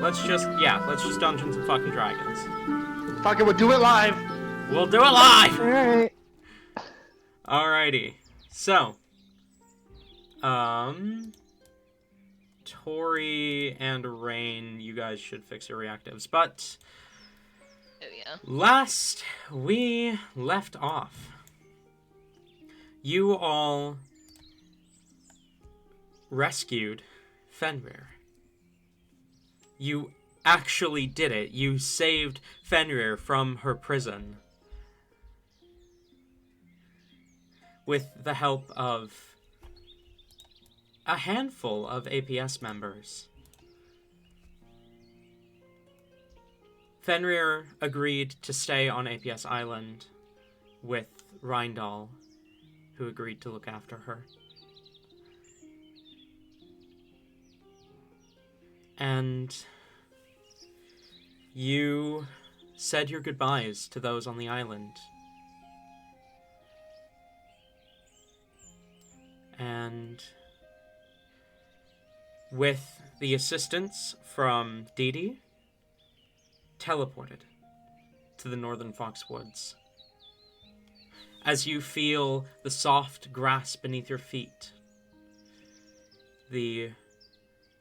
let's just Dungeons and fucking Dragons. Fuck it, we'll do it live. We'll do it live! Alright. Alrighty. So, Tori and Rain, you guys should fix your reactives. But Oh yeah. last we left off, you all rescued Fenrir. You actually did it. You saved Fenrir from her prison with the help of a handful of APS members. Fenrir agreed to stay on APS Island with Rindal, who agreed to look after her. And you said your goodbyes to those on the island. And with the assistance from Dee Dee, teleported to the northern Foxwoods. As you feel the soft grass beneath your feet, the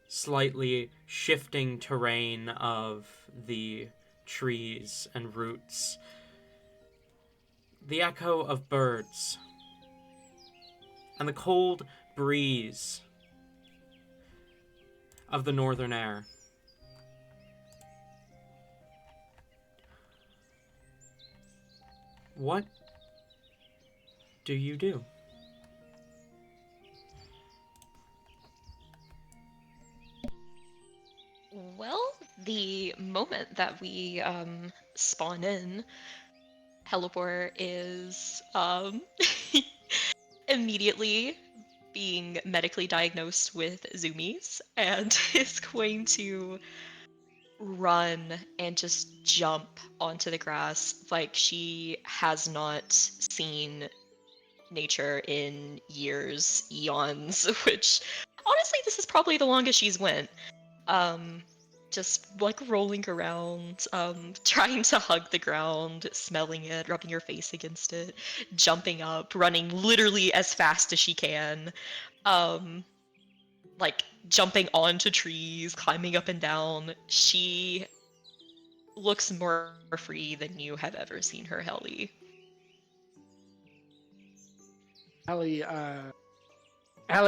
slightly shifting terrain of the trees and roots, the echo of birds, and the cold breeze of the northern air. What do you do? Well, the moment that we spawn in, Helipor is immediately being medically diagnosed with zoomies and is going to run and just jump onto the grass like she has not seen nature in years, eons, which honestly this is probably the longest she's went. Just like rolling around, trying to hug the ground, smelling it, rubbing your face against it, jumping up, running literally as fast as she can, like jumping onto trees, climbing up and down. She looks more free than you have ever seen her, Helly. Ellie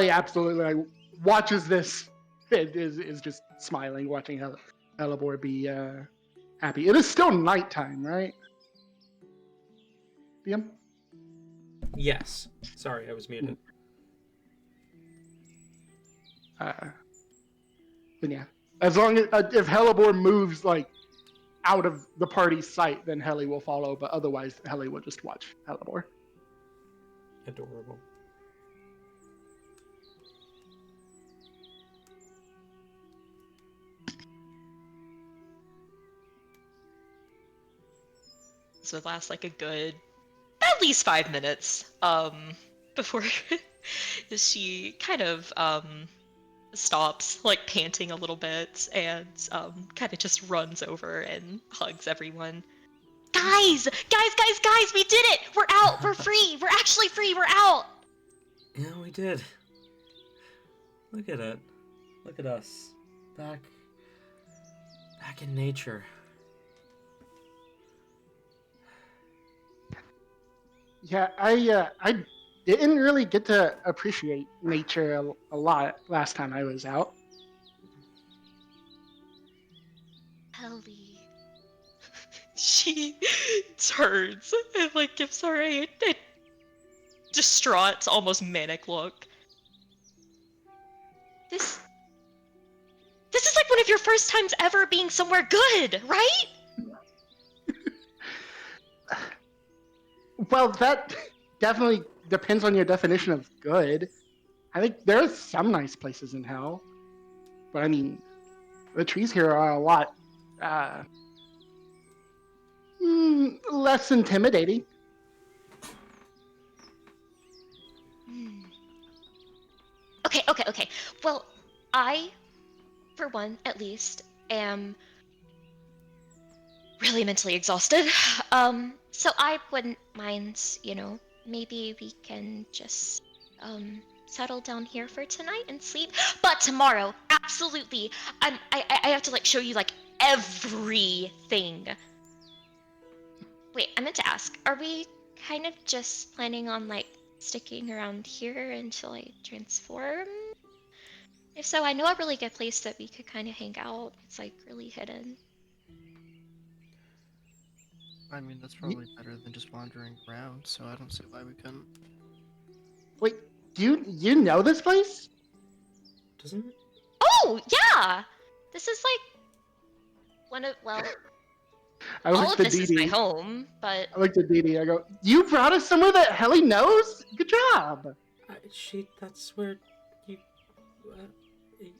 absolutely like, watches this. It is just smiling, watching Elibor be happy. It is still nighttime, right? DM? Yes. Sorry, I was muted. But yeah, as long as if Helibor moves like out of the party's sight, then Helly will follow. But otherwise, Helly will just watch Helibor. Adorable. So it lasts like a good at least 5 minutes before she kind of stops, like panting a little bit, and kind of just runs over and hugs everyone. Guys, we did it! We're out! We're free! We're actually free! We're out! Yeah, we did. Look at it. Look at us. Back in nature. Yeah, I didn't really get to appreciate nature a lot last time I was out. Helly. She turns and like gives her a distraught, almost manic look. This is like one of your first times ever being somewhere good, right? Well, that definitely depends on your definition of good. I think there are some nice places in hell, but I mean, the trees here are a lot less intimidating. Okay. Well, I, for one, at least, am really mentally exhausted. So I wouldn't mind, maybe we can just settle down here for tonight and sleep. But tomorrow, absolutely, I have to like show you like everything. Wait, I meant to ask, are we kind of just planning on like sticking around here until I transform? If so, I know a really good place that we could kind of hang out. It's like really hidden. I mean, that's probably better than just wandering around, so I don't see why we couldn't. Wait, you know this place? Doesn't Oh, yeah! This is like well, I all looked of at this is my Dee. home, but I looked at Dee. I go, you brought us somewhere that Helly knows? Good job. that's where you.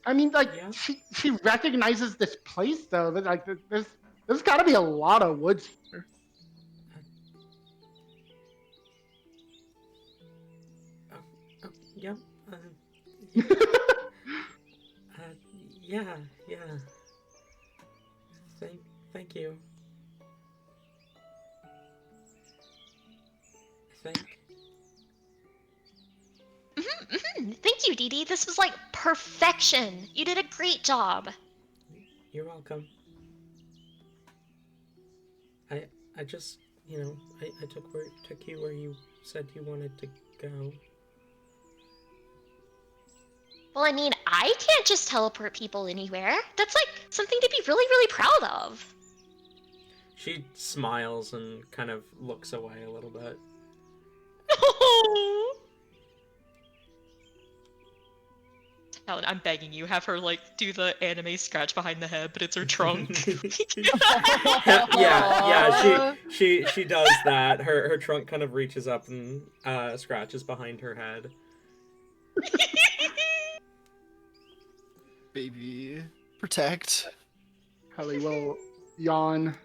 I mean, like, Yeah. she recognizes this place, though. That like, there's got to be a lot of woods here. Yeah. Yeah. Thank you. I think. thank you, Dee Dee. This was like perfection. You did a great job. You're welcome. I just, I took you where you said you wanted to go. Well, I mean, I can't just teleport people anywhere. That's like something to be really, really proud of. She smiles and kind of looks away a little bit. Helen, I'm begging you, have her like do the anime scratch behind the head, but it's her trunk. yeah. She does that. Her trunk kind of reaches up and scratches behind her head. Baby, protect. Helly will yawn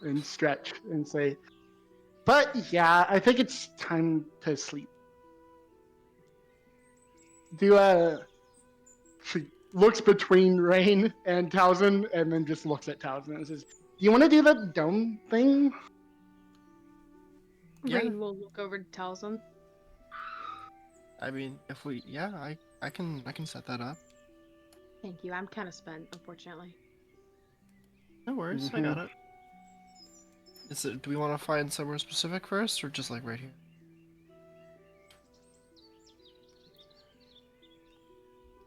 and stretch and say, but yeah, I think it's time to sleep. She looks between Rain and Towson and then just looks at Towson and says, do you want to do the dome thing? Yeah. Rain will look over to Talzin. I mean, if we, yeah, I can set that up. Thank you. I'm kind of spent, unfortunately. No worries, I got it. Do we want to find somewhere specific first, or just like right here?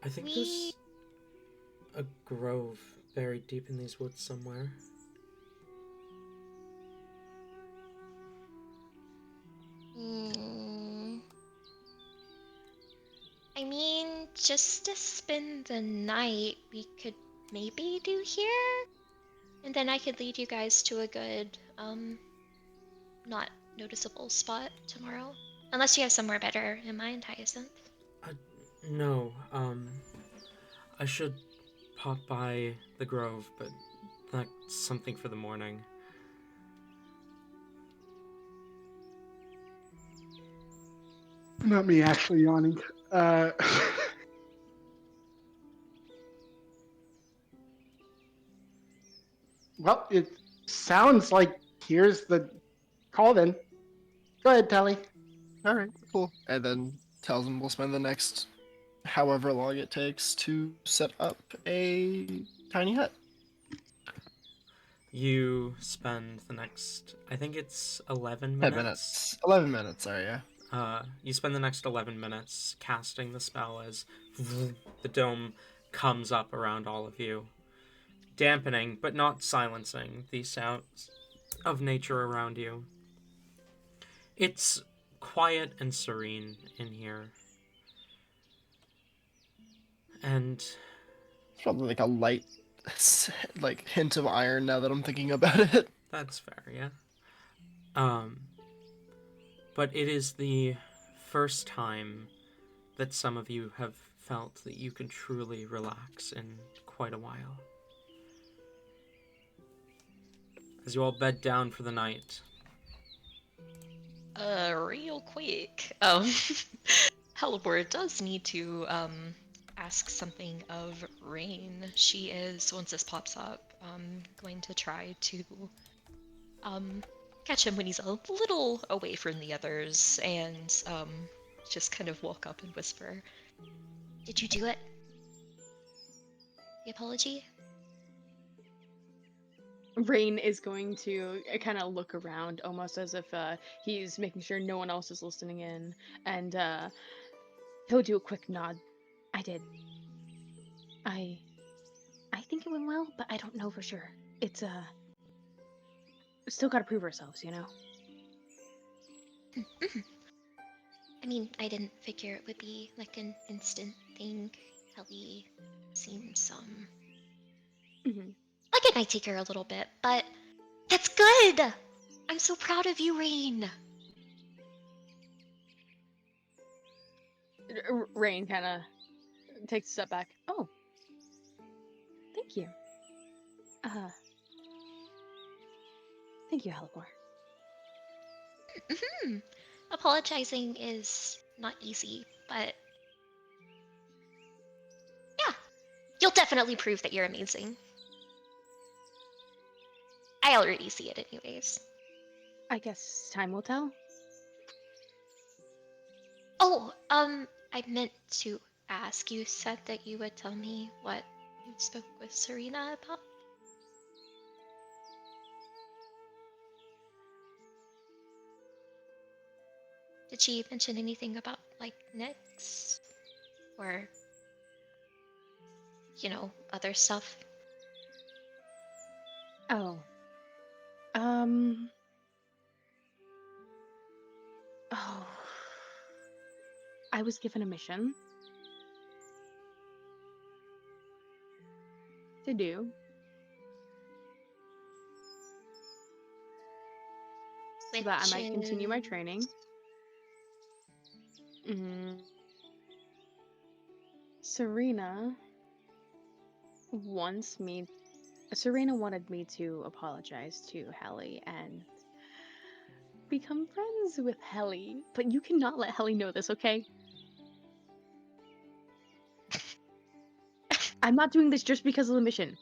I think there's a grove buried deep in these woods somewhere. I mean, just to spend the night, we could maybe do here? And then I could lead you guys to a good, not noticeable spot tomorrow. Unless you have somewhere better in mind, Hyacinth. No, I should pop by the grove, but that's something for the morning. Not me actually yawning. Well, it sounds like here's the call then. Go ahead, Tally. All right, cool. And then tells him we'll spend the next however long it takes to set up a tiny hut. You spend the next, I think it's 11 10 minutes. minutes. 11 minutes, sorry, yeah. You spend the next 11 minutes casting the spell as the dome comes up around all of you, dampening but not silencing the sounds of nature around you. It's quiet and serene in here. And It's probably like a light like hint of iron now that I'm thinking about it. that's fair, yeah. But it is the first time that some of you have felt that you can truly relax in quite a while. As you all bed down for the night. Real quick. Hellebore does need to, ask something of Rain. She is, once this pops up, going to try to catch him when he's a little away from the others and just kind of walk up and whisper, "Did you do it? The apology?" Rain is going to kind of look around, almost as if he's making sure no one else is listening in, and he'll do a quick nod. I did. I think it went well, but I don't know for sure. It's still got to prove ourselves, you know. I mean, I didn't figure it would be like an instant thing. Helly seems Mm-hmm. like it might take her a little bit, but that's good. I'm so proud of you, Rain. Rain kind of takes a step back. Oh, thank you. Thank you, Halvor. Apologizing is not easy, but yeah, you'll definitely prove that you're amazing. I already see it anyways. I guess time will tell. Oh, I meant to ask, you said that you would tell me what you spoke with Serena about? Did she mention anything about, like, Nyx? Or, you know, other stuff? Oh. Oh. I was given a mission to do. So that I might continue my training. Serena wanted me to apologize to Helly and become friends with Helly. But you cannot let Helly know this, okay? I'm not doing this just because of the mission.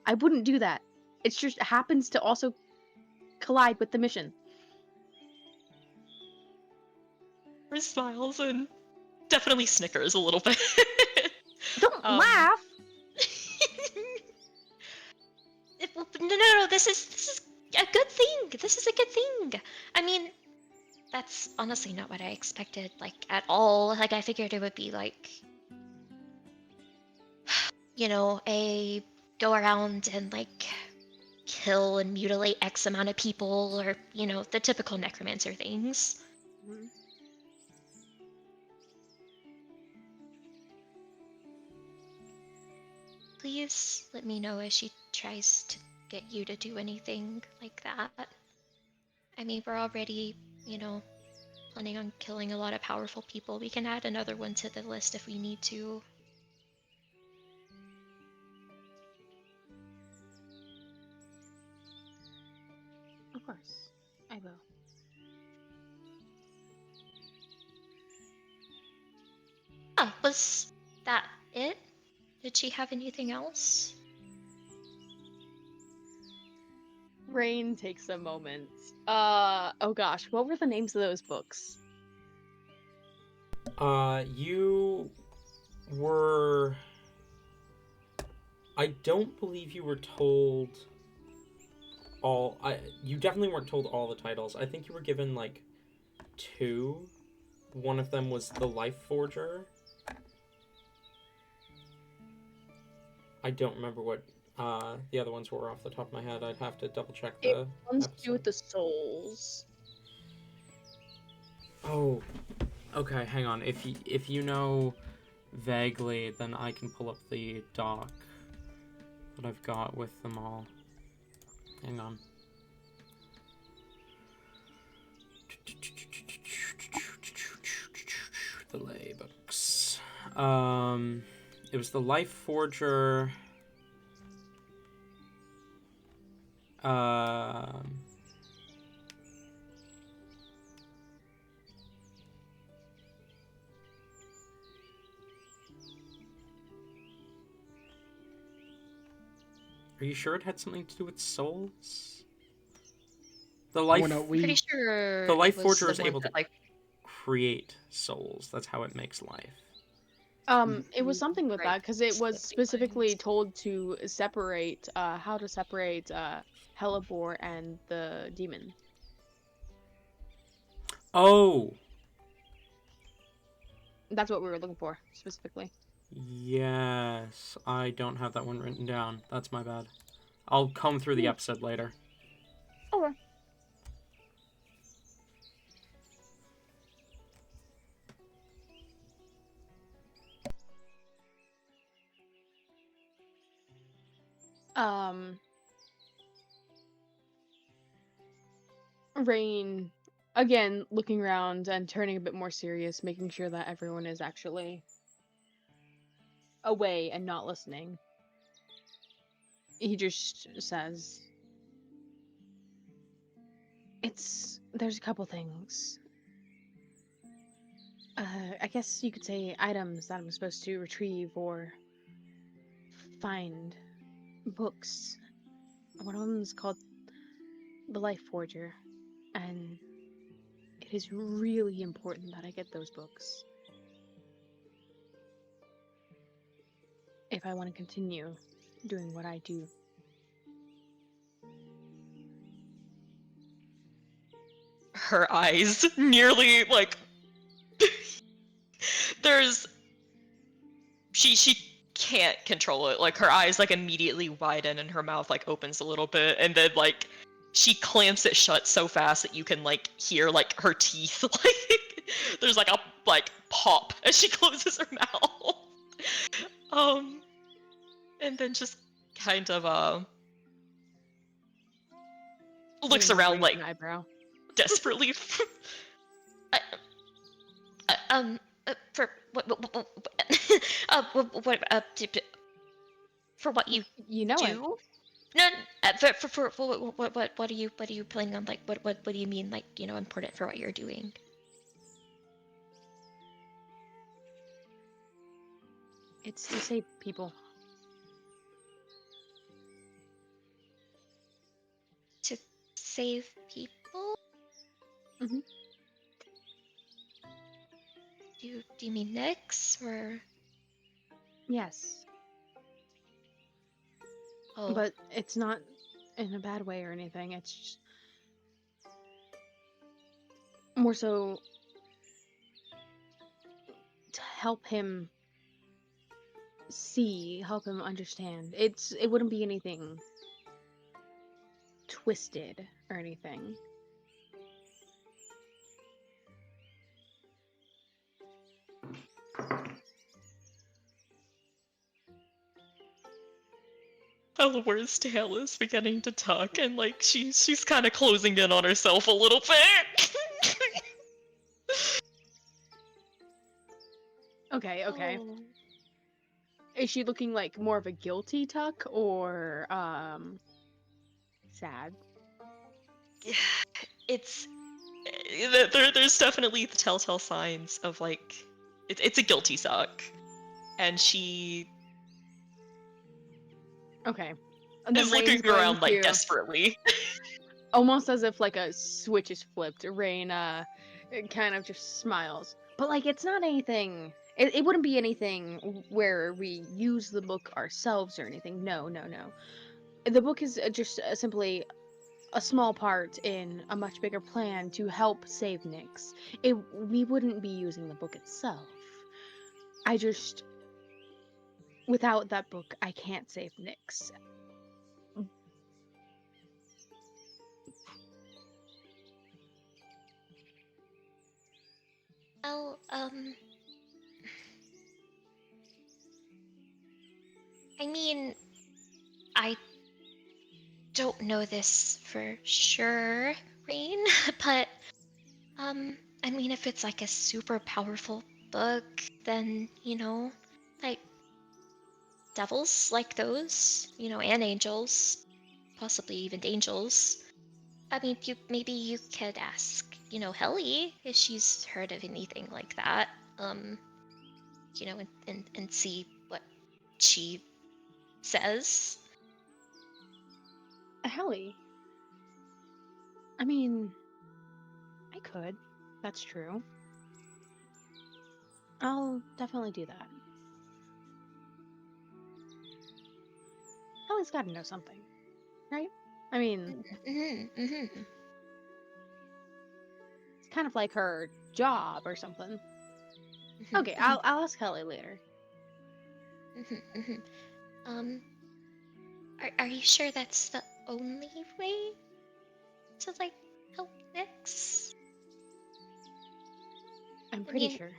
I wouldn't do that. It just happens to also collide with the mission. Her smiles and definitely snickers a little bit. Don't laugh! No, this is a good thing. This is a good thing. I mean, that's honestly not what I expected, like, at all. Like, I figured it would be like, you know, a go around and, like, kill and mutilate X amount of people, or, you know, the typical necromancer things. Mhm. Please let me know if she tries to get you to do anything like that. I mean, we're already, you know, planning on killing a lot of powerful people. We can add another one to the list if we need to. Of course, I will. Oh, was that it? Did she have anything else? Rain takes a moment. Oh gosh, what were the names of those books? You were... I don't believe you were told all... You definitely weren't told all the titles. I think you were given, like, 2. One of them was The Life Forger. I don't remember what the other ones were off the top of my head. I'd have to double check the One's to do episode. with the souls. Oh, okay. Hang on. If you know vaguely, then I can pull up the doc that I've got with them all. Hang on. The lay books. It was the Life Forger. Are you sure it had something to do with souls? The Oh, life, no, I'm pretty we sure the it life was forger the is one able to that like create souls. That's how it makes life. It was something with Right. that because it was Slipping specifically lines. told to separate, how to separate Hellebore and the demon. Oh, That's what we were looking for specifically. yes. I don't have that one written down. That's my bad. I'll comb through the Yeah. episode later. Okay. Um, Rain, again, looking around and turning a bit more serious, making sure that everyone is actually away and not listening. He just says, there's a couple things. I guess you could say items that I'm supposed to retrieve or find. Books. One of them is called The Life Forger, and it is really important that I get those books if I want to continue doing what I do. Her eyes nearly like there's she can't control it. Like her eyes like immediately widen and her mouth like opens a little bit and then like she clamps it shut so fast that you can like hear like her teeth like there's like a like pop as she closes her mouth. Um and then just kind of looks Rain around raised like an eyebrow. desperately. Uh, for what for what you You know it. do? No, what are you planning on like what do you mean like important for what you're doing? It's to save people. To save people? Hmm. Do you mean Nyx or Yes, oh but it's not in a bad way or anything. It's just more so to help him see, help him understand. It wouldn't be anything twisted or anything. Eleanor's tail is beginning to tuck and like she's kind of closing in on herself a little bit. Okay, okay. Oh. Is she looking like more of a guilty tuck or sad? It's there's definitely the telltale signs of like it's a guilty suck, and she Okay. And then is looking Rain's going around like to, desperately. almost as if like a switch is flipped. Rain kind of just smiles. But like it's not anything, it wouldn't be anything where we use the book ourselves or anything. No, no, no. The book is just simply a small part in a much bigger plan to help save Nyx. We wouldn't be using the book itself. I just, without that book, I can't save Nyx. Well, I mean, I don't know this for sure, Rain, but I mean, if it's like a super powerful book, then like devils like those, and angels, possibly even angels. I mean, maybe you could ask, Helly if she's heard of anything like that. And see what she says. Helly. I mean, I could. That's true. I'll definitely do that. Helly's got to know something, right? I mean, Mm-hmm. it's kind of like her job or something. Mm-hmm. Okay, I'll ask Helly later. Mm-hmm. Mm-hmm. Um, are you sure that's the only way to like help Nyx? I'm I pretty mean, sure.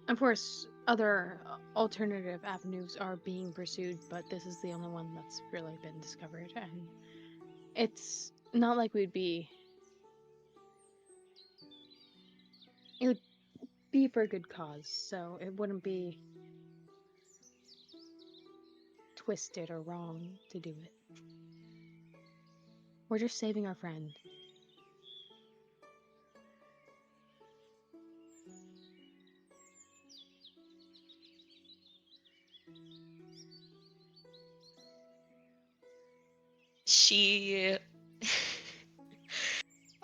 Of course, other alternative avenues are being pursued, but this is the only one that's really been discovered, and it's not like we'd be. It would be for a good cause, so it wouldn't be twisted or wrong to do it. We're just saving our friend. she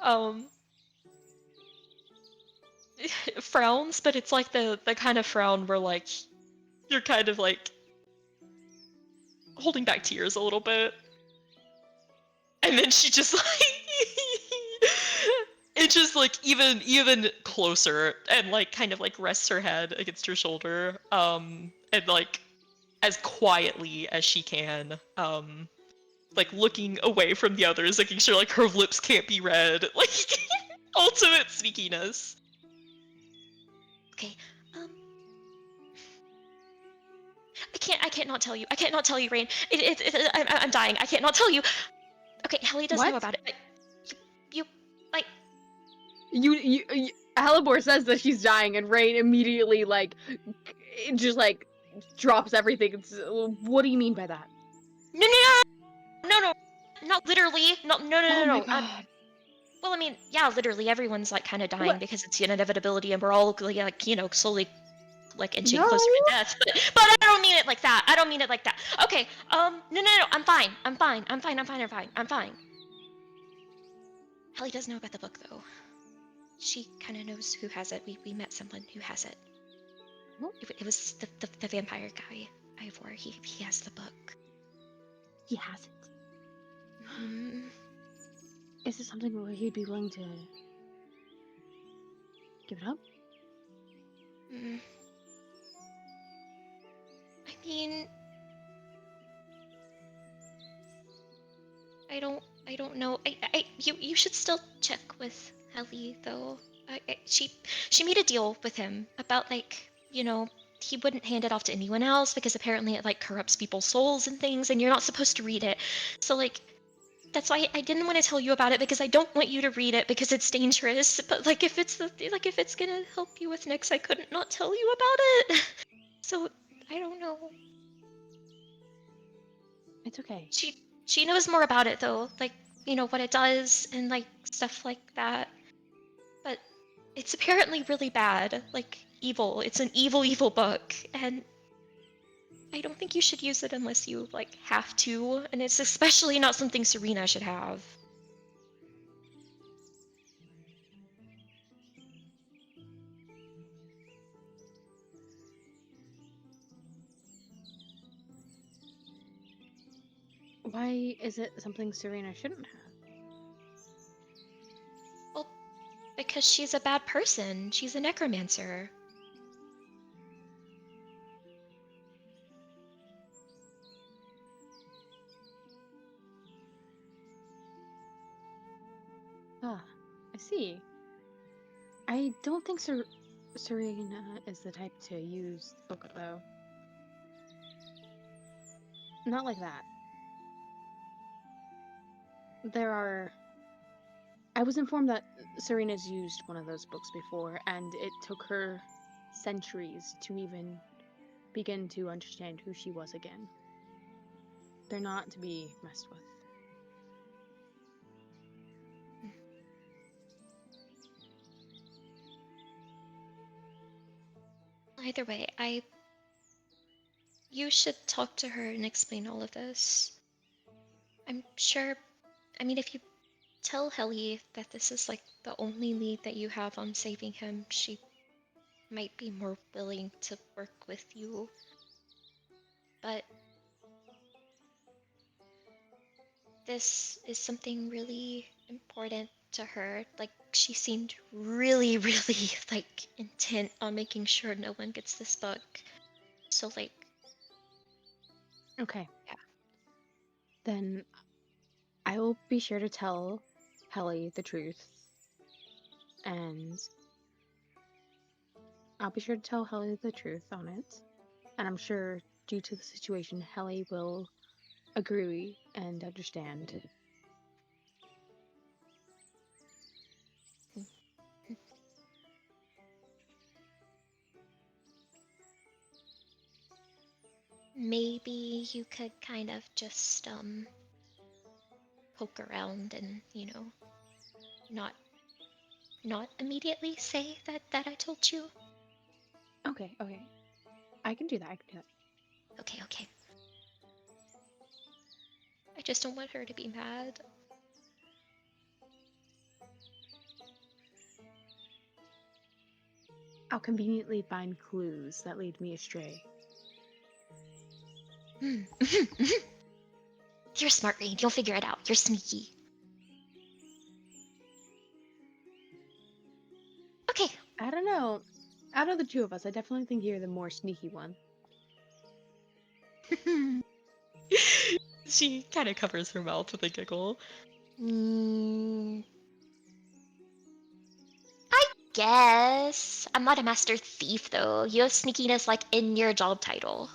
um frowns, but it's like the kind of frown where like you're kind of like holding back tears a little bit. And then she just like it just like even closer and like kind of like rests her head against her shoulder. And like as quietly as she can, like looking away from the others, making sure like her lips can't be read. Like ultimate sneakiness. Okay, um I can't not tell you. I can't not tell you, Rain. I'm dying. I can't not tell you. Okay, Helly does know What? about it, but you like Halibor says that she's dying, and Rain immediately like, just like drops everything. What do you mean by that? no, not literally. Oh my No. god. Well, I mean, yeah, literally everyone's like kind of dying What? because it's an inevitability, and we're all like slowly like inching No. closer to death. But I don't mean it like that. I don't mean it like that. Okay, no. I'm fine. I'm fine. Helly does know about the book though. She kind of knows who has it. We met someone who has it. What? It was the vampire guy, Ivor. He has the book. He has it. Mm, Is this something where he'd be willing to give it up? mm. I mean, I don't know. You should still check with Helly though. She made a deal with him about like, he wouldn't hand it off to anyone else because apparently it like corrupts people's souls and things and you're not supposed to read it. So like that's why I didn't want to tell you about it because I don't want you to read it because it's dangerous. But like if it's gonna help you with Nyx, I couldn't not tell you about it. So I don't know. It's okay. She knows more about it though, like what it does and like stuff like that. But it's apparently really bad, like evil. It's an evil book, and I don't think you should use it unless you like have to. And it's especially not something Serena should have. Why is it something Serena shouldn't have? Well, because she's a bad person. She's a necromancer. Ah, I see. I don't think Serena is the type to use the book, though. Not like that. I was informed that Serena's used one of those books before, and it took her centuries to even begin to understand who she was again. They're not to be messed with. Either way, you should talk to her and explain all of this. I'm sure. I mean, if you tell Helly that this is like the only lead that you have on saving him, she might be more willing to work with you. But this is something really important to her. Like, she seemed really, really, like, intent on making sure no one gets this book. So, like, Okay. Yeah. Then I will be sure to tell Helly the truth. And I'll be sure to tell Helly the truth on it. And I'm sure, due to the situation, Helly will agree and understand. maybe you could kind of just, poke around and, not not immediately say that I told you. Okay, okay. I can do that. Okay, okay. I just don't want her to be mad. I'll conveniently find clues that lead me astray. You're smart, Rain. You'll figure it out. You're sneaky. Okay. I don't know. Out of the two of us, I definitely think you're the more sneaky one. She kind of covers her mouth with a giggle. I guess. I'm not a master thief, though. You have sneakiness, like, in your job title.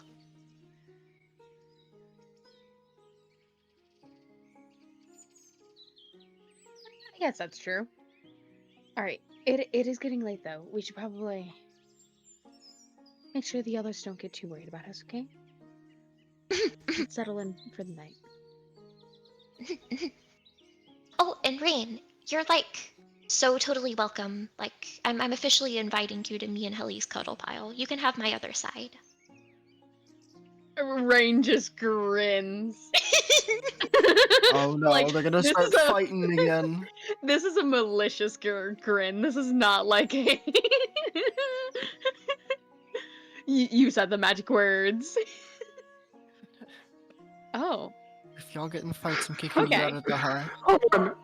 I guess that's true. Alright, it is getting late though. We should probably make sure the others don't get too worried about us, okay? Let's settle in for the night. Oh, and Rain, you're, like, so totally welcome. Like, I'm officially inviting you to me and Helly's cuddle pile. You can have my other side. Rain just grins. Oh no, Like, they're gonna this start is a- fighting again. This is a malicious grin. This is not like a... you said the magic words. Oh. If y'all get in fights, I'm kicking you Okay. out of the hut. Hold on.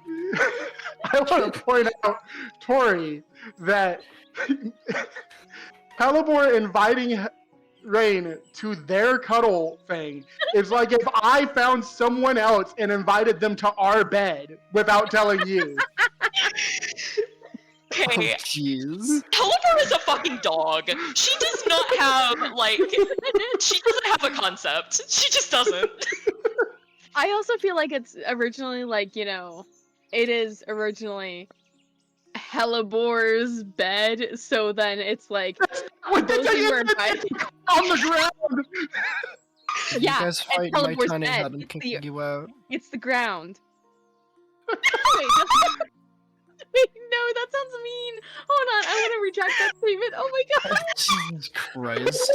I want to point out, Tori, that Calibor inviting Rain to their cuddle thing is like if I found someone else and invited them to our bed without telling you. Oh Okay, jeez. Helper is a fucking dog. She does not have, like, she doesn't have a concept. She just doesn't. I also feel like it's originally like, it is originally Hellebor's bed, so then it's like What did those you who were invited. on the ground? If Yeah, you guys and fight in my Hellebor's tiny bed. hut, I'm kicking you out. It's the ground. Wait, no, that sounds mean. Hold on, I want to retract that statement. Oh my god. Jesus Christ.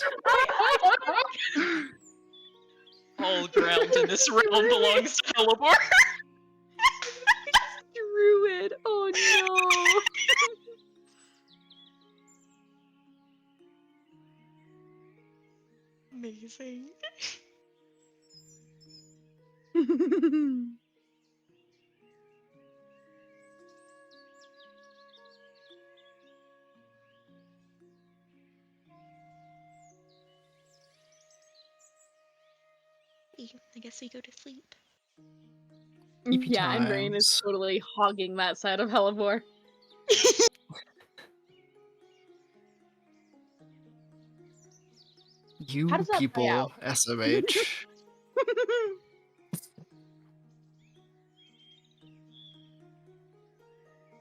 All ground in this realm belongs to Helibor. Druid. Oh Amazing. no. I guess we go to sleep. Sleepy Yeah, and Rain is times. totally hogging that side of Hellebore. You How does that play people, out? SMH.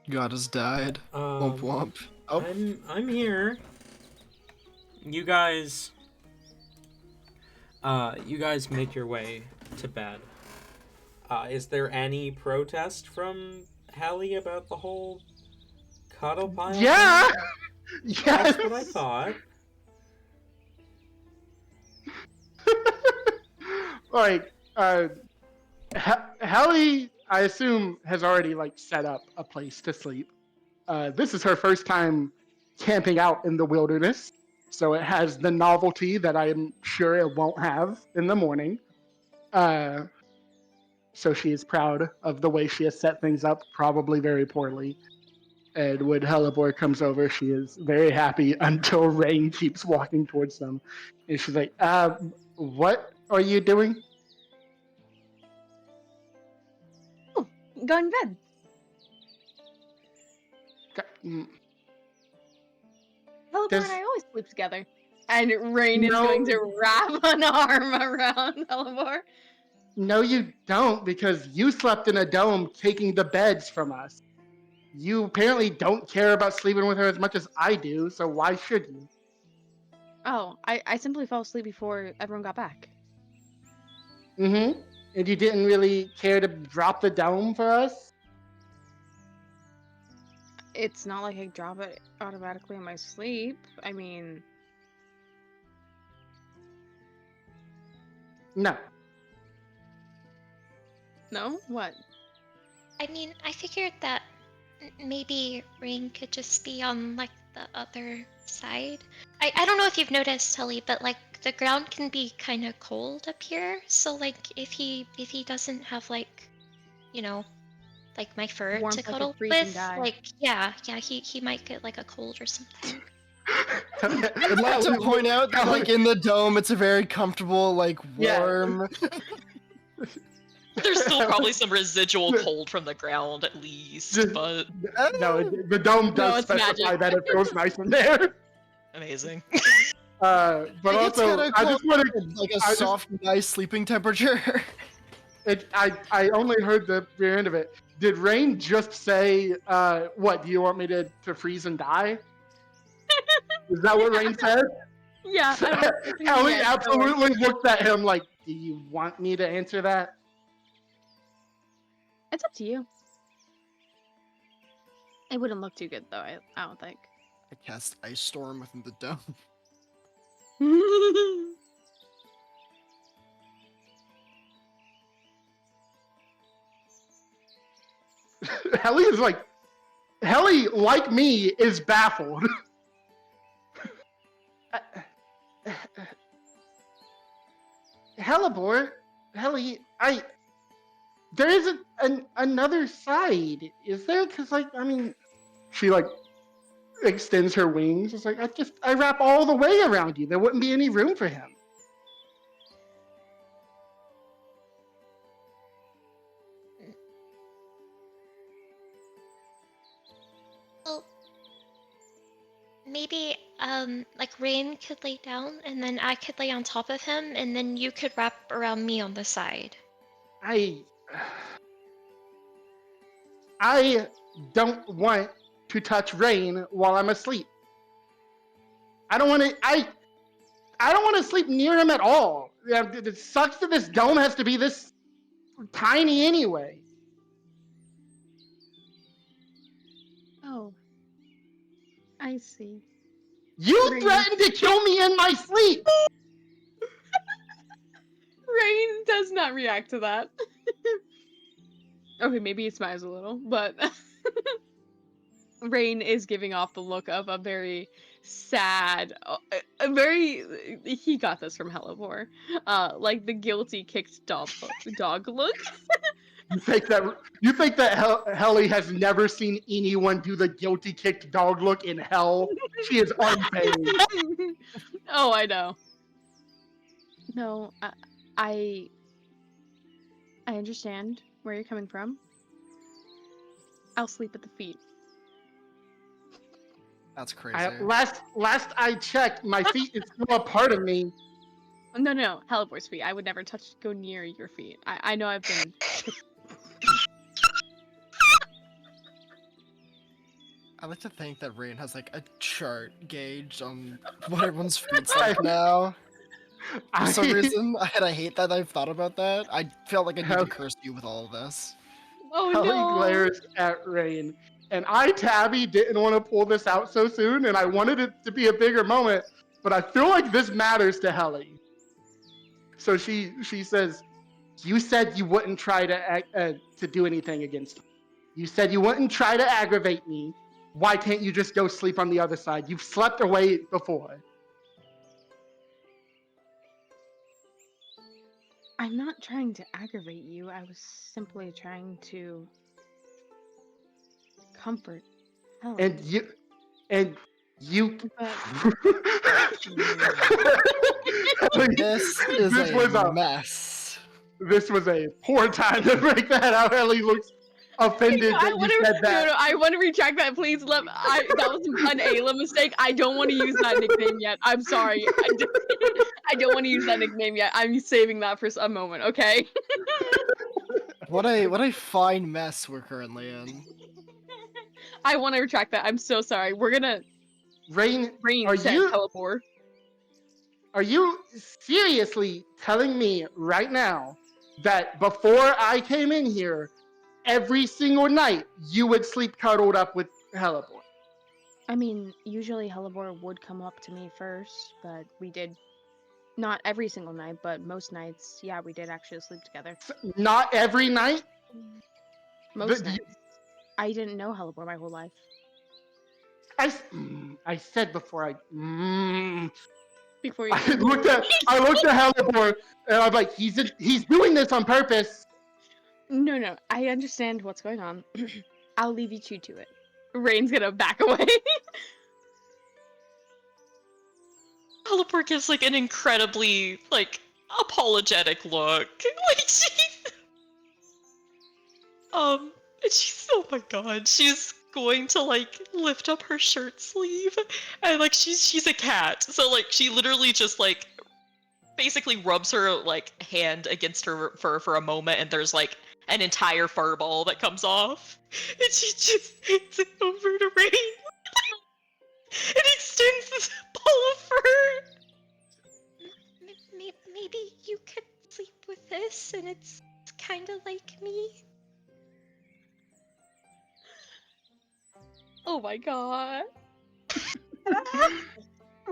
God has died. Womp womp. Oh, I'm here. You guys make your way to bed. Is there any protest from Hallie about the whole cuddle pile? Yeah. thing? Yes. That's what I thought. Like, Helly, I assume, has already like set up a place to sleep. This is her first time camping out in the wilderness, so it has the novelty that I am sure it won't have in the morning. Uh, so she is proud of the way she has set things up, probably very poorly. And when Hellebore comes over, she is very happy until Rain keeps walking towards them. And she's like, what are you doing? Going to bed. Mm, Hello, Does- and I always sleep together. And Rain is No. going to wrap an arm around Helibor. No, you don't, because you slept in a dome taking the beds from us. You apparently don't care about sleeping with her as much as I do, so why should you? Oh, I simply fell asleep before everyone got back. Mm-hmm. And you didn't really care to drop the dome for us? It's not like I drop it automatically in my sleep. I mean, No. no? What? I mean, I figured that maybe Rain could just be on like the other side. I don't know if you've noticed, Tully, but like the ground can be kind of cold up here. So like if he doesn't have like, you know, like my fur Warmth to like a cuddle freeze and with, die. like he might get like a cold or something. I'd like to point out that, like, in the dome, it's a very comfortable, like, Yeah. warm. There's still probably some residual cold from the ground at least, Just- but No, the dome No, does it's specify magic. that it feels nice in there. amazing. But It's also, kinda I just close want to. to, like, a I just- soft, nice sleeping temperature. I only heard the very end of it. Did Rain just say, "What do you want me to freeze and die"? Is that what Rain said? Yeah, I don't think Ellie yes, that works. absolutely looked at him like, "Do you want me to answer that?" It's up to you. It wouldn't look too good, though, I don't think. I cast Ice Storm within the dome. Helly, like me, is baffled. Hellebore, Helly, there is another side, is there? Because, like, I mean, she, like, extends her wings. It's like, I wrap all the way around you. There wouldn't be any room for him. Well, maybe like Rain could lay down and then I could lay on top of him and then you could wrap around me on the side. I don't want to touch Rain while I'm asleep. I don't want to. I don't want to sleep near him at all. Yeah, it sucks that this dome has to be this tiny anyway. Oh. I see. You Rain. threatened to kill me in my sleep. Rain does not react to that. Okay, maybe he smiles a little, but Rain is giving off the look of a very sad, a very he got this from Hellebore, like the guilty kicked dog look. You think that Helly has never seen anyone do the guilty kicked dog look in hell? She is unfazed. Oh, I know. No, I understand where you're coming from. I'll sleep at the feet. That's crazy. Last I checked, my feet is still a part of me. No, Hellebore's feet. I would never go near your feet. I know I've been. I like to think that Rain has, like, a chart gauged on what everyone's feet's like now. For some reason, and I hate that I've thought about that. I felt like I need to curse you with all of this. Oh Helly no! glares at Rain, and Tabby, didn't want to pull this out so soon, and I wanted it to be a bigger moment, but I feel like this matters to Helly. So she says, You said you wouldn't try to do anything against me. You said you wouldn't try to aggravate me. Why can't you just go sleep on the other side? You've slept away before. I'm not trying to aggravate you. I was simply trying to comfort Helen. And you But This is This a was a- mess. this was a poor time to break that out. Ellie looks offended I that want you to. said that. No, I want to retract that, please. That was an Ayla mistake. I don't want to use that nickname yet. I'm sorry. I don't want to use that nickname yet. I'm saving that for a moment. Okay. What a fine mess we're currently in. I want to retract that. I'm so sorry. We're gonna. Rain, Rain said teleport. are you seriously telling me right now that before I came in here, every single night you would sleep cuddled up with Hellebore? I mean, usually Hellebore would come up to me first, but we did. Not every single night, but most nights, yeah, we did actually sleep together. Not every night? Most The- nights. I didn't know Hellebore my whole life. I said before Before you I looked at Hellebore and I'm like, he's doing this on purpose. No, I understand what's going on. I'll leave you two to it. Rain's gonna back away. Teleport gives like an incredibly like apologetic look. Like she's oh my god, she's going to like lift up her shirt sleeve and like she's a cat. So like she literally just like basically rubs her like hand against her fur for a moment and there's like an entire fur ball that comes off. And she just hands it over to Rain. And extends this ball of fur. Maybe you could sleep with this, and it's kind of like me. Oh my god.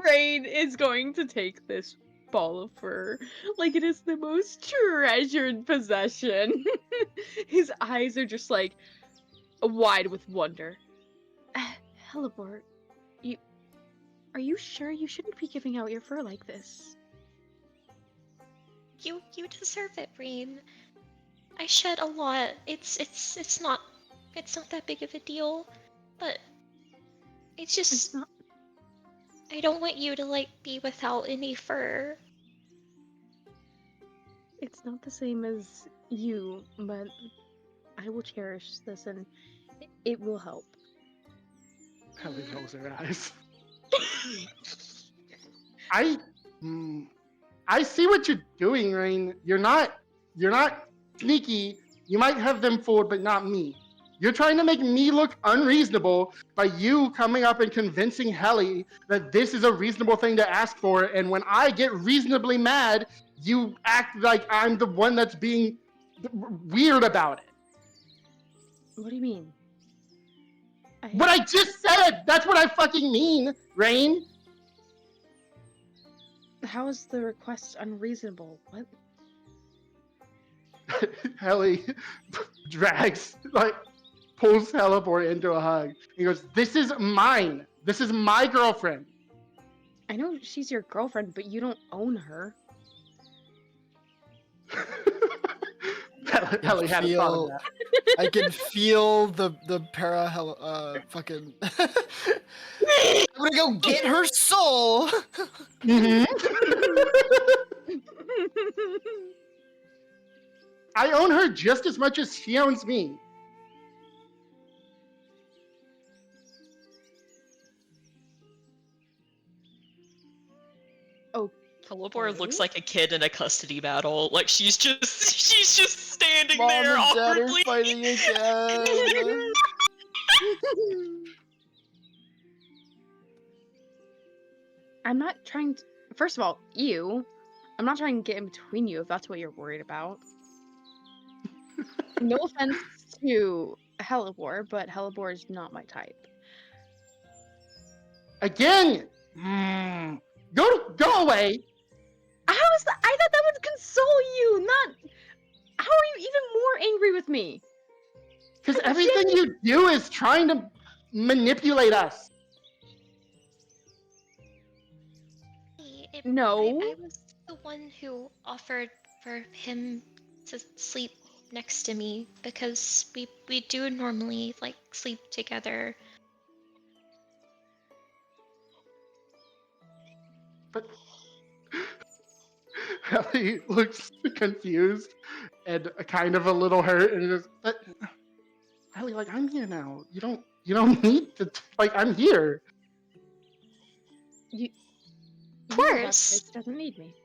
Rain is going to take this ball of fur like it is the most treasured possession. His eyes are just like wide with wonder. Hellebore, are you sure you shouldn't be giving out your fur like this? You deserve it, Rain. I shed a lot. It's not that big of a deal, but it's just It's not. I don't want you to like be without any fur. It's not the same as you, but I will cherish this and it will help. Ellie rolls her eyes. I see what you're doing, Rain. You're not sneaky. You might have them fooled, but not me. You're trying to make me look unreasonable by you coming up and convincing Helly that this is a reasonable thing to ask for, and when I get reasonably mad, you act like I'm the one that's being weird about it. What do you mean? What I just said! That's what I fucking mean, Rain! How is the request unreasonable? What? Helly pulls Hellebore into a hug. He goes, "This is mine. This is my girlfriend." I know she's your girlfriend, but you don't own her. Helly hadn't thought of that. I can feel the fucking. I'm gonna go get her soul. Mhm. I own her just as much as she owns me. Teleport looks like a kid in a custody battle. Like she's just standing Mom there and Dad are awkwardly. fighting again. I'm not trying to. First of all, I'm not trying to get in between you if that's what you're worried about. No offense to Hellebore, but Hellebore is not my type. Again! Go away! How is that? I thought that would console you, not. How are you even more angry with me? Because everything you do is trying to manipulate us. No. I was the one who offered for him to sleep next to me because we do normally like sleep together. But Ellie looks confused and kind of a little hurt, and just, but Ellie, like, I'm here now. You don't need to. Like, I'm here. You, Of yeah, that course. bitch doesn't need me.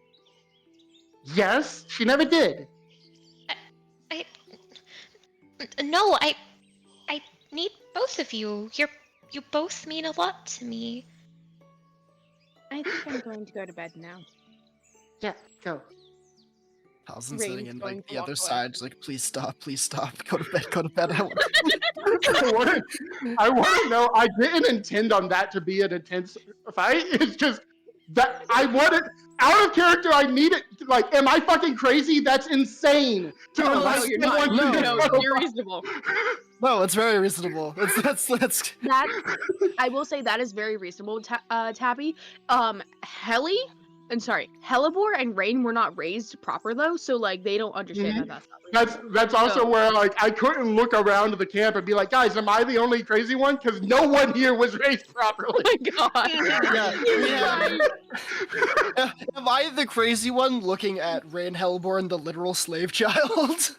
Yes, she never did. No, I need both of you. You both mean a lot to me. I think I'm going to go to bed now. Yeah, go. Halson's sitting Rain's in going like to the walk other away. side, just like, please stop, go to bed, go to bed. I want I want to know. I didn't intend on that to be an intense fight. It's just that I wanted out of character. I need it. Like, am I fucking crazy? That's insane. To No, invite you're not. someone to No. this You're reasonable. No, it's very reasonable. That's That I will say that is very reasonable, Tabby. Hellebore and Rain were not raised proper though, so like they don't understand Mhm. that that's not reasonable. That's also So- where like I couldn't look around the camp and be like, guys, am I the only crazy one? Because no one here was raised properly. Oh my god. Yeah, You're we have- right. Am I the crazy one looking at Rain Hellborn, the literal slave child?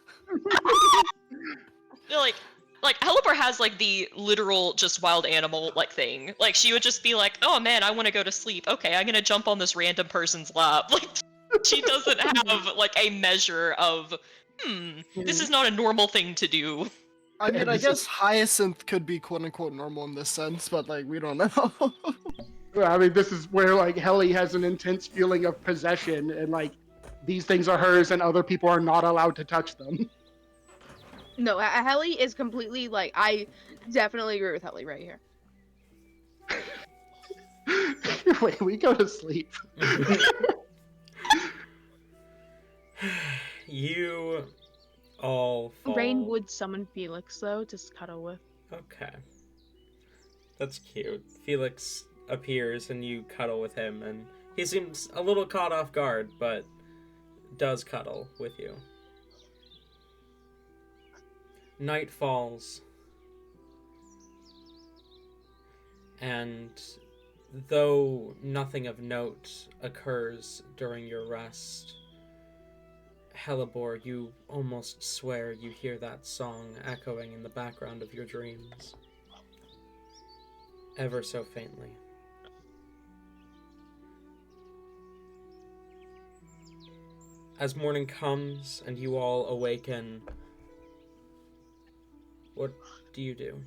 Like Helipper has like the literal just wild animal like thing. Like she would just be like, "Oh man, I want to go to sleep. Okay, I'm gonna jump on this random person's lap." Like she doesn't have like a measure of, this is not a normal thing to do. I mean, I guess Hyacinth could be quote unquote normal in this sense, but like, we don't know. I mean, this is where like Helly has an intense feeling of possession, and like these things are hers, and other people are not allowed to touch them. No, Helly is completely like I definitely agree with Helly right here. Wait, we go to sleep. You all fall. Rain would summon Felix though to cuddle with. Okay. That's cute. Felix appears and you cuddle with him, and he seems a little caught off guard, but does cuddle with you. Night falls. And though nothing of note occurs during your rest, Hellebore, you almost swear you hear that song echoing in the background of your dreams. Ever so faintly. As morning comes and you all awaken, what do you do?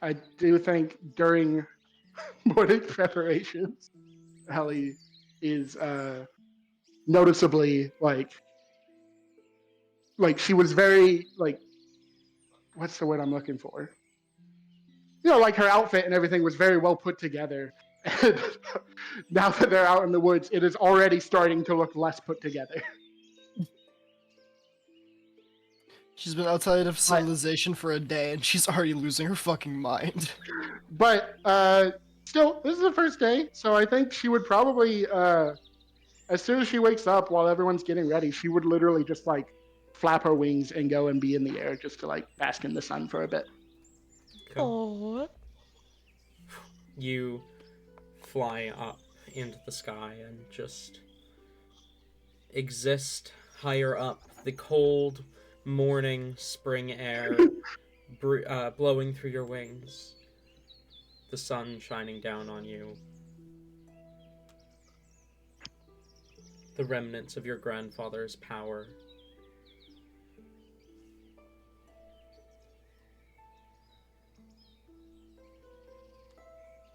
I do think during morning preparations, Helly is noticeably like she was very like, what's the word I'm looking for? You know, like her outfit and everything was very well put together. And now that they're out in the woods, it is already starting to look less put together. She's been outside of civilization for a day, and she's already losing her fucking mind. But still, this is the first day, so I think she would probably, as soon as she wakes up while everyone's getting ready, she would literally just like flap her wings and go and be in the air just to like bask in the sun for a bit. Cool. You fly up into the sky and just exist higher up. The cold morning spring air blowing through your wings. The sun shining down on you. The remnants of your grandfather's power.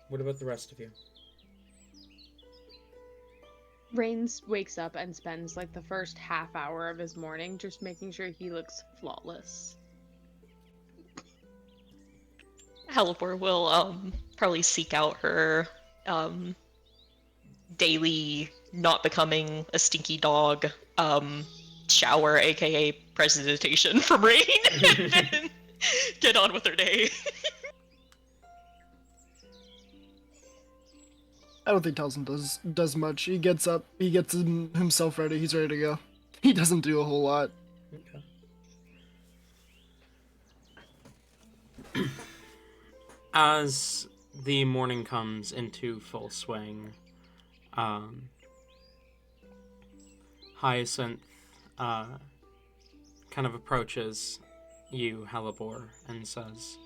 What about the rest of you? Rains wakes up and spends like the first half hour of his morning just making sure he looks flawless. Helipper will probably seek out her daily not becoming a stinky dog shower, aka presentation from Rain, and then get on with their day. I don't think Taliesin does much. He gets up, he gets himself ready, he's ready to go. He doesn't do a whole lot. Okay. As the morning comes into full swing, Hyacinth kind of approaches you, Hellebore, and says,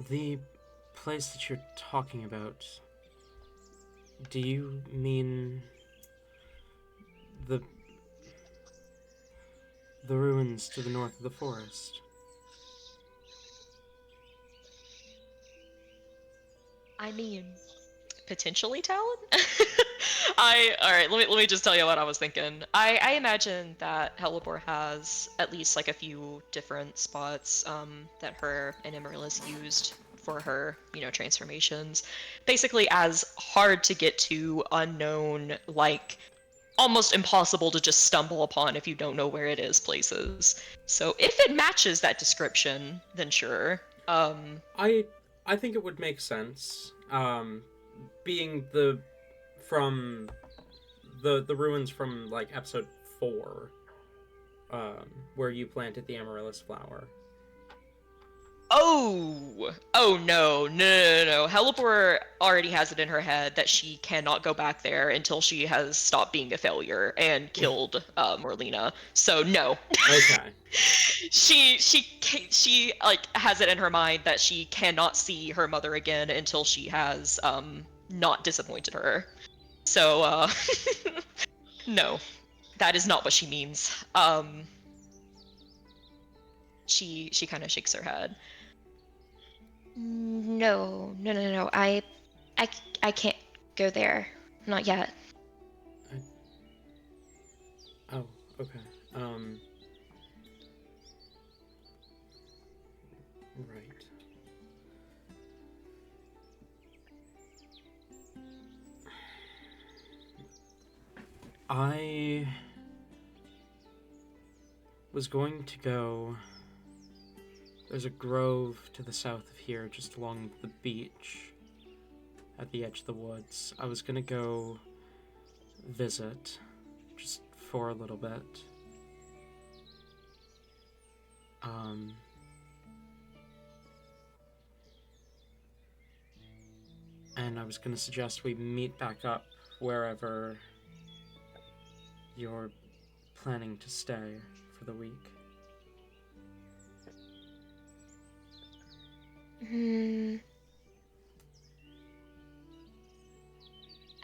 "The place that you're talking about, do you mean the ruins to the north of the forest?" I mean, potentially Talon? Alright, let me just tell you what I was thinking. I imagine that Hellebore has at least like a few different spots that her and Amaryllis used for her, transformations. Basically as hard to get to, unknown, like almost impossible to just stumble upon if you don't know where it is places. So if it matches that description, then sure. I think it would make sense. Being from the ruins from like episode 4, where you planted the amaryllis flower. Oh no. Hellebore already has it in her head that she cannot go back there until she has stopped being a failure and killed Morlina. So no. Okay. she like has it in her mind that she cannot see her mother again until she has not disappointed her. So no. That is not what she means. She kind of shakes her head. No. I can't go there. Not yet. Oh, okay. Right. I was going to go. There's a grove to the south of here, just along the beach, at the edge of the woods. I was gonna go visit, just for a little bit. And I was gonna suggest we meet back up wherever you're planning to stay for the week.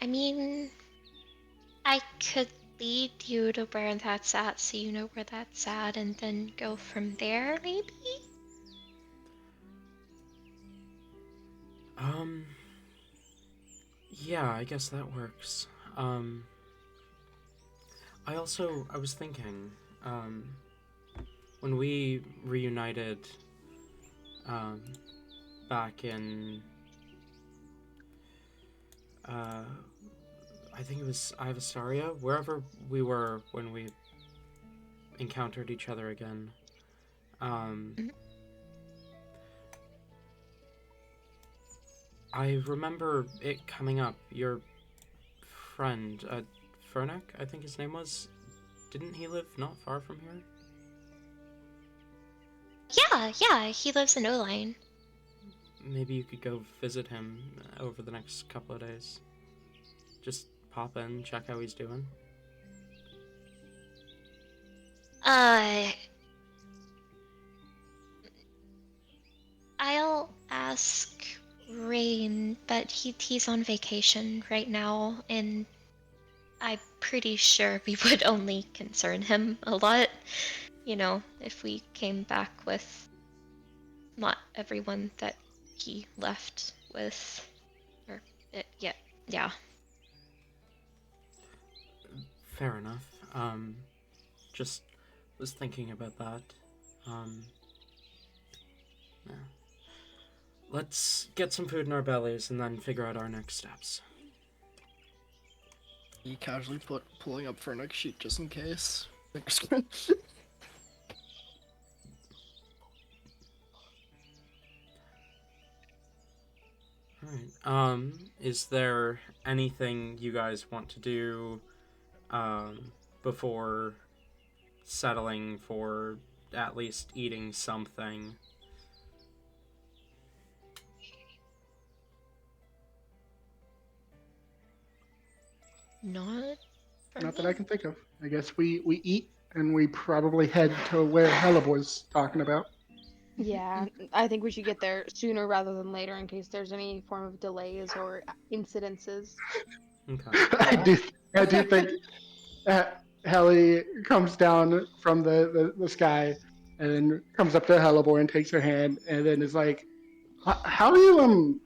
I mean, I could lead you to where that's at so you know where that's at and then go from there, maybe? Yeah, I guess that works. I was thinking, when we reunited, back in, I think it was Ivisaria, wherever we were when we encountered each other again. I remember it coming up. Your friend, Fernick, I think his name was. Didn't he live not far from here? Yeah, he lives in Oline. Maybe you could go visit him over the next couple of days. Just pop in, check how he's doing. I'll ask Rain, but he's on vacation right now, and I'm pretty sure we would only concern him a lot, if we came back with not everyone that he left with, or yeah. Fair enough. Just was thinking about that. Yeah. Let's get some food in our bellies and then figure out our next steps. You casually pulling up for next sheet just in case. Alright. Is there anything you guys want to do before settling for at least eating something? Not for Not that me. I can think of. I guess we eat and we probably head to where Hella was talking about. Yeah, I think we should get there sooner rather than later in case there's any form of delays or incidences. Okay. I do I do think uh, Helly comes down from the sky and then comes up to Hellebore and takes her hand and then is like, How do you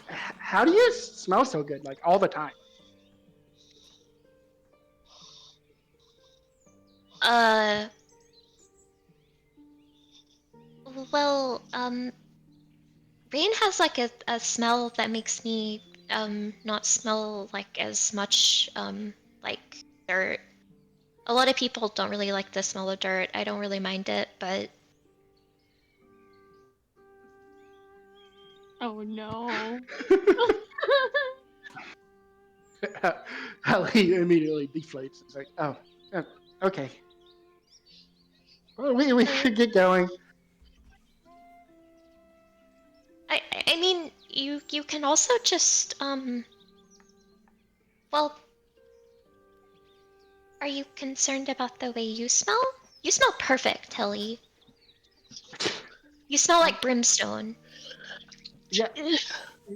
how do you smell so good like all the time?" Uh, well, rain has like a smell that makes me not smell like as much like dirt. A lot of people don't really like the smell of dirt. I don't really mind it, but Oh no. Helly immediately deflates. It's like, "Oh, uh, okay. Well, we uh, should get going." I mean, you can also just well, are you concerned about the way you smell? You smell perfect, Helly. You smell Um, like brimstone. yeah,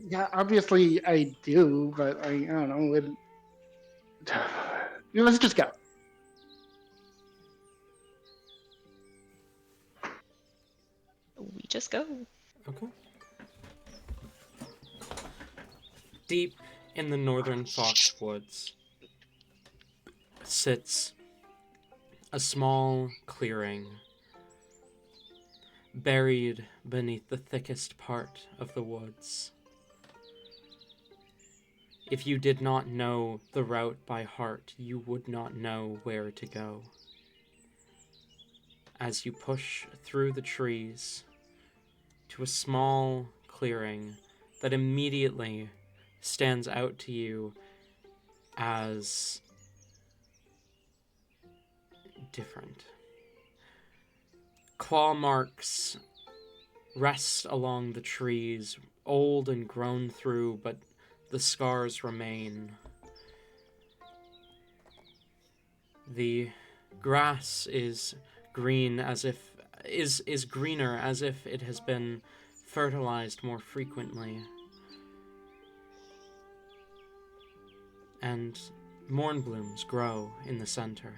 yeah. Obviously, I do, but I don't know. Let's just go. We just go. Okay. Deep in the northern Foxwoods sits a small clearing buried beneath the thickest part of the woods. If you did not know the route by heart, you would not know where to go. As you push through the trees to a small clearing that immediately stands out to you as different. Claw marks rest along the trees, old and grown through, but the scars remain. The grass is green as if is greener as if it has been fertilized more frequently. And morn blooms grow in the center.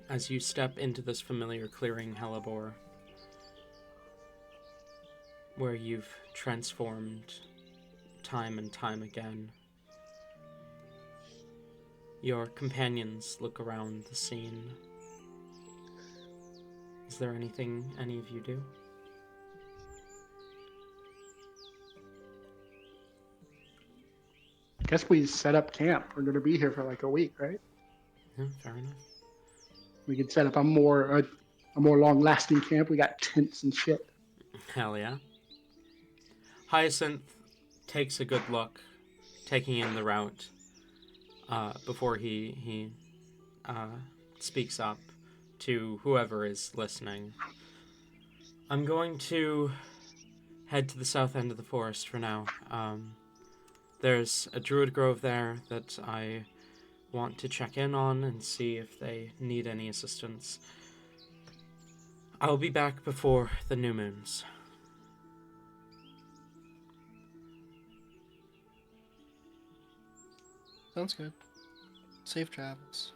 As you step into this familiar clearing, Hellebore, where you've transformed time and time again, your companions look around the scene. Is there anything any of you do? I guess we set up camp. We're going to be here for like a week, right? Yeah, fair enough. We could set up a more long lasting camp. We got tents and shit. Hell yeah. Hyacinth takes a good look, taking in the route, before he speaks up to whoever is listening. I'm going to head to the south end of the forest for now. There's a druid grove there that I want to check in on and see if they need any assistance. I'll be back before the new moons. Sounds good. Safe travels.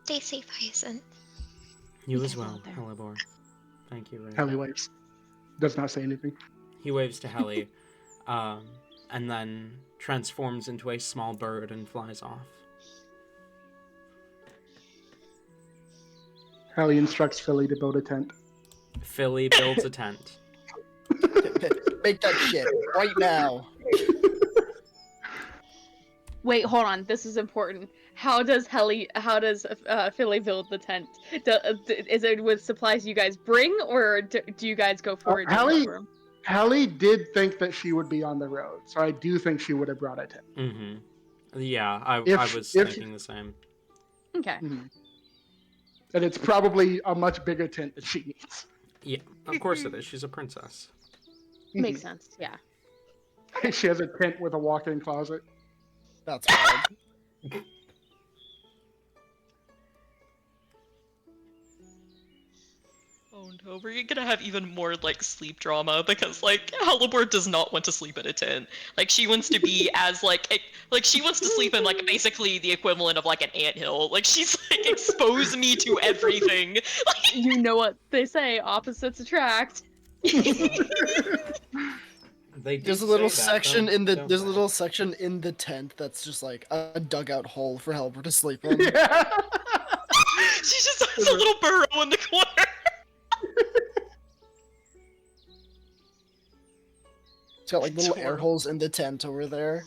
Stay safe, Hyacinth. You Be as careful well, out there. Hellebore. Thank you, Ray. Helly waves. Does not say anything. He waves to Helly, and then transforms into a small bird and flies off. Hallie instructs Philly to build a tent. Philly builds a tent. Make that shit right now. Wait, hold on. This is important. How does Philly build the tent? Is it with supplies you guys bring, or do you guys go foraging for them? Hallie did think that she would be on the road, so I do think she would have brought a tent. Mm-hmm. Yeah, I was thinking the same. Okay. Mm-hmm. And it's probably a much bigger tent than she needs. Yeah, of course it is. She's a princess. Makes sense. Yeah. She has a tent with a walk-in closet. That's wild. Oh no, we're gonna have even more like sleep drama because like Halibor does not want to sleep in a tent. Like she wants to be as like she wants to sleep in like basically the equivalent of like an anthill. Like she's like expose me to everything. Like, You know what they say, opposites attract. There's a little section in the tent that's just like a dugout hole for Halibor to sleep in. Yeah. she just has a little burrow in the corner. It's got like little air holes in the tent over there.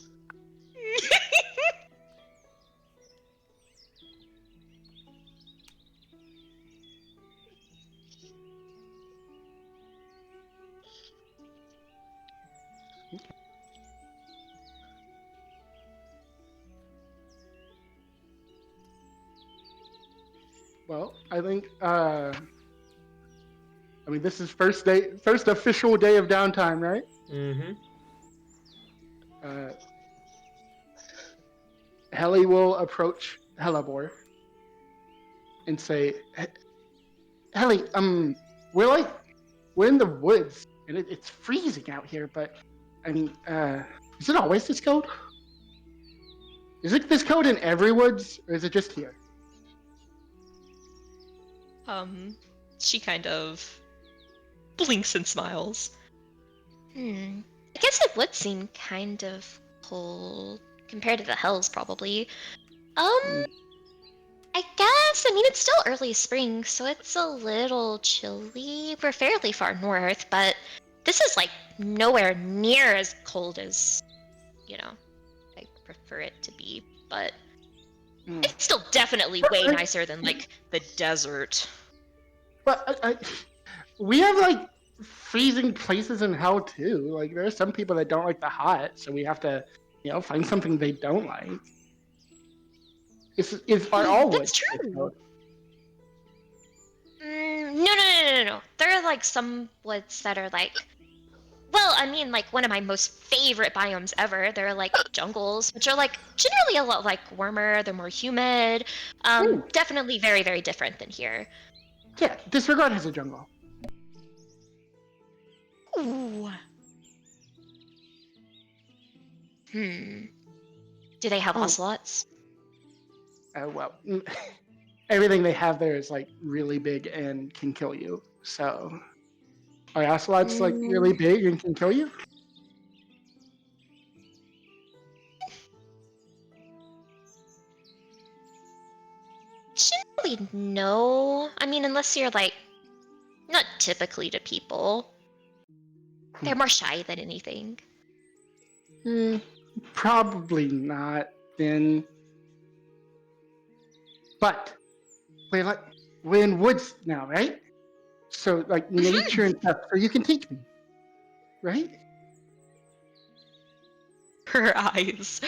Well, I think this is first official day of downtime, right? Mm-hmm. Helly will approach Helibor and say, Helly, we're in the woods and it's freezing out here, but I mean, is it always this cold? Is it this cold in every woods, or is it just here? She kind of blinks and smiles. I guess it would seem kind of cold compared to the hells, probably. I guess, I mean, it's still early spring, so it's a little chilly. We're fairly far north, but this is, like, nowhere near as cold as, I prefer it to be, but it's still definitely way nicer than, like, the desert. But we have, like, freezing places in hell, too. Like, there are some people that don't like the hot, so we have to, find something they don't like. Are all woods That's true. cold? No. There are like some woods that are like, well, I mean, like one of my most favorite biomes ever. They're like jungles, which are like generally a lot like warmer. They're more humid. Definitely very, very different than here. Yeah, Disregard has a jungle. Ooh. Do they have ocelots? Well, everything they have there is like really big and can kill you. So, are ocelots like really big and can kill you? Generally, no. I mean, unless you're like not typically to people. They're more shy than anything. Probably not. Then, but we're in woods now, right? So like nature and stuff. So you can teach me, right? Her eyes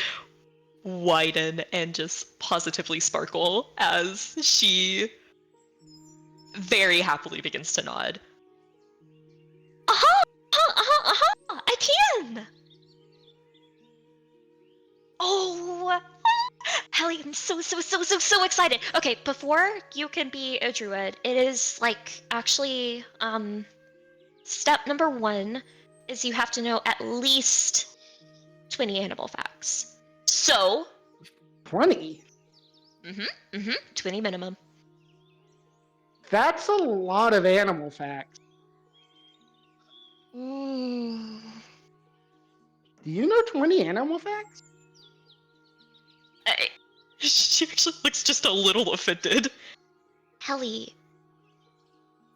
widen and just positively sparkle as she very happily begins to nod. I can! Oh! Hallie, I'm so excited. Okay, before you can be a druid, it is like actually, step number 1 is you have to know at least 20 animal facts. So 20? 20 minimum. That's a lot of animal facts. Ooh. Do you know 20 animal facts? She actually looks just a little offended. Helly,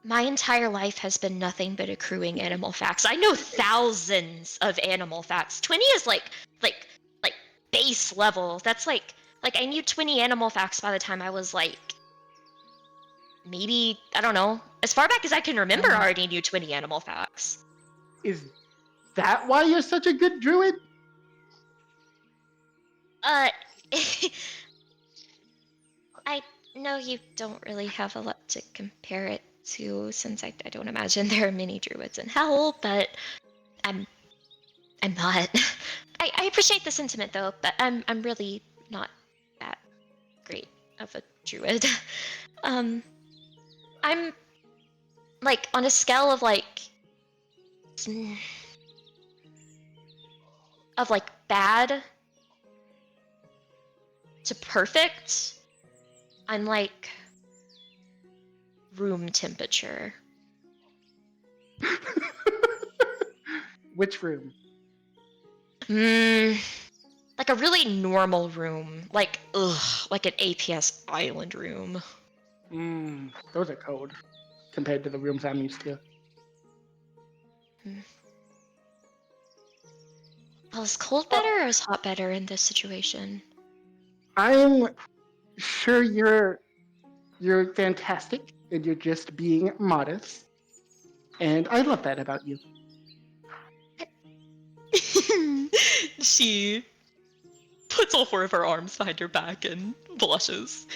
My entire life has been nothing but accruing animal facts. I know thousands of animal facts. 20 is like like base level. That's like I knew 20 animal facts by the time I was like maybe, I don't know, as far back as I can remember, I already knew 20 animal facts. Is that why you're such a good druid? Uh I know you don't really have a lot to compare it to, since I don't imagine there are many druids in hell, but I'm I'm not. I appreciate the sentiment though, but I'm really not that great of a druid. Um, I'm like on a scale of like bad to perfect. I'm like room temperature. Which room? Mm, like a really normal room, like like an APS island room. Those are cold compared to the rooms I'm used to. Well, is cold better or is hot better in this situation? I'm sure you're fantastic and you're just being modest. And I love that about you. She puts all four of her arms behind her back and blushes.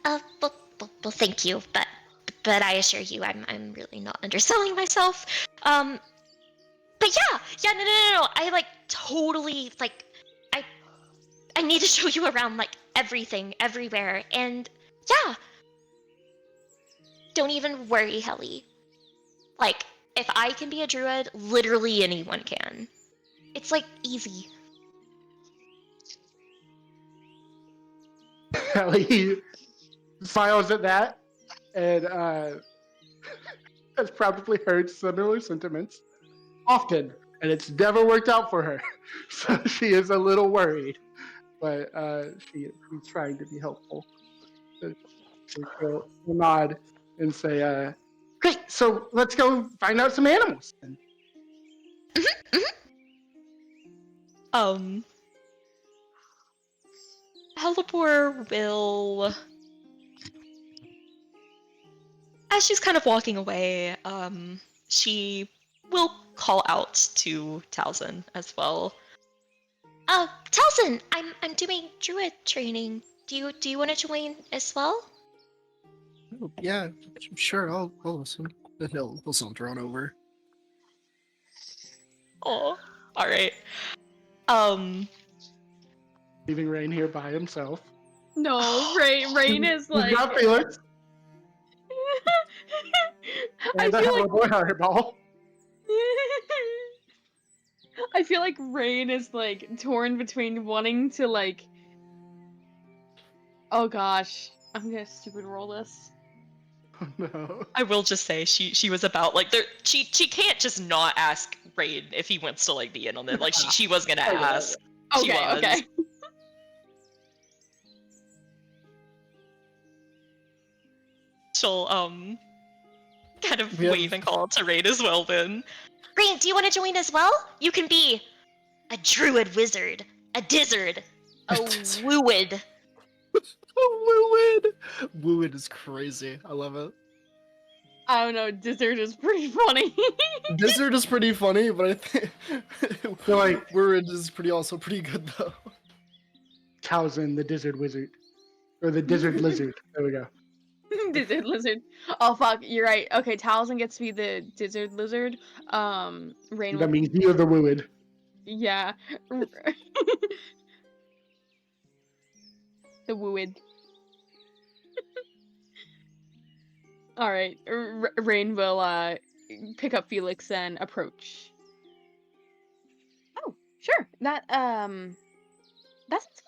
Well, thank you, but I assure you, I'm really not underselling myself. But yeah, no. I like totally like, I I need to show you around like everything, everywhere, and yeah, don't even worry, Helly. Like, if I can be a druid, literally anyone can. It's like easy. Ellie smiles at that and has probably heard similar sentiments often, and it's never worked out for her. So she is a little worried, but she's trying to be helpful. So she'll nod and say, "Great, so let's go find out some animals." Helipor will, as she's kind of walking away, she will call out to Talzin as well. Talzin, I'm doing druid training. Do you want to join as well? Oh, yeah, sure. I'll listen. And he'll saunter on over. Oh, all right. Leaving Rain here by himself. No, Rain is We've like. got Felix I and feel a like. boy Hardball. I feel like Rain is like torn between wanting to like. Oh gosh, I'm gonna stupid roll this. Oh, no. I will just say she was about like there she can't just not ask Rain if he wants to like be in on it. Like she was gonna ask. She Okay, was. okay. She'll kind of We have- wave and call out to Rain as well then. Rain, do you want to join as well? You can be a druid wizard, a dizzard, a wooid. Oh, Wooid! Wooid is crazy. I love it. I don't know. Dessert is pretty funny. Dizzard is pretty funny, but I think feel like- Wooid is also pretty good though. Talzin, the Dizzard Wizard. Or the Dizzard Lizard. There we go. Dizzard lizard. Oh fuck, you're right. Okay, Talzin gets to be the dizzard lizard. Rain That will. means you're the Wooid. Yeah. The wooid. All right, Rain will pick up Felix and approach. Oh, sure. That sounds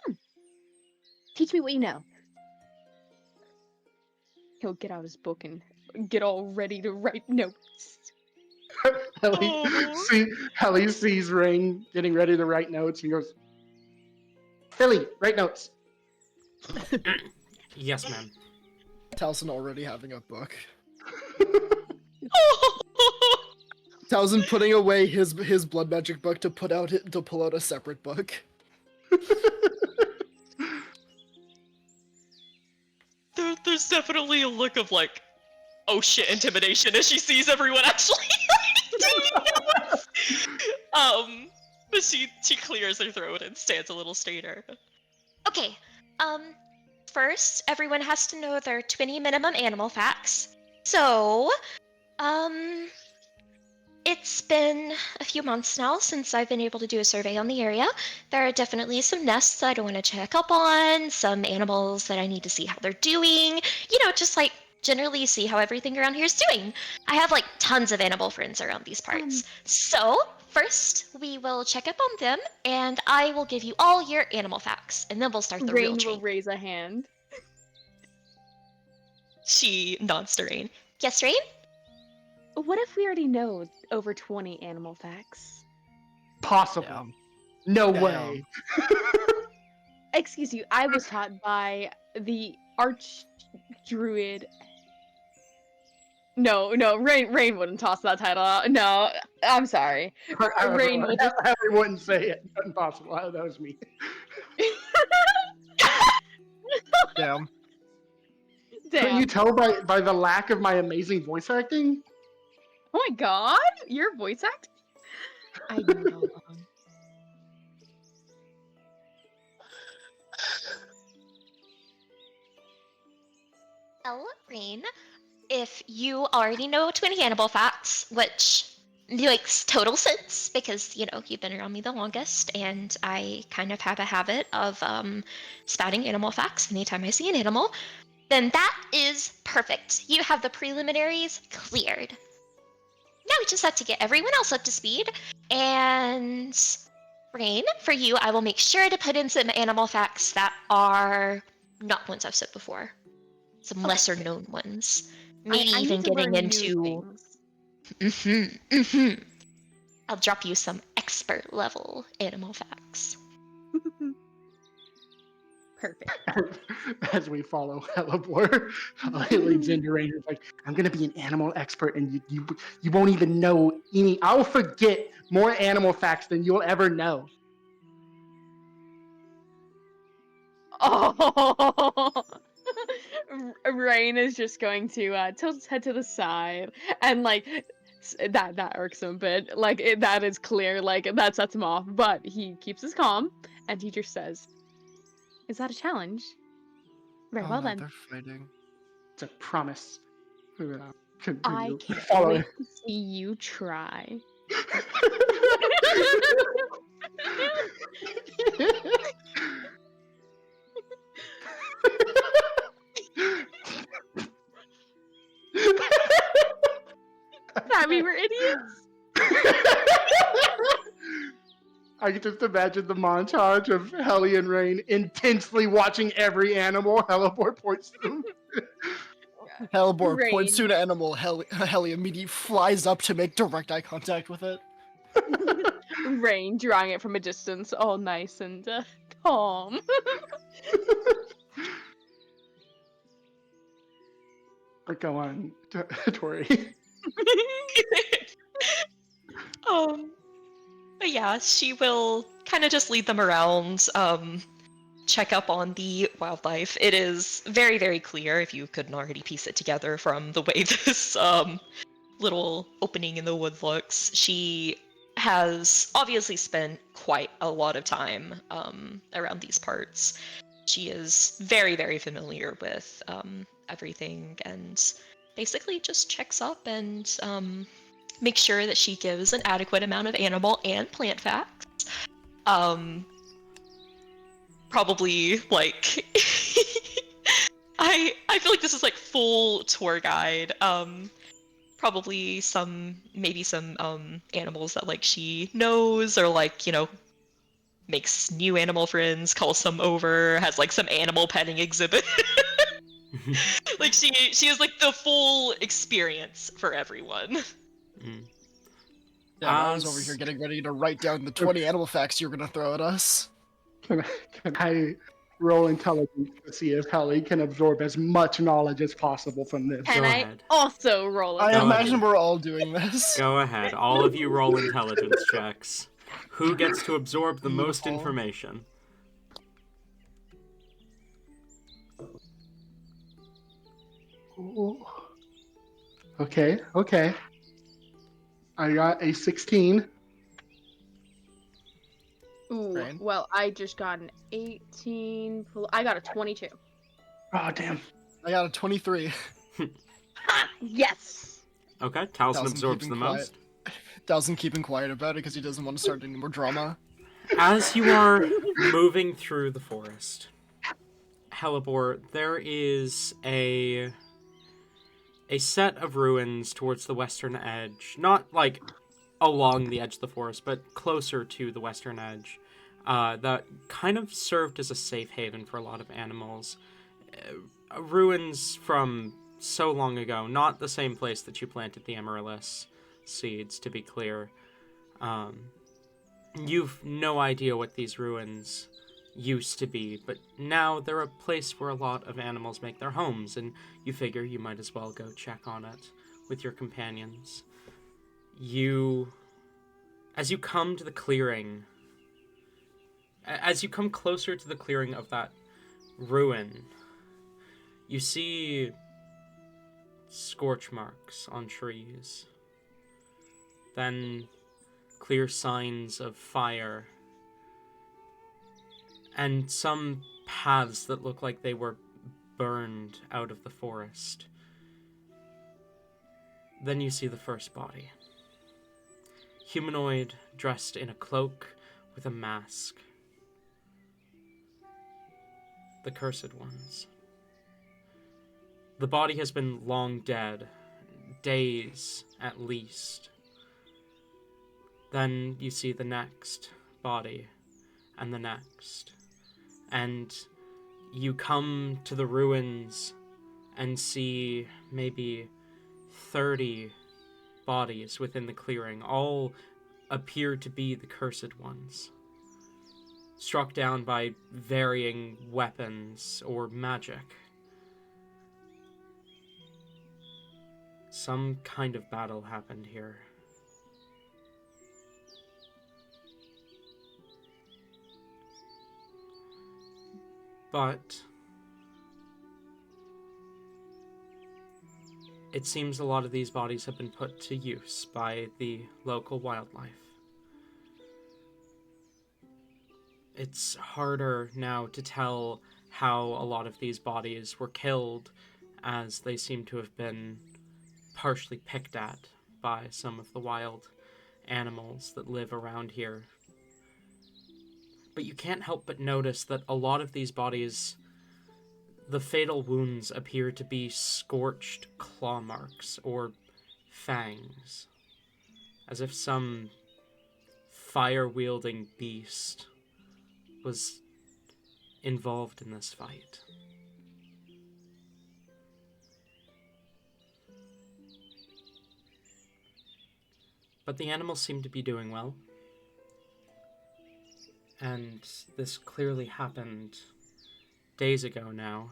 fun. Teach me what you know. He'll get out his book and get all ready to write notes. Helly sees Rain getting ready to write notes and goes, Philly, write notes. Yes, ma'am. Taliesin already having a book. Taliesin putting away his blood magic book to pull out a separate book. There's definitely a look of like, oh shit, intimidation as she sees everyone actually taking notes. But she clears her throat and stands a little straighter. Okay, first, everyone has to know their 20 minimum animal facts. So, it's been a few months now since I've been able to do a survey on the area. There are definitely some nests that I want to check up on, some animals that I need to see how they're doing, just like generally see how everything around here is doing. I have like tons of animal friends around these parts. So, first, we will check up on them, and I will give you all your animal facts, and then we'll start the real Rain train. will raise a hand. She nods to Rain. Yes, Rain? What if we already know over 20 animal facts? Possible. Damn. No Damn. way. Excuse you, I was taught by the arch druid. No, Rain wouldn't toss that title out. No, I'm sorry. Rain will just. I wouldn't say it. Impossible. That was me. Damn. Couldn't you Damn. tell by the lack of my amazing voice acting? Oh my god, your voice act? I know. Well, Rain, if you already know 20 animal facts, which makes total sense because, you've been around me the longest, and I kind of have a habit of spouting animal facts anytime I see an animal, then that is perfect. You have the preliminaries cleared. Now we just have to get everyone else up to speed, and Rain, for you, I will make sure to put in some animal facts that are not ones I've said before. Some lesser known ones. Maybe I even need to getting learn into. new things. I'll drop you some expert level animal facts. Perfect. As we follow Hellebore, he leads into Rain. He's like, I'm gonna be an animal expert, and you won't even know any. I'll forget more animal facts than you'll ever know. Oh, Rain is just going to tilt his head to the side, and like that irks him a bit. Like that is clear. Like that sets him off, but he keeps his calm, and he just says, "Is that a challenge?" Very well no, then. they're fighting. It's a promise. I Continue. can't Follow wait to see you try. That we were idiots. I can just imagine the montage of Helly and Rain intensely watching every animal Hellebore points to them. Hellebore Rain. points to an animal. Helly immediately flies up to make direct eye contact with it. Rain drawing it from a distance, all nice and calm. Go on, Tori. But yeah, she will kind of just lead them around, check up on the wildlife. It is very, very clear, if you couldn't already piece it together from the way this little opening in the wood looks. She has obviously spent quite a lot of time around these parts. She is very, very familiar with everything, and basically just checks up and makes sure that she gives an adequate amount of animal and plant facts. Probably like I feel like this is like full tour guide. Probably maybe some animals that like she knows, or like, makes new animal friends, calls some over, has like some animal petting exhibit. Like she has like the full experience for everyone. Yeah, I was over here getting ready to write down the 20 animal facts you were gonna throw at us. Can I roll intelligence to see if Helly can absorb as much knowledge as possible from this. Can Go I ahead. also roll I Go intelligence? imagine ahead. we're all doing this. Go ahead. All of you roll intelligence checks. Who gets to absorb the most Beautiful. information? Ooh. Okay, okay. I got a 16. Ooh, Rain? well, I just got an 18. I got a 22. Oh, damn. I got a 23. Ha! Yes! Okay, Taliesin Taliesin absorbs keeping the quiet. most. Taliesin keeping quiet about it because he doesn't want to start any more drama. As you are moving through the forest, Hellebore, there is a set of ruins towards the western edge. Not like along the edge of the forest, but closer to the western edge. That kind of served as a safe haven for a lot of animals. Ruins from so long ago, not the same place that you planted the amaryllis seeds, to be clear. You've no idea what these ruins used to be, but now they're a place where a lot of animals make their homes, and you figure you might as well go check on it with your companions. As you come to the clearing, as you come closer to the clearing of that ruin, you see scorch marks on trees. Then clear signs of fire. And some paths that look like they were burned out of the forest. Then you see the first body. Humanoid, dressed in a cloak with a mask. The Cursed Ones. The body has been long dead, days at least. Then you see the next body, and the next. And you come to the ruins and see maybe 30 bodies within the clearing. All appear to be the Cursed Ones, struck down by varying weapons or magic. Some kind of battle happened here. But it seems a lot of these bodies have been put to use by the local wildlife. It's harder now to tell how a lot of these bodies were killed, as they seem to have been partially picked at by some of the wild animals that live around here. But you can't help but notice that a lot of these bodies, the fatal wounds appear to be scorched claw marks or fangs, as if some fire-wielding beast was involved in this fight. But the animals seem to be doing well. And this clearly happened days ago now.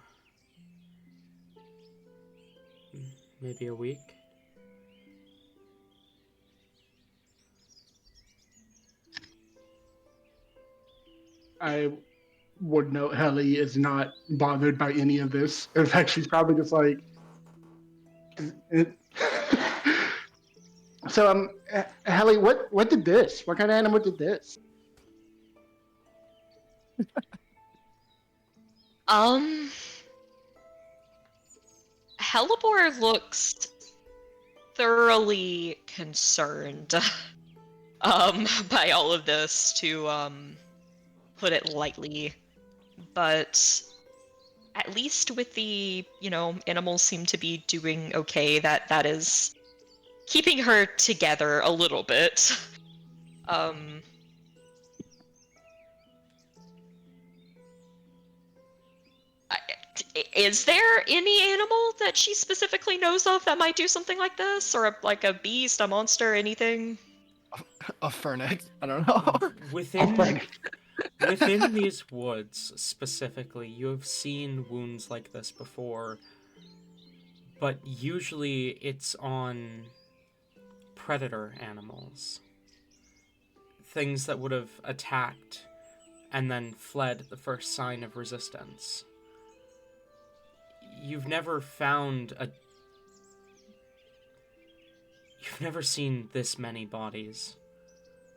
Maybe a week. I would note Helly is not bothered by any of this. In fact, she's probably just like. So, Helly, what did this? What kind of animal did this? Hellebore looks thoroughly concerned by all of this, to put it lightly. But at least with the, animals seem to be doing okay, that is keeping her together a little bit. Is there any animal that she specifically knows of that might do something like this? Or like a beast, a monster, anything? A phoenix. I don't know. Within Within these woods, specifically, you have seen wounds like this before, but usually it's on predator animals. Things that would have attacked and then fled at the first sign of resistance. You've never seen this many bodies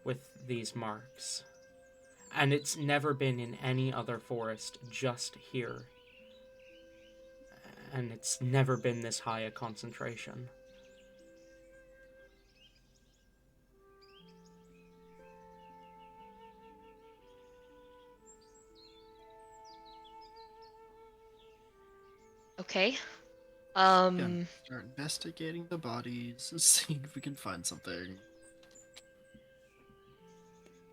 with these marks. And it's never been in any other forest, just here. And it's never been this high a concentration. Okay. Yeah, start investigating the bodies, seeing if we can find something.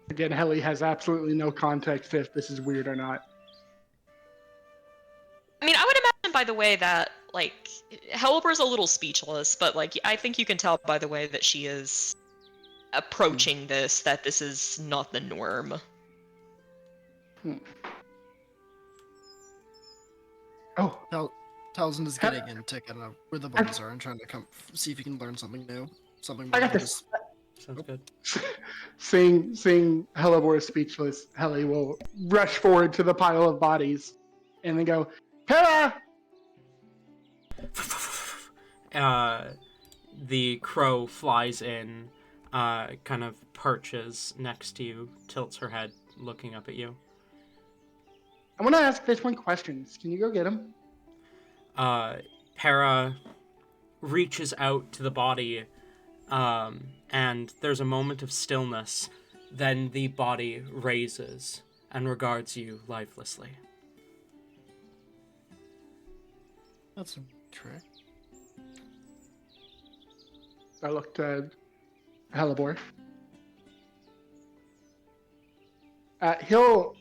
Again, Helly has absolutely no context if this is weird or not. I mean, I would imagine by the way that, like, Helber's a little speechless, but, like, I think you can tell by the way that she is approaching this that this is not the norm. Oh, Taliesin is getting into kind of where the bodies are and trying to see if he can learn something new. Something I more got than this. Sounds good. Seeing Hellebore speechless, Helly will rush forward to the pile of bodies and then go, Hera! The crow flies in, kind of perches next to you, tilts her head, looking up at you. I want to ask this one questions. Can you go get him? Para reaches out to the body, and there's a moment of stillness. Then the body raises and regards you lifelessly. That's a trick. I looked at Hellebore. They'll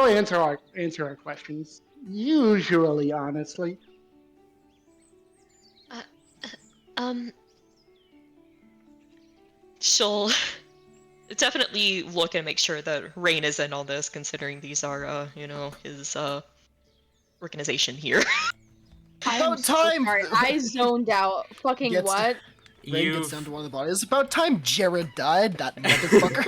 answer our questions. Usually, honestly. She'll definitely look and make sure that Rain is in on this, considering these are, his, organization here. I'm About so time! sorry. I zoned out. Fucking Gets- what? Rain gets down to one of the bodies. It's about time Jared died, that motherfucker.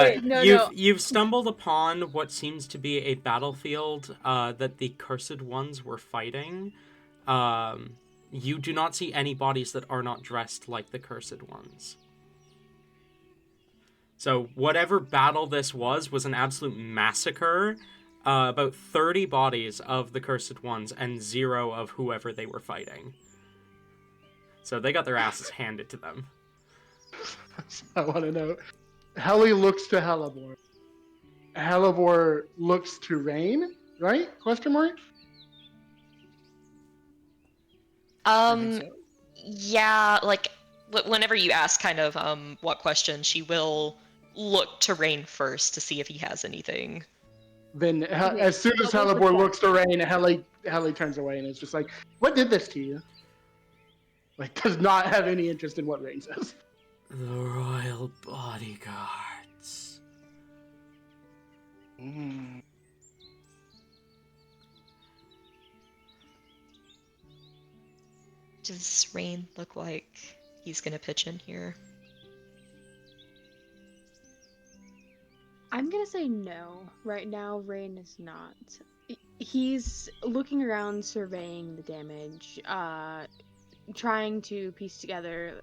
Wait, no. You've stumbled upon what seems to be a battlefield that the Cursed Ones were fighting. You do not see any bodies that are not dressed like the Cursed Ones. So whatever battle this was an absolute massacre. About 30 bodies of the Cursed Ones and 0 of whoever they were fighting. So they got their asses handed to them. I want to know. Helly looks to Hellebore. Hellebore looks to Rain, right? Question mark? I think so. Yeah, like, whenever you ask kind of, what question, she will look to Rain first to see if he has anything. Then, as soon as double Hellebore check. looks to Rain, Helly turns away and is just like, "What did this to you?" Like, does not have any interest in what Rain says. The royal bodyguards. Does Rain look like he's gonna pitch in here? I'm gonna say no. Right now, Rain is not. He's looking around, surveying the damage, trying to piece together,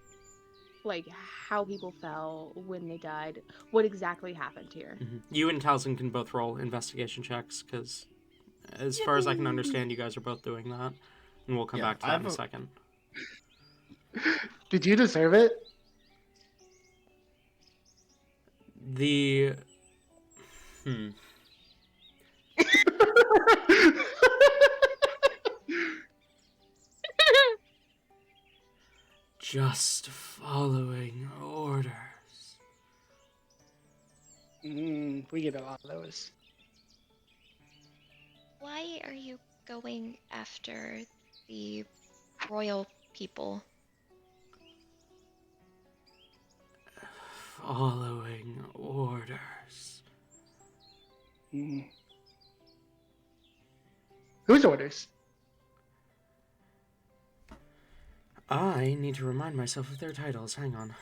like, how people fell when they died, what exactly happened here. Mm-hmm. You and Taliesin can both roll investigation checks, because as far as I can understand, you guys are both doing that. And we'll come back to that in a second. Did you deserve it? Just following orders. We get a lot of those. Why are you going after the royal people? Following orders. Hmm. Whose orders? I need to remind myself of their titles. Hang on.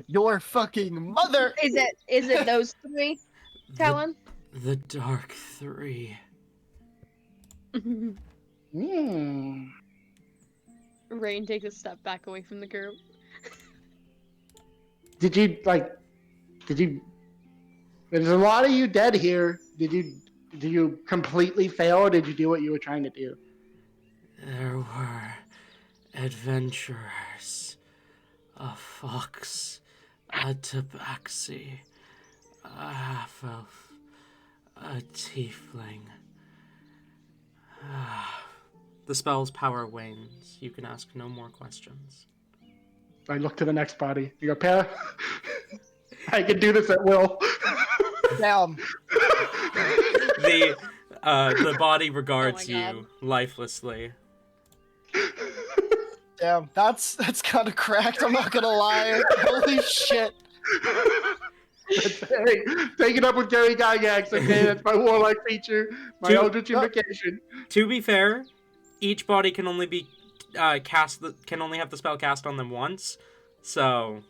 Your fucking mother! Is it those three, Talon? The Dark Three. Hmm. Rain takes a step back away from the group. Did you there's a lot of you dead here. Did you completely fail, or did you do what you were trying to do? There were adventurers, a fox, a tabaxi, a half-elf, a tiefling. The spell's power wanes. You can ask no more questions. I look to the next body. You go, Para. I can do this at will. Damn. The body regards Oh my God. you lifelessly. Damn, that's kind of cracked. I'm not gonna lie. Holy shit. Hey, take it up with Gary Gygax, okay? That's my warlike feature, my Dude, eldritch invocation. To be fair, each body can only be can only have the spell cast on them once. So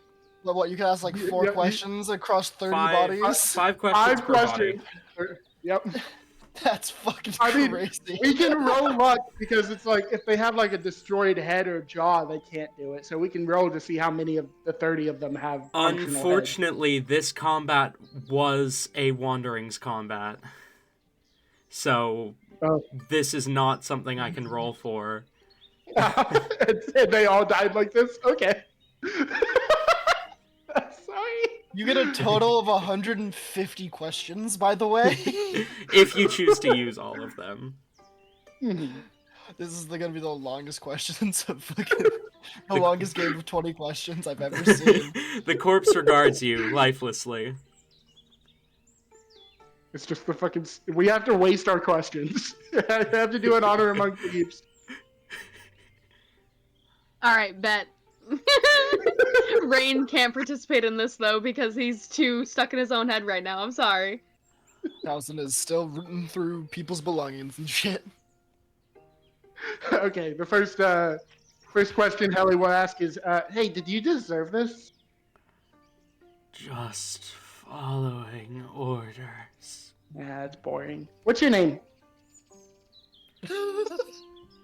But what, you can ask like 4 Yeah, questions across 30 five bodies? questions per body. Yep. That's fucking I mean, crazy. we can roll luck because it's like if they have like a destroyed head or jaw, they can't do it. So we can roll to see how many of the 30 of them have functional heads. Unfortunately, this combat was a Wanderings combat. So Oh. this is not something I can roll for. And they all died like this? Okay. Sorry. You get a total of 150 questions, by the way. If you choose to use all of them. This is gonna be the longest questions of fucking the longest game of 20 questions I've ever seen. The corpse regards you lifelessly. It's just the fucking. We have to waste our questions. I have to do an honor among thieves. All right, bet. Rain can't participate in this though because he's too stuck in his own head right now. I'm sorry. Towson is still rooting through people's belongings and shit. Okay, the first question Helly will ask is, hey, did you deserve this? Just following orders. Yeah, that's boring. What's your name?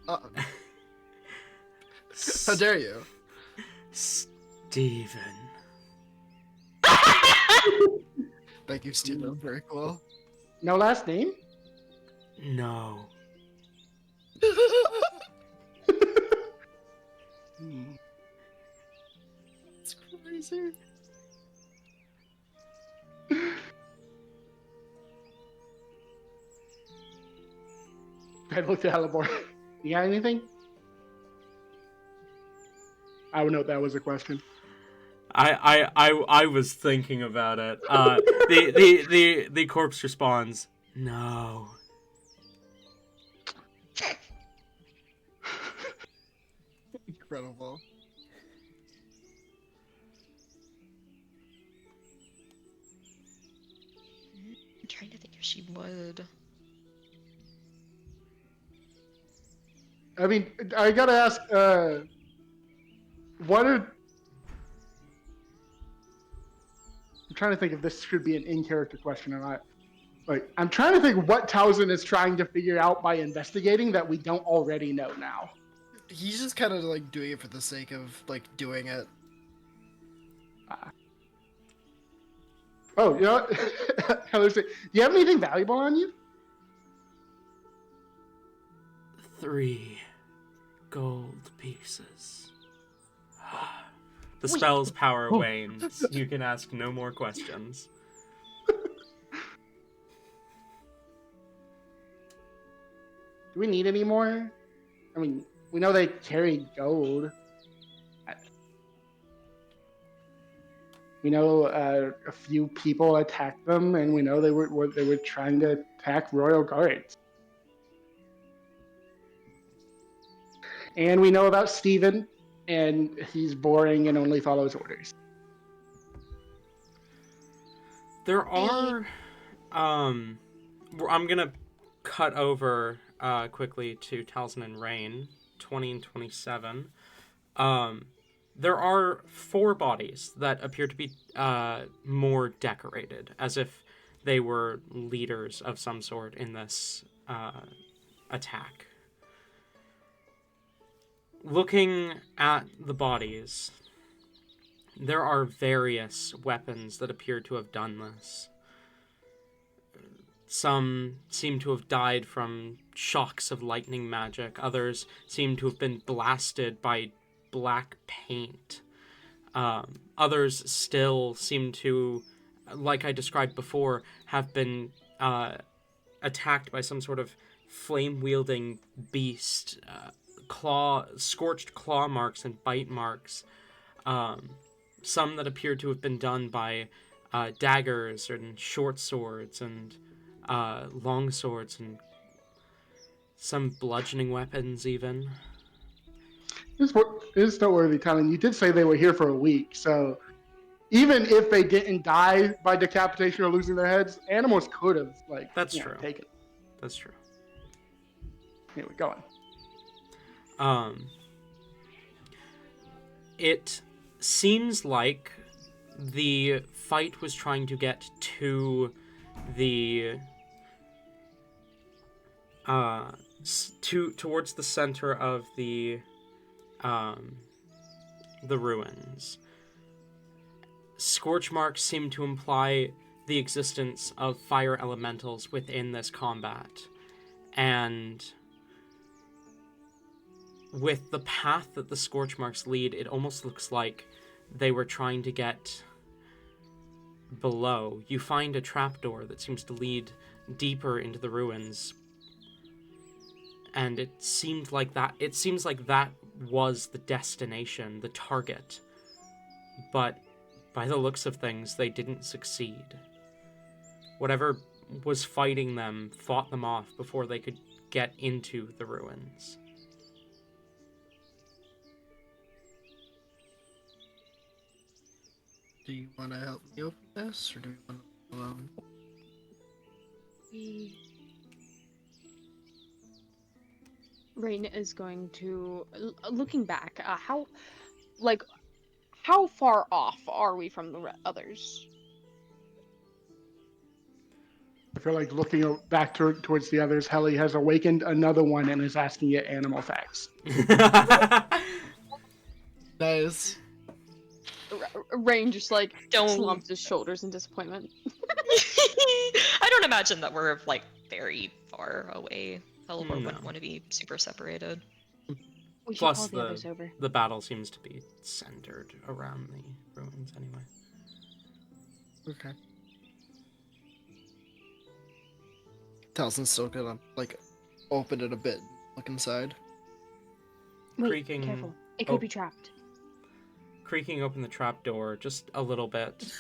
How dare you? Steven. Thank you, Steven. Very cool. No last name? No. It's crazy. I looked at Halibor. You got anything? I would know that was a question. I was thinking about it. The corpse responds, no. Incredible. I'm trying to think if she would. I mean, I gotta ask, what are... I'm trying to think if this should be an in-character question or not. Like, I'm trying to think what Towson is trying to figure out by investigating that we don't already know now. He's just kind of like doing it for the sake of like doing it. Oh, you know what? Heather said, do you have anything valuable on you? 3 gold pieces. The spell's power wanes. You can ask no more questions. Do we need any more? I mean, we know they carry gold. We know a few people attacked them, and we know they were trying to attack royal guards. And we know about Steven, and he's boring and only follows orders. There are I'm gonna cut over quickly to Talzin and Rain, 20 and 27. There are 4 bodies that appear to be more decorated, as if they were leaders of some sort in this attack. Looking at the bodies, there are various weapons that appear to have done this. Some seem to have died from shocks of lightning magic. Others seem to have been blasted by black paint. Others still seem to, like I described before, have been attacked by some sort of flame-wielding beast. Scorched claw marks and bite marks. Some that appear to have been done by daggers and short swords and long swords and some bludgeoning weapons even. It is noteworthy, Talon. You did say they were here for a week, so even if they didn't die by decapitation or losing their heads, animals could have That's true. taken. That's true. Here we go. It seems like the fight was trying to get to the towards the center of the ruins. Scorch marks seem to imply the existence of fire elementals within this combat, and with the path that the scorch marks lead, it almost looks like they were trying to get below. You find a trapdoor that seems to lead deeper into the ruins, and it seems like that was the destination, the target. But by the looks of things, they didn't succeed. Whatever was fighting them fought them off before they could get into the ruins. Do you want to help me open this, or do you want to alone? Rain is going to, looking back, how far off are we from the others? I feel like looking back towards the others, Helly has awakened another one and is asking it animal facts. Nice. Rain just Don't- slumps his shoulders in disappointment. I don't imagine that we're very far away. Helibor No. wouldn't want to be super separated. We should Plus, call the others over. the battle seems to be centered around the ruins anyway. Okay. Talzin's still gonna open it a bit, look inside. Wait, Creaking careful. It could be trapped. Creaking open the trapdoor just a little bit.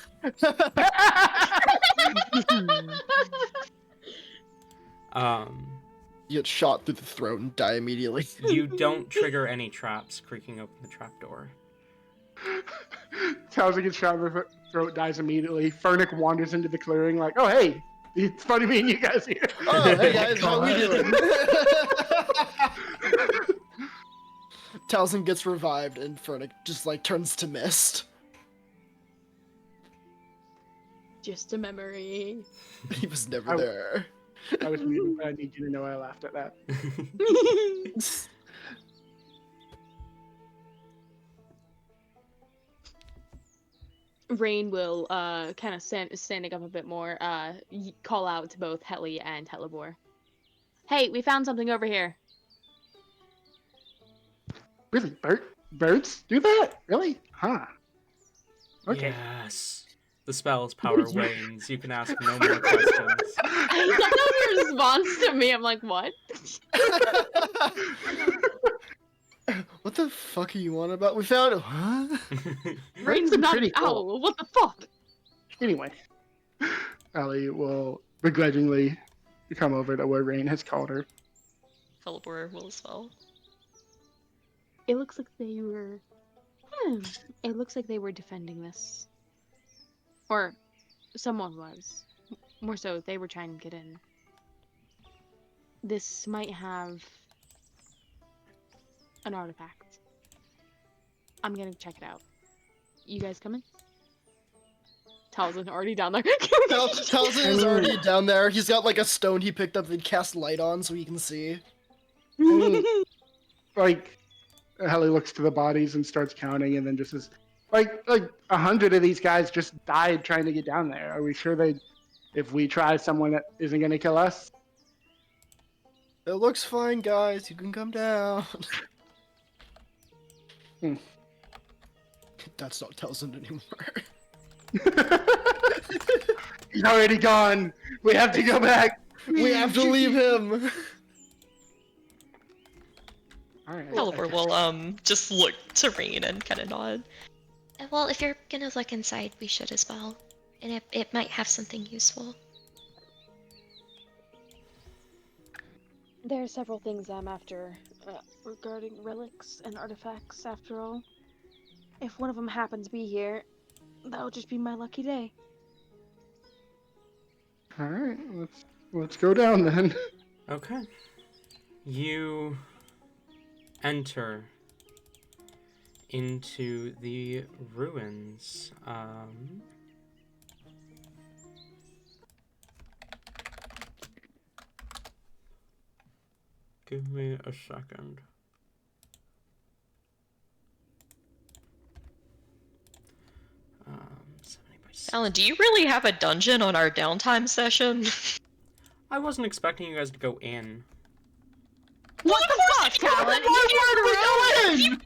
You get shot through the throat and die immediately. You don't trigger any traps creaking open the trapdoor. Towser gets shot in the throat, dies immediately. Fernick wanders into the clearing like, oh, hey, it's funny meeting you guys here. Oh, hey guys, how we doing? Talzin gets revived and Fernick just turns to mist. Just a memory. He was never there. I was muted, but I need you to know I laughed at that. Rain will kind of standing up a bit more, call out to both Helly and Helibor. Hey, we found something over here. Really? Birds do that? Really? Huh. Okay. Yes. The spell's power wanes. You can ask no more questions. I thought that was a response to me. I'm like, what? What the fuck are you on about? We found it. Huh? Rain's Birds are not pretty an cool. owl. What the fuck? Anyway, Ellie will begrudgingly come over to where Rain has called her. Helibor will as well. It looks like they were. It looks like they were defending this. Or someone was. More so, they were trying to get in. This might have an artifact. I'm gonna check it out. You guys coming? Talzin's already down there. Talzin is already down there. He's got like a stone he picked up and cast light on so he can see. Like, Helly looks to the bodies and starts counting, and then just says, like 100 of these guys just died trying to get down there. Are we sure if we try, someone that isn't going to kill us? It looks fine, guys. You can come down. That's not Talzin anymore. He's already gone. We have to go back. We have to leave him. All right. Oliver will just look to Rain and kind of nod. Well, if you're gonna look inside, we should as well. And it might have something useful. There are several things I'm after regarding relics and artifacts, after all. If one of them happens to be here, that'll just be my lucky day. All right, let's go down then. Okay. You enter into the ruins. Give me a second. Um, 70 by 60. Alan, do you really have a dungeon on our downtime session? I wasn't expecting you guys to go in. What the fuck, Talon? If you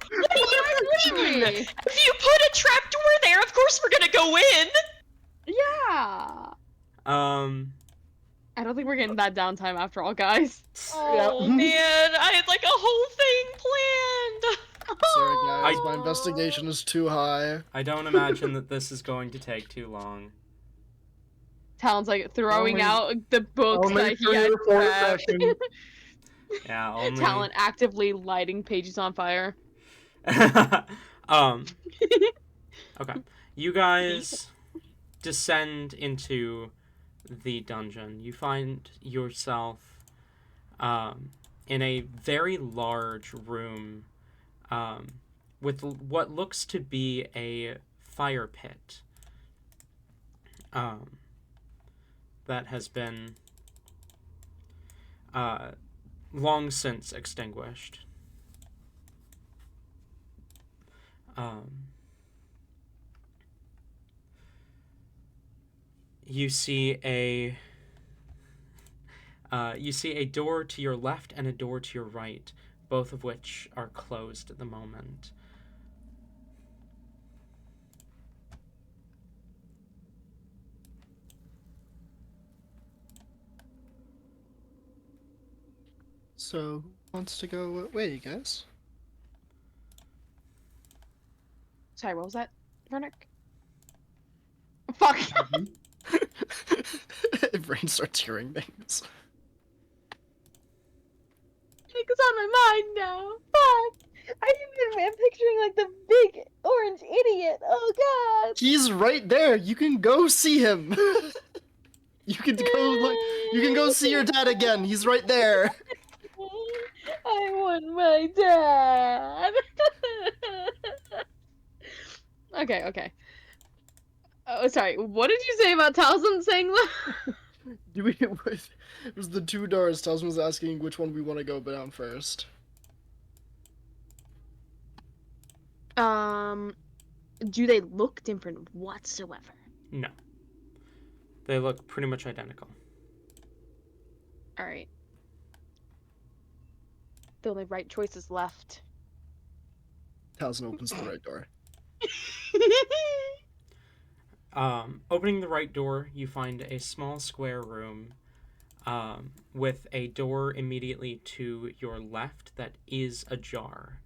put a trapdoor there, of course we're gonna go in! Yeah! I don't think we're getting that downtime after all, guys. Oh man, I had like a whole thing planned! Sorry guys, my investigation is too high. I don't imagine that this is going to take too long. Talon's like throwing out the books Only that he 3 had or 4 prepped. sessions. Yeah, only... Talon actively lighting pages on fire. Okay. You guys descend into the dungeon. You find yourself in a very large room with what looks to be a fire pit that has been long since extinguished. You see a door to your left and a door to your right, both of which are closed at the moment. So, who wants to go away, guys? Sorry, what was that, Vernick? Fuck! Brain starts hearing things. It's on my mind now. Fuck! I'm picturing like the big orange idiot. Oh god! He's right there. You can go see him. You can go look. You can go see your dad again. He's right there. I want my dad. Okay. Oh, sorry. What did you say about Talzin saying that? It was the 2 doors. Talzin was asking which one we want to go down first. Do they look different whatsoever? No. They look pretty much identical. Alright. The only right choice is left. Talzin opens the right door. Opening the right door, you find a small square room with a door immediately to your left that is ajar.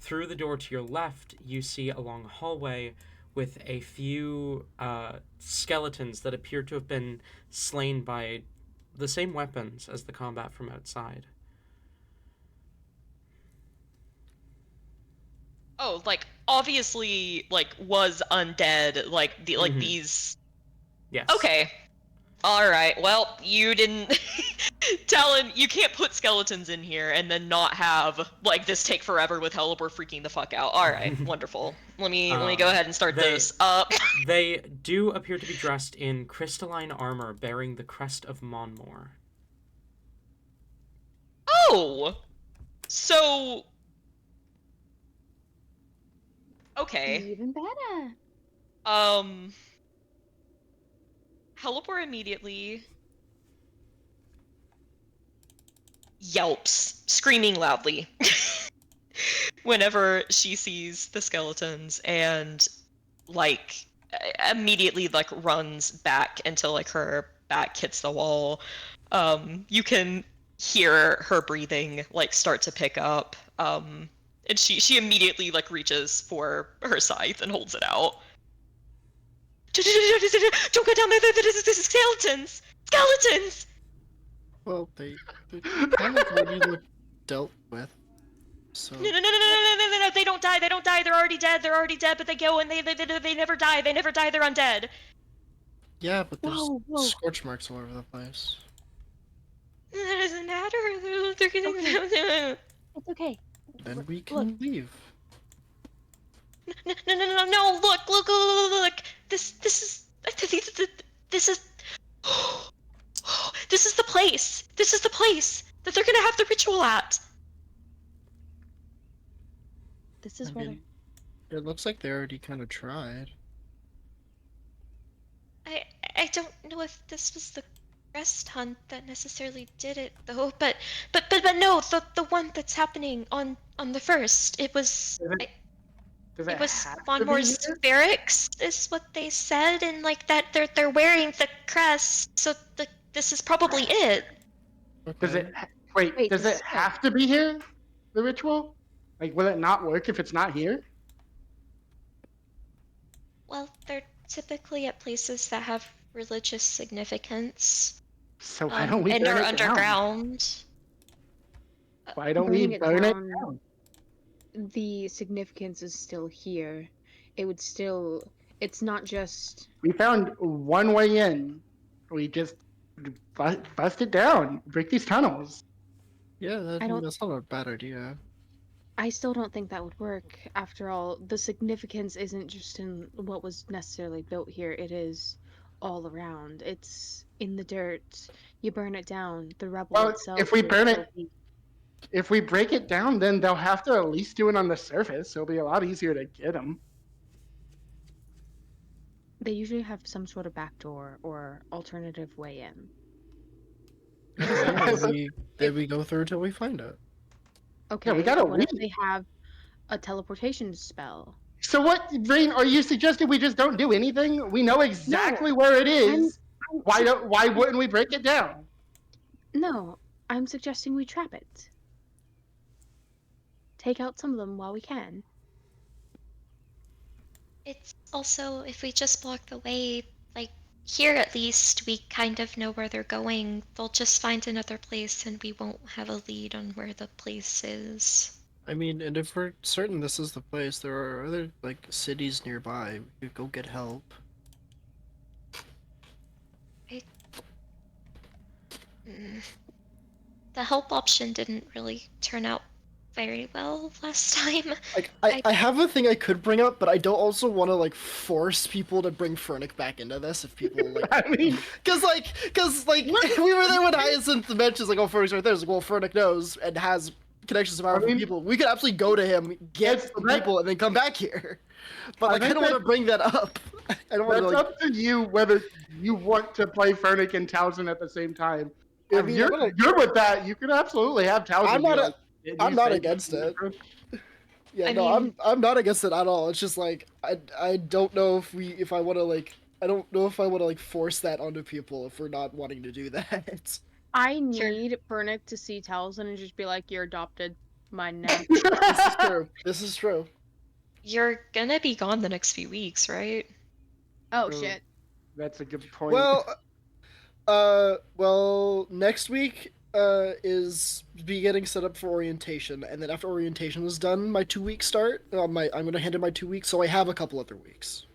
Through the door to your left, you see a long hallway with a few skeletons that appear to have been slain by the same weapons as the combat from outside. Oh, like obviously, like was undead, like these. Yes. Okay. All right. Well, you didn't. Talon, you can't put skeletons in here and then not have like this take forever with Helibor freaking the fuck out. All right, wonderful. Let me go ahead and start this. They do appear to be dressed in crystalline armor bearing the crest of Monmore. Oh, so okay. Even better. Helibor immediately yelps, screaming loudly whenever she sees the skeletons, and like immediately like runs back until like her back hits the wall. You can hear her breathing like start to pick up. And she immediately like reaches for her scythe and holds it out. Don't go down there! This is skeletons! Skeletons! Well, they kind of already look dealt with. So No! They don't die. They don't die. They're already dead. They're already dead. But they go and they never die. They never die. They're undead. yeah, but there's Whoa. scorch marks all over the place. That doesn't matter. They're getting. It's okay. Then we can Look. leave. No! Look! This is. This is. This is the place. This is the place that they're gonna have the ritual at. This is I where mean, it looks like they already kind of tried. I don't know if this was the rest hunt that necessarily did it though, but no, the one that's happening on the first. It was Does it was have to be Monmore's here? barracks is what they said, and like that they're wearing the crest, so this is probably it. Does Okay. it wait? Does this it is- have to be here? The ritual? Like, will it not work if it's not here? Well, they're typically at places that have religious significance, So why don't we and burn are it down? underground. Why don't we Burning it burn it down. down? the significance is still here. It would still. It's not just. We found one way in. We just bust it down. Break these tunnels. Yeah, I don't- that's not a bad idea. I still don't think that would work. After all, the significance isn't just in what was necessarily built here. It is all around. It's in the dirt. You burn it down. The rubble Well, itself. if we will burn still it- be- If we break it down, then they'll have to at least do it on the surface. It'll be a lot easier to get them. They usually have some sort of backdoor or alternative way in. Then we go through till we find it. Okay. we gotta what if leave. they have a teleportation spell? So what, Rain? Are you suggesting we just don't do anything? We know exactly where it is. Why wouldn't we break it down? No, I'm suggesting we trap it. Take out some of them while we can. It's also, if we just block the way, like here at least, we kind of know where they're going. They'll just find another place and we won't have a lead on where the place is. I mean, and if we're certain this is the place, there are other like cities nearby. We could go get help. The help option didn't really turn out very well last time. Like, I have a thing I could bring up, but I don't also want to like force people to bring Fernic back into this if people like. I mean, Cause like we were there when Hyacinth mentions like, oh, Fernic's right there. It's like, well, Fernic knows and has connections to powerful people. We could absolutely go to him, get That's- the people, and then come back here. But I like, I think don't want to that- bring that up. I don't want that's to like. up to you whether you want to play Fernic and Towson at the same time. I If mean, you're with that, you could absolutely have Towson. I'm be not a- like, "Did I'm you not say against something?" Yeah, I no, mean- I'm not against it at all. It's just like I don't know if I want to like I don't know if I want to like force that onto people if we're not wanting to do that. I Sure. need Bernick to see Taliesin and just be like, "You're adopted. Mine now." This is true. This is true. You're gonna be gone the next few weeks, right? Oh True. shit. That's a good point. Well, next week is be getting set up for orientation, and then after orientation is done, my 2 weeks start. I'm gonna hand in my 2 weeks, so I have a couple other weeks.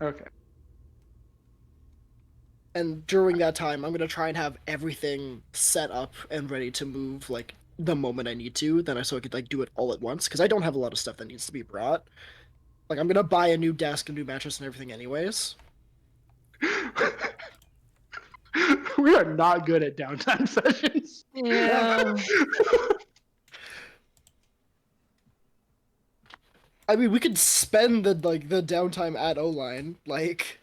Okay. And during that time, I'm gonna try and have everything set up and ready to move like the moment I need to. So I could like do it all at once because I don't have a lot of stuff that needs to be brought. Like I'm gonna buy a new desk, a new mattress, and everything anyways. We are not good at downtime sessions. Yeah. I mean, we could spend the downtime at O-line. Like,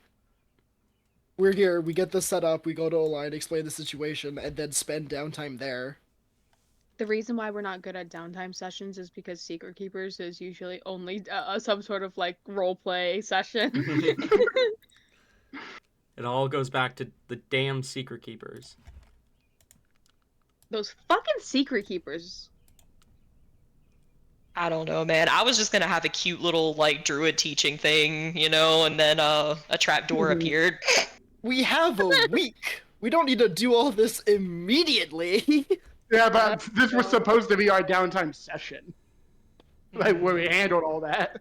we're here, we get this set up, we go to O-line, explain the situation, and then spend downtime there. The reason why we're not good at downtime sessions is because Secret Keepers is usually only some sort of like role play session. It all goes back to the damn Secret Keepers. Those fucking Secret Keepers. I don't know, man. I was just gonna have a cute little like druid teaching thing, you know, and then a trap door appeared. We have a week! We don't need to do all this immediately! Yeah, but this was supposed to be our downtime session. Like, where we handled all that.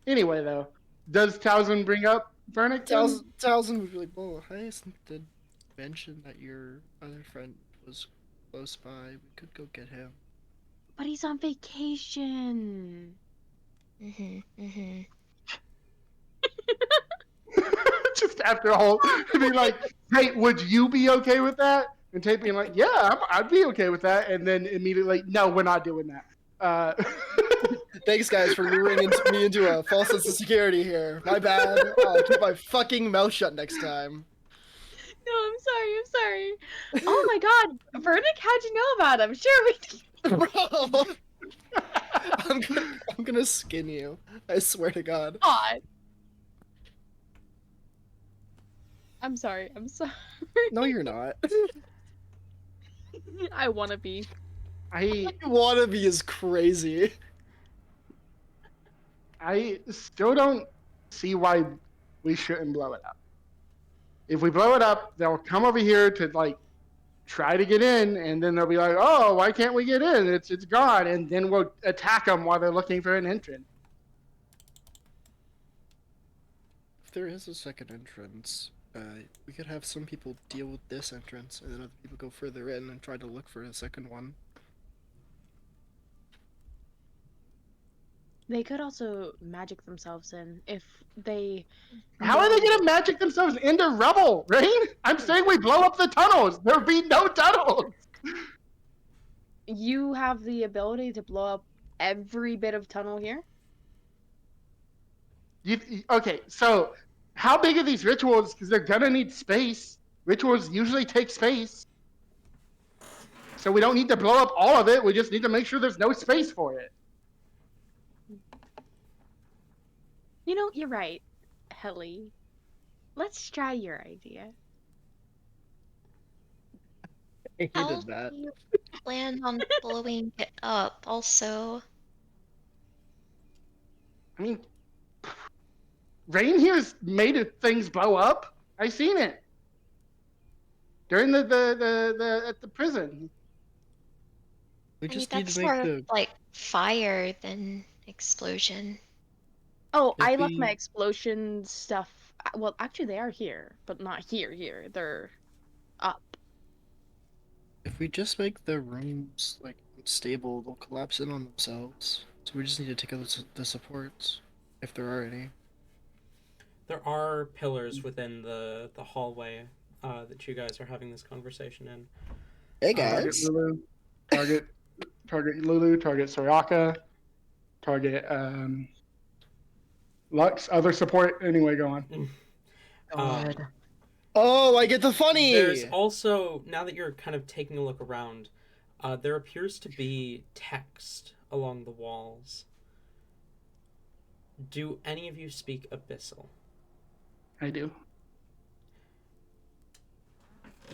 Anyway, though, does Towson bring up Vernick? Towson would be like, well, Hyacinth did mention that your other friend was close by. We could go get him. But he's on vacation. Just after all, be like, hey, would you be okay with that? And Tate being like, yeah, I'd be okay with that. And then immediately, no, we're not doing that. Thanks, guys, for luring me into a false sense of security here. My bad. I'll keep my fucking mouth shut next time. No, I'm sorry. Oh my god, Vernick, how'd you know about him? Sure, we Bro! I'm gonna skin you. I swear to God. God. I'm sorry. No, you're not. I wanna be. Wannabe is crazy. I still don't see why we shouldn't blow it up. If we blow it up, they'll come over here to like try to get in, and then they'll be like, "Oh, why can't we get in? It's gone." And then we'll attack them while they're looking for an entrance. If there is a second entrance, we could have some people deal with this entrance, and then other people go further in and try to look for a second one. They could also magic themselves in if they. How are they gonna magic themselves into rubble, right? I'm saying we blow up the tunnels. There'll be no tunnels. You have the ability to blow up every bit of tunnel here. Okay, so how big are these rituals? Because they're gonna need space. Rituals usually take space. So we don't need to blow up all of it. We just need to make sure there's no space for it. You know, you're right, Helly. Let's try your idea. I How hated that. do you plan on blowing it up? Also, I mean, Rain here's made things blow up. I seen it during the at the prison. We I mean, just need that's to more make of like fire than explosion. Oh, If I left we- my explosion stuff. Well, actually, they are here, but not here. They're up. If we just make the rooms like unstable, they'll collapse in on themselves. So we just need to take out the supports, if there are any. There are pillars within the hallway that you guys are having this conversation in. Hey Target guys. Lulu. Target Lulu. Target Soraka. Target Lux. Other support. Anyway, go on. Oh, I get the funny. There's also, now that you're kind of taking a look around, there appears to be text along the walls. Do any of you speak Abyssal? I do.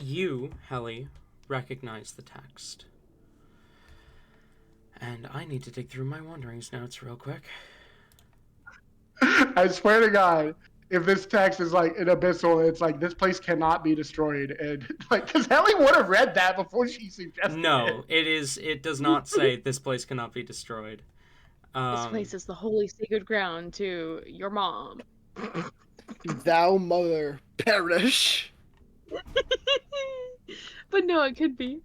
You, Helly, recognize the text. And I need to dig through my Wanderings notes real quick. I swear to God, if this text is like an abyssal, it's like this place cannot be destroyed, and like, because Ellie would have read that before she suggested No, it. it does not say this place cannot be destroyed. This place is the holy sacred ground to your mom. Thou mother perish. But no, it could be.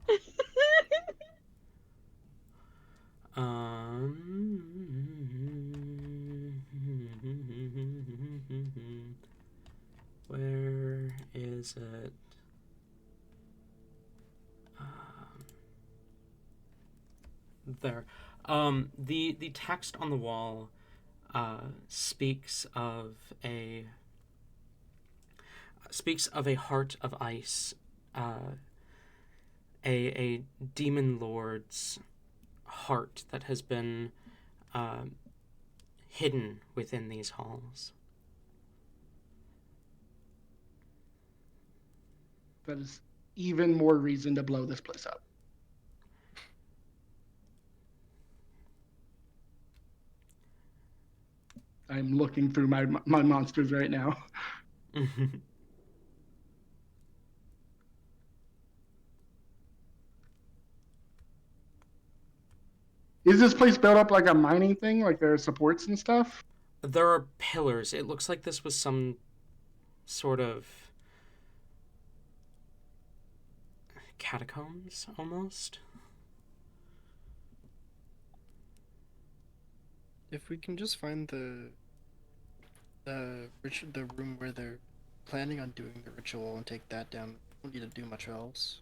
Where is it? There. The text on the wall speaks of a heart of ice, a demon lord's heart that has been hidden within these halls. That is even more reason to blow this place up. I'm looking through my monsters right now. Is this place built up like a mining thing? Like there are supports and stuff? There are pillars. It looks like this was some sort of catacombs, almost. If we can just find the room where they're planning on doing the ritual and take that down, we don't need to do much else.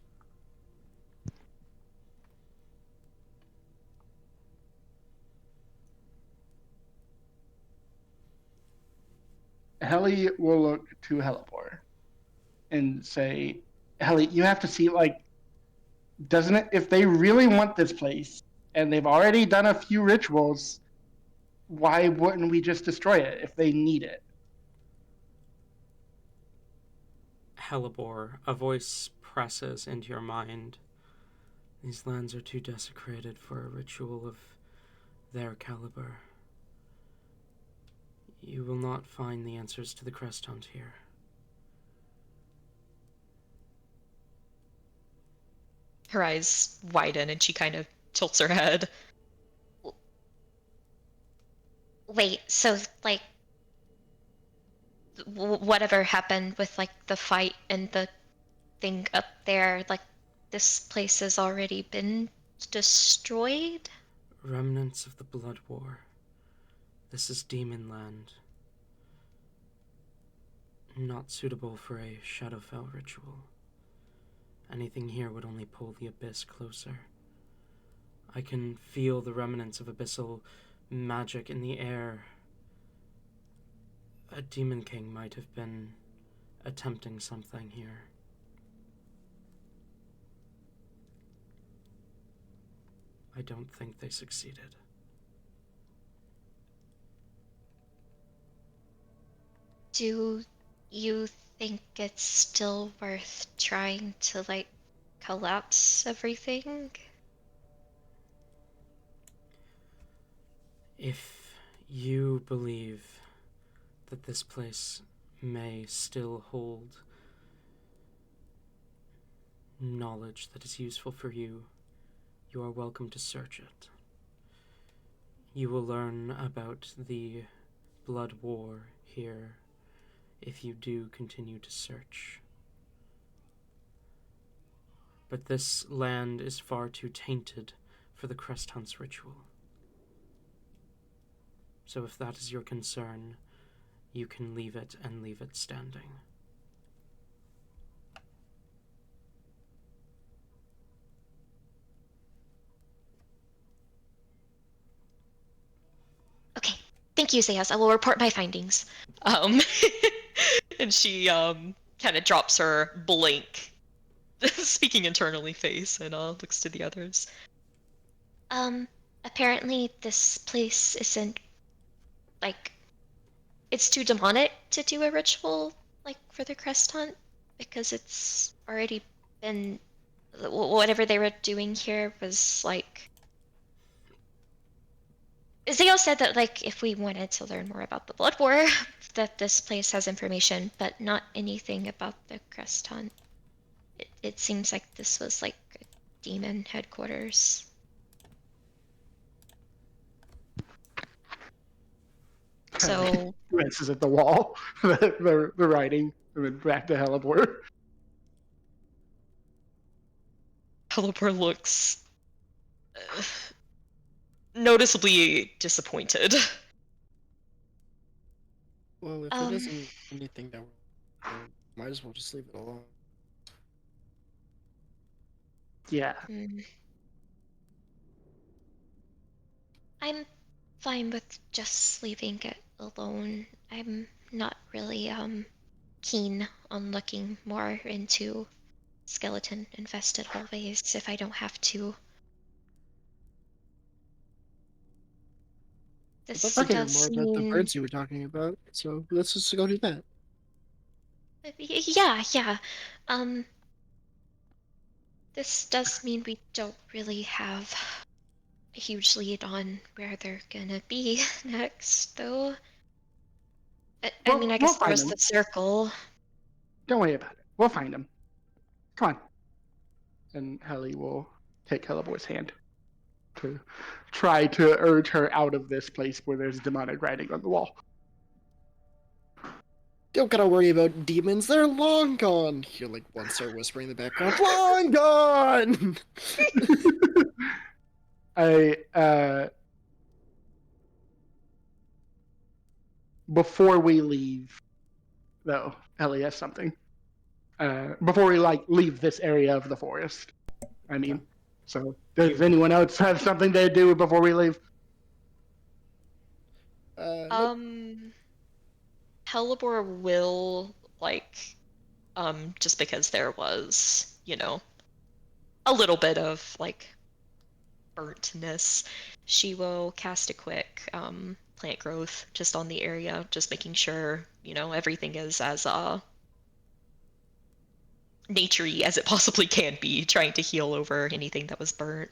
Helly will look to Helipor and say, Helly, you have to see, like, doesn't it, if they really want this place and they've already done a few rituals, why wouldn't we just destroy it if they need it? Helibor, a voice presses into your mind. These lands are too desecrated for a ritual of their caliber. You will not find the answers to the crest hunt here. Her eyes widen and she kind of tilts her head. Wait, so, like, whatever happened with, like, the fight and the thing up there, like, this place has already been destroyed? Remnants of the Blood War. This is Demon Land. Not suitable for a Shadowfell ritual. Anything here would only pull the abyss closer. I can feel the remnants of abyssal magic in the air. A Demon King might have been attempting something here. I don't think they succeeded. Do you think it's still worth trying to, like, collapse everything? If you believe that this place may still hold knowledge that is useful for you, you are welcome to search it. You will learn about the Blood War here if you do continue to search. But this land is far too tainted for the Crest Hunt's ritual. So if that is your concern, you can leave it and leave it standing. Okay, thank you, Zayas. I will report my findings. And she kind of drops her blank, speaking internally face and looks to the others. Apparently this place isn't, like, it's too demonic to do a ritual, like, for the crest hunt, because it's already been, whatever they were doing here was, like, Zeo said that, like, if we wanted to learn more about the Blood War, that this place has information, but not anything about the crest hunt. It seems like this was, like, a demon headquarters. So Glances at the wall, the writing, and then back to Hellebore. Helipor looks noticeably disappointed. Well, if it isn't anything that we're might as well just leave it alone. Yeah. I'm fine with just leaving it alone. I'm not really keen on looking more into skeleton infested hallways if I don't have to. I'd This love to Okay. hear does more about the seem birds you were talking about, so let's just go do that. yeah. Um this does mean we don't really have a huge lead on where they're gonna be next, though. I mean, I We'll guess there find was them. the circle. Don't worry about it. We'll find them. Come on. And Helly will take Hellebore's hand to try to urge her out of this place where there's demonic writing on the wall. Don't gotta worry about demons, they're long gone! Hear like one start whispering in the background, long gone! Before we leave, though, Ellie has something. Before we leave this area of the forest, I mean. So, does anyone else have something they do before we leave? Nope. Helibor will just because there was, a little bit of burntness, she will cast a quick plant growth just on the area, just making sure, everything is as naturey as it possibly can be, trying to heal over anything that was burnt.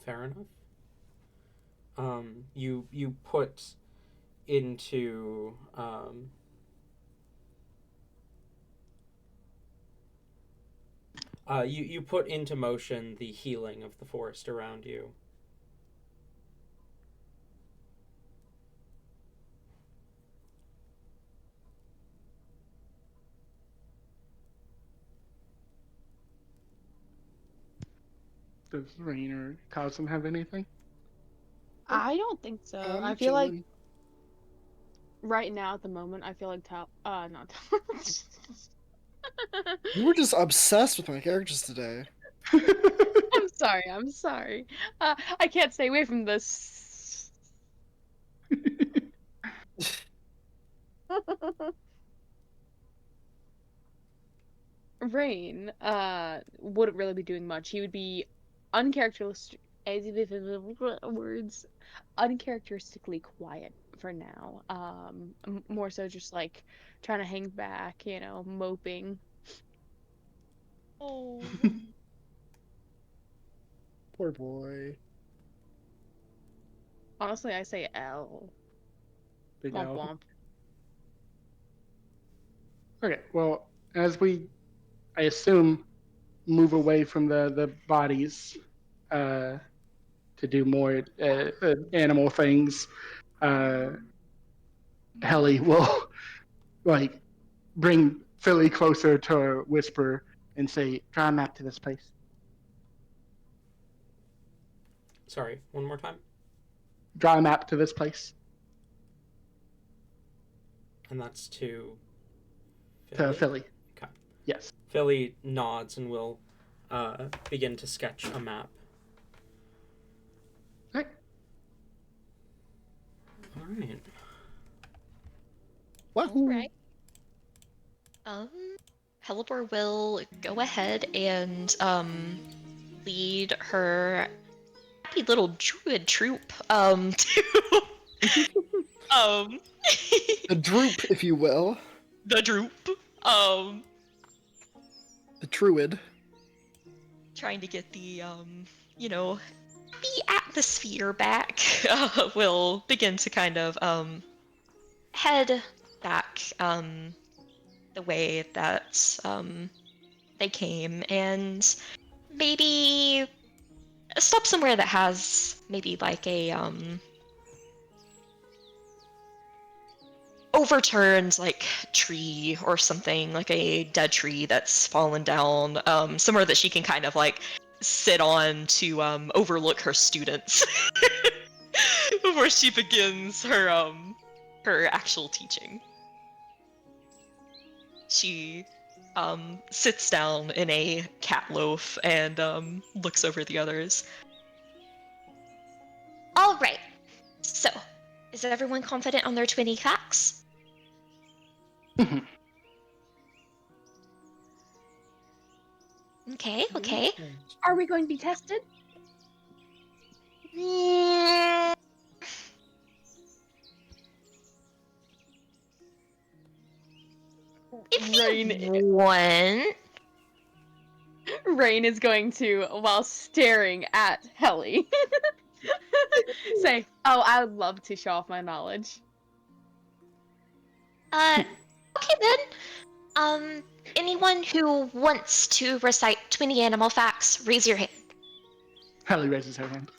Fair enough. You put into you put into motion the healing of the forest around you. Does Rain or Cosm have anything? I don't think so. I'm I feel like chilling. right now at the moment, I feel like not You were just obsessed with my characters today. I'm sorry. I can't stay away from this. Rain wouldn't really be doing much. He would be uncharacteristic words uncharacteristically quiet for now. More so just like trying to hang back, moping. Oh. Poor boy. Honestly, I say L. Big Womp L. womp. Okay, well, as we, I assume, move away from the bodies to do more animal things, Helly will bring Philly closer to Whisper and say, "Draw a map to this place." Sorry, one more time. Draw a map to this place. And that's to To Philly. Okay. Yes. Philly nods and will begin to sketch a map. Right. All right. Wahoo! Right. Helibor will go ahead and lead her happy little druid troop to The droop, if you will. the droop The druid. trying to get the the atmosphere back. Will begin to kind of head back the way that they came, and maybe stop somewhere that has maybe like a overturned like tree or something, like a dead tree that's fallen down, somewhere that she can kind of like sit on to overlook her students before she begins her actual teaching. She sits down in a cat loaf and looks over the others. All right. So, is everyone confident on their 20 facts? Okay, okay. Are we going to be tested? If Rain, you want. Rain is going to, while staring at Helly, say, "Oh, I would love to show off my knowledge." Okay then. Anyone who wants to recite 20 animal facts, raise your hand. Hallie raises her hand.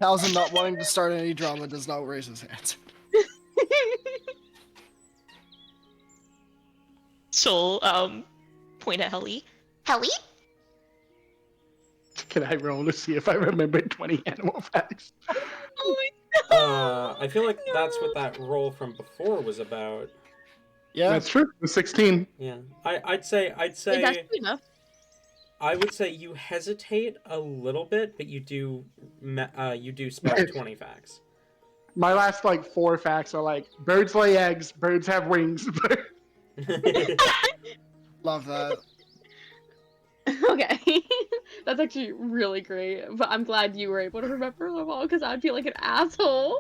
Talzin, not wanting to start any drama, does not raise his hand. She'll point at Helly. Helly? Can I roll to see if I remember 20 animal facts? I feel like that's what that roll from before was about. Yeah. That's true. The 16. Yeah, I'd say That's good enough. I would say you hesitate a little bit, but you do spell 20 facts. My last like 4 facts are like birds lay eggs, birds have wings. Love that. Okay, that's actually really great. But I'm glad you were able to remember them all because I'd feel like an asshole.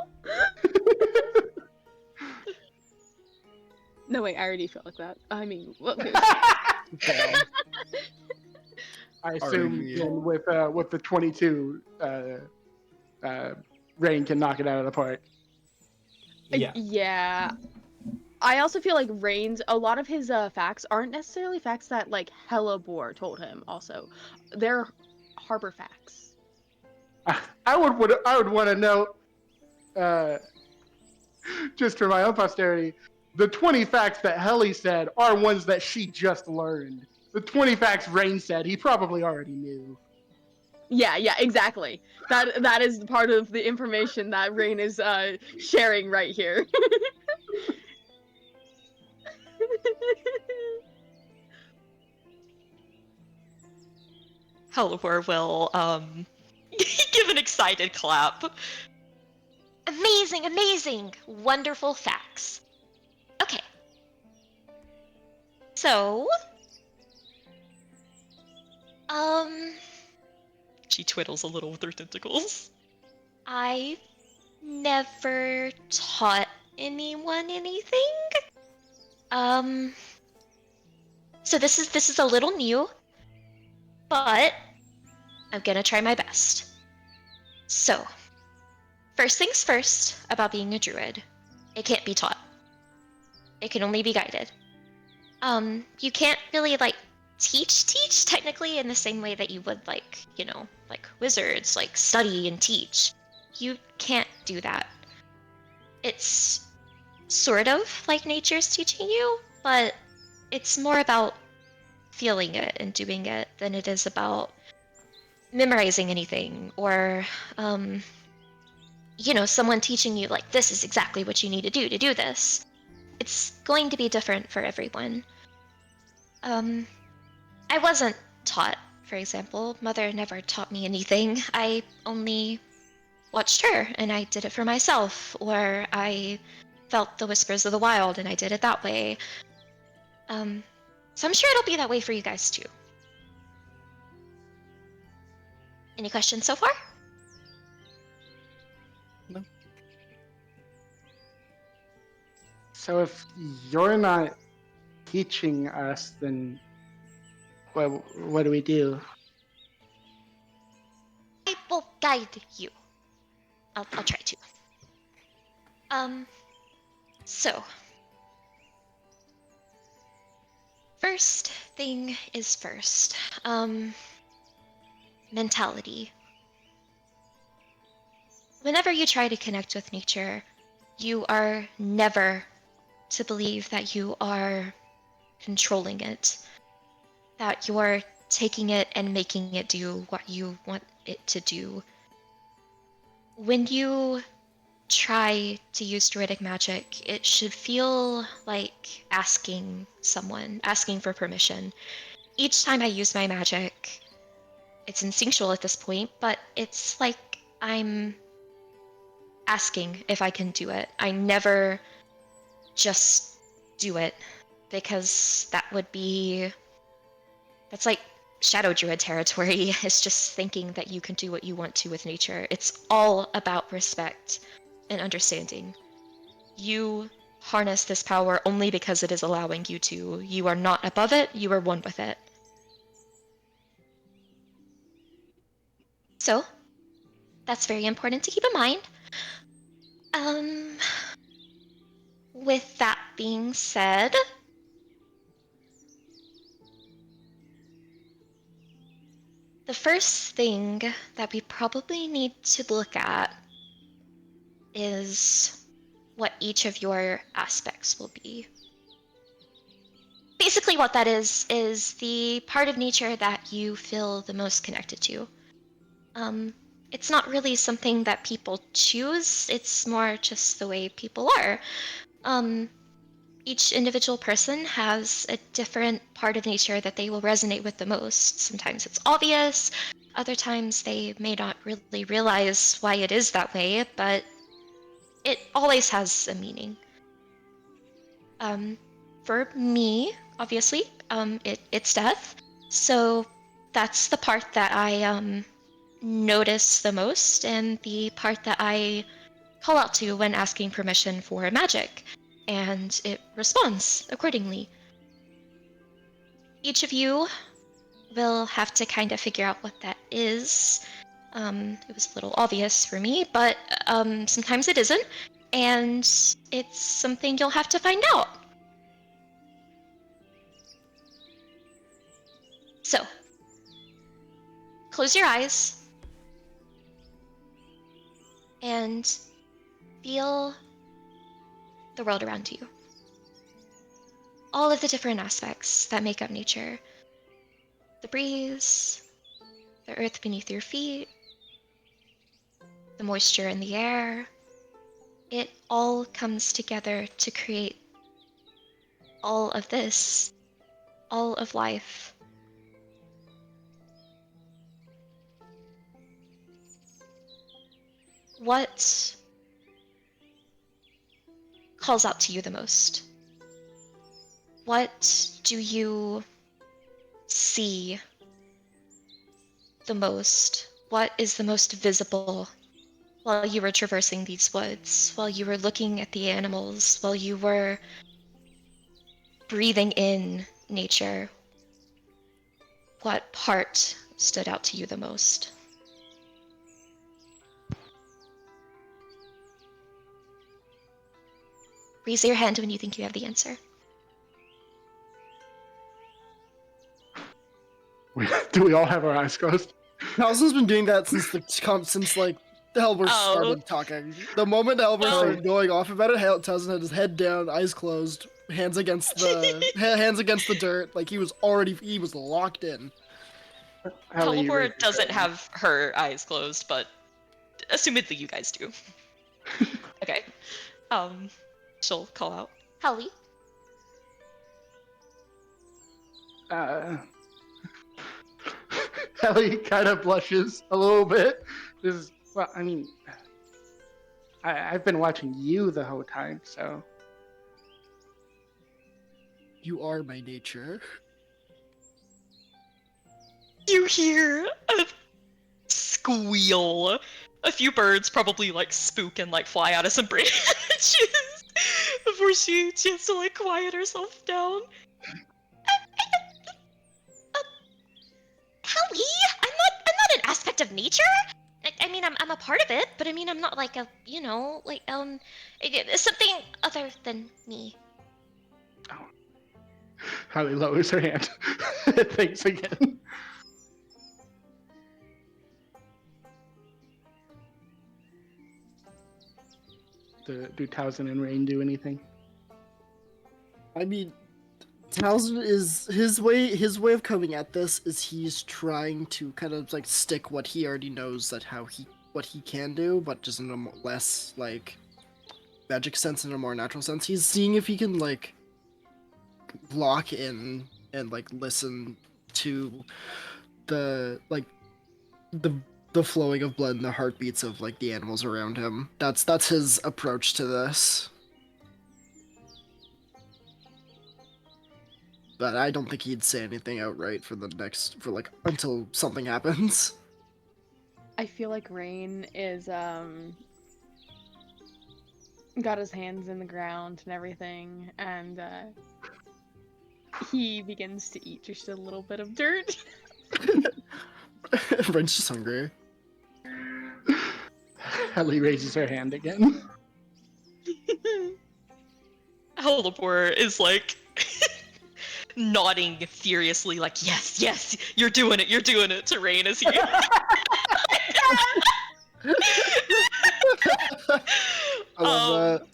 No, wait, I already felt like that. I mean, what? Damn. I assume then with the 22, Rain can knock it out of the park. Yeah. Yeah. I also feel like a lot of his facts aren't necessarily facts that like Hellebore told him. Also, they're harbor facts. I would want to know, just for my own posterity, the 20 facts that Helly said are ones that she just learned. The 20 facts Rain said he probably already knew. Yeah, exactly. That is part of the information that Rain is sharing right here. Hellebore will give an excited clap. Amazing, amazing. Wonderful facts. Okay. So, She twiddles a little with her tentacles. I never taught anyone anything. So this is a little new, but I'm gonna try my best. So, first things first about being a druid. It can't be taught. It can only be guided. You can't really like teach technically in the same way that you would like, like wizards, like study and teach. You can't do that. It's sort of like nature's teaching you, but it's more about feeling it and doing it than it is about memorizing anything or someone teaching you like this is exactly what you need to do this. It's going to be different for everyone. I wasn't taught, for example. Mother never taught me anything. I only watched her and I did it for myself, or I felt the whispers of the wild and I did it that way. So I'm sure it'll be that way for you guys too. Any questions so far? No. So if you're not teaching us, then what do we do? I will guide you. I'll try to. So first thing is first. mentality. Whenever you try to connect with nature, you are never to believe that you are controlling it, that you are taking it and making it do what you want it to do. When you try to use druidic magic, it should feel like asking for permission. Each time I use my magic, it's instinctual at this point, but it's like I'm asking if I can do it. I never just do it because that's like Shadow Druid territory. It's just thinking that you can do what you want to with nature. It's all about respect and understanding. You harness this power only because it is allowing you to. You are not above it, you are one with it. So, that's very important to keep in mind. With that being said, the first thing that we probably need to look at is what each of your aspects will be. Basically, what that is the part of nature that you feel the most connected to. It's not really something that people choose, it's more just the way people are. Each individual person has a different part of nature that they will resonate with the most. Sometimes it's obvious, other times they may not really realize why it is that way, but it always has a meaning. For me, obviously, it's death. So that's the part that I notice the most, and the part that I call out to when asking permission for magic, and it responds accordingly. Each of you will have to kind of figure out what that is. It was a little obvious for me, but sometimes it isn't, and it's something you'll have to find out. So, close your eyes and feel the world around you. All of the different aspects that make up nature. The breeze, the earth beneath your feet, the moisture in the air. It all comes together to create all of this, all of life. What calls out to you the most? What do you see the most? What is the most visible while you were traversing these woods, while you were looking at the animals, while you were breathing in nature? What part stood out to you the most? Raise your hand when you think you have the answer. Do we all have our eyes closed? Nelson's been doing that since like Helber started talking. The moment Helber started going off about it, Towson had his head down, eyes closed, hands against the dirt. Like he was locked in. Teleport doesn't have her eyes closed, but assumedly you guys do. Okay. She'll call out. Helly? Ellie kind of blushes a little bit. Well, I mean, I've been watching you the whole time, so. You are my nature. You hear a squeal. A few birds probably like spook and like fly out of some branches before she has to like quiet herself down. Helly? I'm not an aspect of nature. I mean, I'm a part of it, but I mean, I'm not like it's something other than me. Oh. Holly lowers her hand. Thanks again. Do Towson and Rain do anything? I mean, Towson is his way of coming at this is he's trying to kind of like stick what he already knows what he can do, but just in a less like magic sense, in a more natural sense. He's seeing if he can like lock in and like listen to the the flowing of blood and the heartbeats of like the animals around him. That's his approach to this. But I don't think he'd say anything outright for until something happens. I feel like Rain is got his hands in the ground and everything, and he begins to eat just a little bit of dirt. Ren's just hungry. Helly raises her hand again. Helipor is like nodding furiously, like, yes, you're doing it to Rain as he. I love that.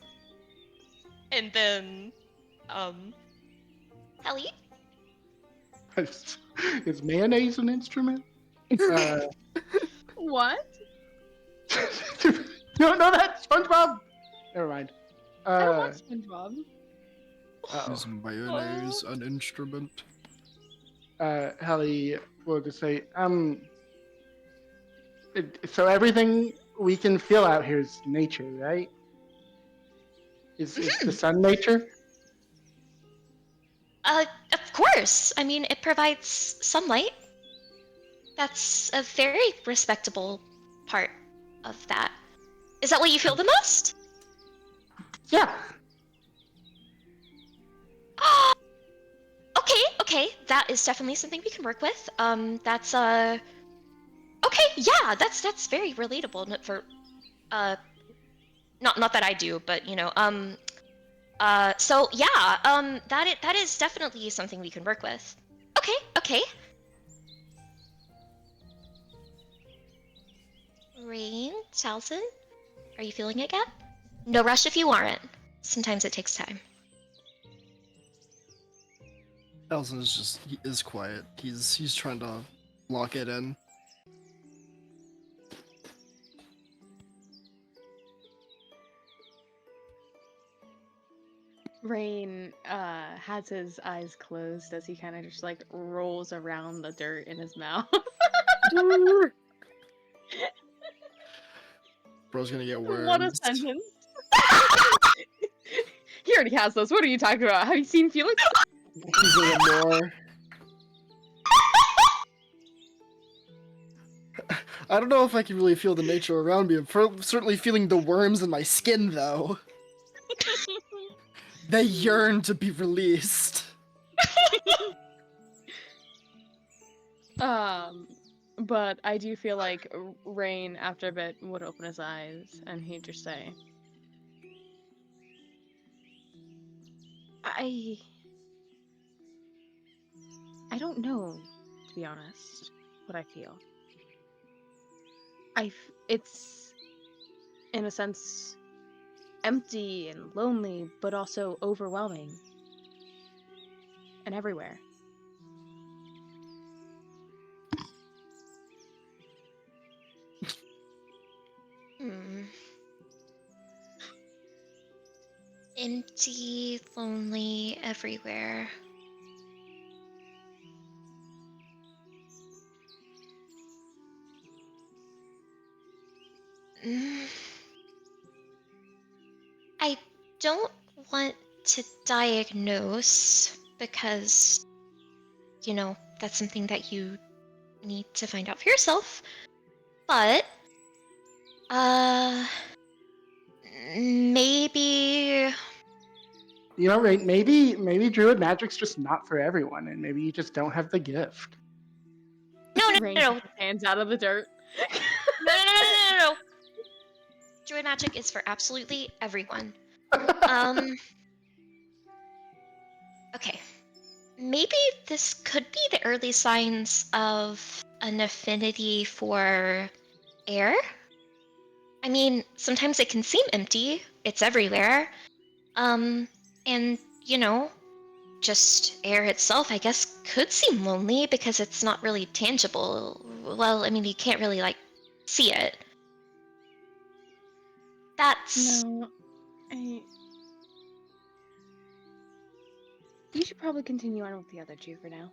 And then, Helly? Is mayonnaise an instrument? What? No, that's SpongeBob. Never mind. I don't want SpongeBob. Is mayonnaise an instrument? Helly will just say, so everything we can feel out here is nature, right? Is the sun nature? Of course. I mean, it provides sunlight. That's a very respectable part of that. Is that what you feel the most? Yeah. Okay. That is definitely something we can work with. That's okay, yeah, that's very relatable for not that I do, but you know, so yeah, that is definitely something we can work with. Okay. Rain, Towson, are you feeling it yet? No rush if you aren't. Sometimes it takes time. Elson is quiet. He's trying to lock it in. Rain has his eyes closed as he kind of just like rolls around the dirt in his mouth. Bro's gonna get worms. What a sentence. He already has those. What are you talking about? Have you seen Felix? He's a little more. I don't know if I can really feel the nature around me. I'm certainly feeling the worms in my skin, though. They yearn to be released. But I do feel like Rain, after a bit, would open his eyes and he'd just say, I don't know, to be honest, what I feel. It's, in a sense, empty and lonely, but also overwhelming. And everywhere. Empty, lonely, everywhere. I don't want to diagnose because, you know, that's something that you need to find out for yourself. But, maybe. You know, Rain, maybe druid magic's just not for everyone, and maybe you just don't have the gift. No. Rain takes his hands out of the dirt. No. Druid magic is for absolutely everyone. Okay. Maybe this could be the early signs of an affinity for air. I mean, sometimes it can seem empty, it's everywhere. And, you know, just air itself, I guess, could seem lonely because it's not really tangible. Well, I mean, you can't really, like, see it. That's... No, you should probably continue on with the other two for now.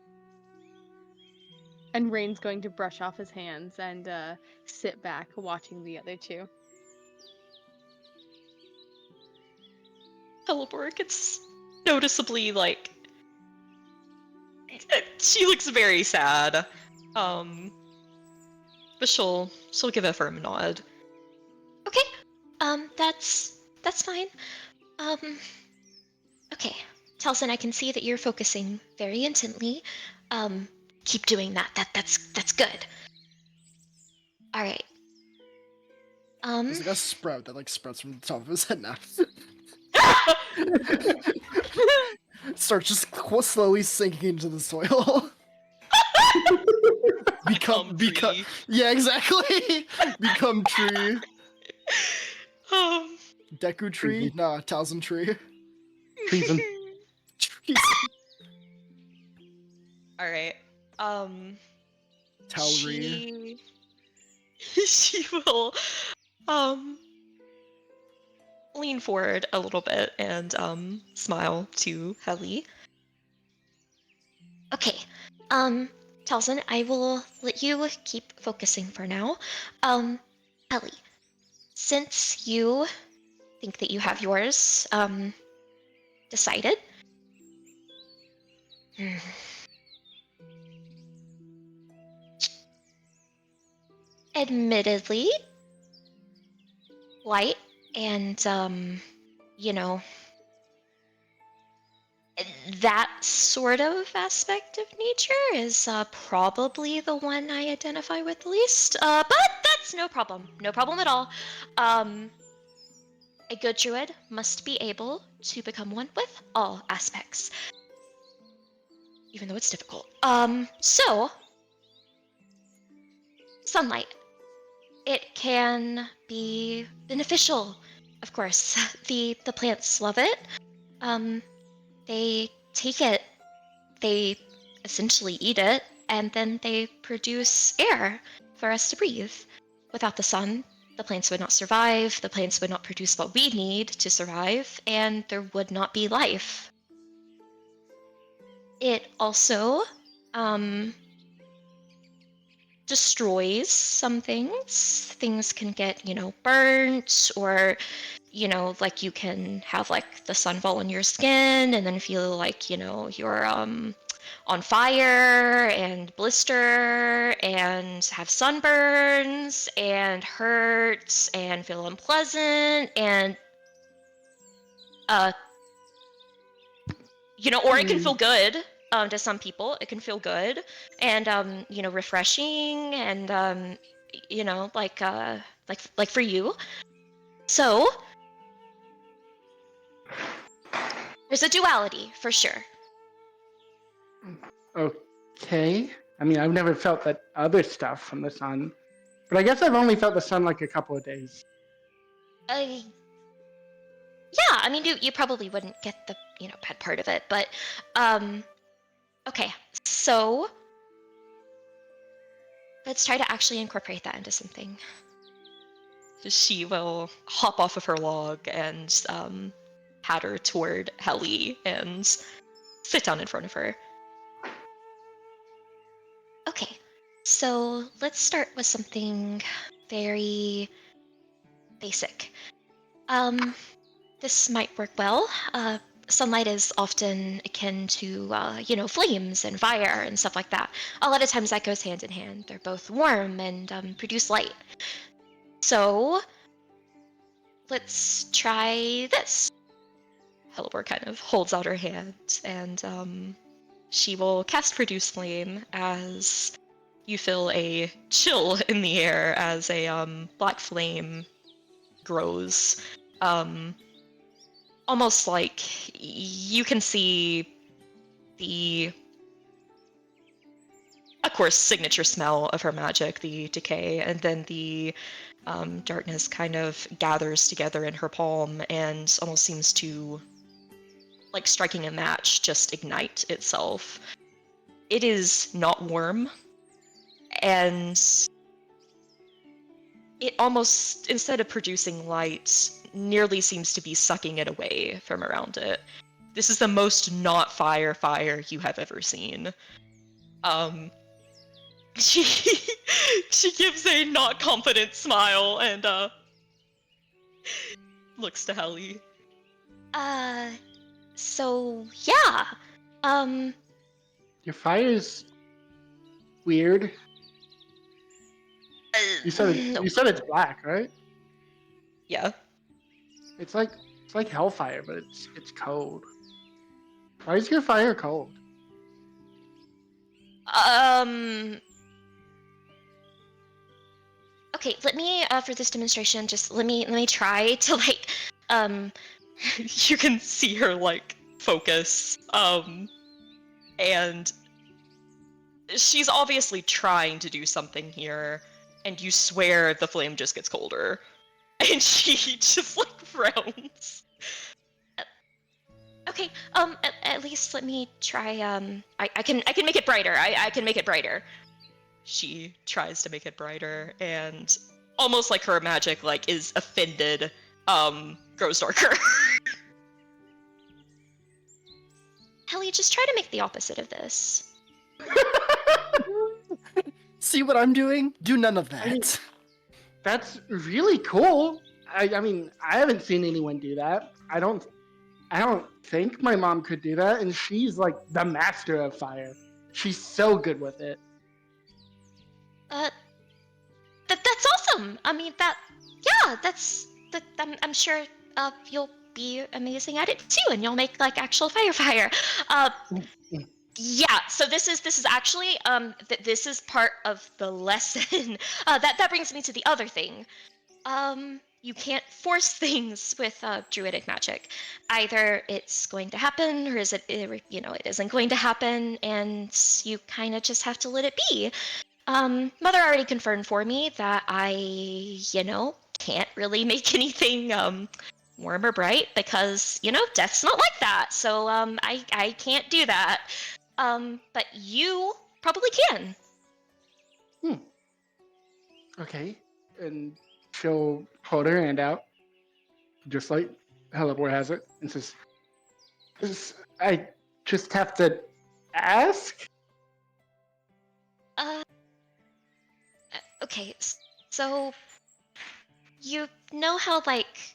And Rain's going to brush off his hands and sit back watching the other two. Helleborg gets noticeably, like... She looks very sad. But she'll give a firm nod. Okay, that's fine. Okay, Telson, I can see that you're focusing very intently. Keep doing that. That's good. All right. There's like a sprout that like sprouts from the top of his head now. Starts just slowly sinking into the soil. become tree. Yeah, exactly. Become tree. Um, Deku tree? Nah, Talzin tree. Treason. Trees. all right. Talry. She will lean forward a little bit and smile to Helly. Okay. Telson, I will let you keep focusing for now. Ellie, since you think that you have yours, decided. Admittedly, light and, you know, that sort of aspect of nature is probably the one I identify with the least. But that's no problem. No problem at all. A good druid must be able to become one with all aspects. Even though it's difficult. So, sunlight. It can be beneficial, of course. The plants love it. They take it, they essentially eat it, and then they produce air for us to breathe. Without the sun, the plants would not survive, the plants would not produce what we need to survive, and there would not be life. It also destroys some things. Things can get, burnt, or, like you can have like the sun fall on your skin and then feel like, you're on fire and blister and have sunburns and hurt and feel unpleasant and or it can feel good. To some people, it can feel good and refreshing and like for you. So there's a duality for sure. Okay. I mean, I've never felt that other stuff from the sun, but I guess I've only felt the sun like a couple of days. Yeah, I mean, you probably wouldn't get the bad part of it, but okay. So let's try to actually incorporate that into something. She will hop off of her log and patter toward Helly and sit down in front of her. Okay, so let's start with something very basic. This might work well. Sunlight is often akin to, flames and fire and stuff like that. A lot of times that goes hand in hand. They're both warm and produce light. So let's try this. Helleborg kind of holds out her hand and she will cast Produce Flame as you feel a chill in the air as a black flame grows. Almost like you can see the of course, signature smell of her magic, the decay, and then the darkness kind of gathers together in her palm and almost seems to, like striking a match, just ignite itself. It is not warm, and it almost, instead of producing light, nearly seems to be sucking it away from around it. This is the most not fire you have ever seen. She she gives a not confident smile and looks to Helly. So yeah. Your fire's weird. You said it's black, right? Yeah. It's like hellfire, but it's cold. Why is your fire cold? Okay, let me for this demonstration, just let me try to like You can see her like focus. And she's obviously trying to do something here, and you swear the flame just gets colder. And she just like frowns. Okay, at least let me try I can make it brighter. I can make it brighter. She tries to make it brighter, and almost like her magic like is offended, grows darker. Helly, just try to make the opposite of this. See what I'm doing? Do none of that. I mean, that's really cool. I mean, I haven't seen anyone do that. I don't think my mom could do that, and she's like the master of fire. She's so good with it. That's awesome. I mean, I'm sure you'll be amazing at it too, and you'll make like actual fire. Yeah. So this is actually this is part of the lesson. That brings me to the other thing. You can't force things with druidic magic. Either it's going to happen, or it isn't going to happen, and you kind of just have to let it be. Mother already confirmed for me that I, can't really make anything warm or bright because, death's not like that. So I can't do that. But you probably can. Okay, and she'll hold her hand out, just like Hellebore has it, and says, "I just have to ask." Okay, so you know how like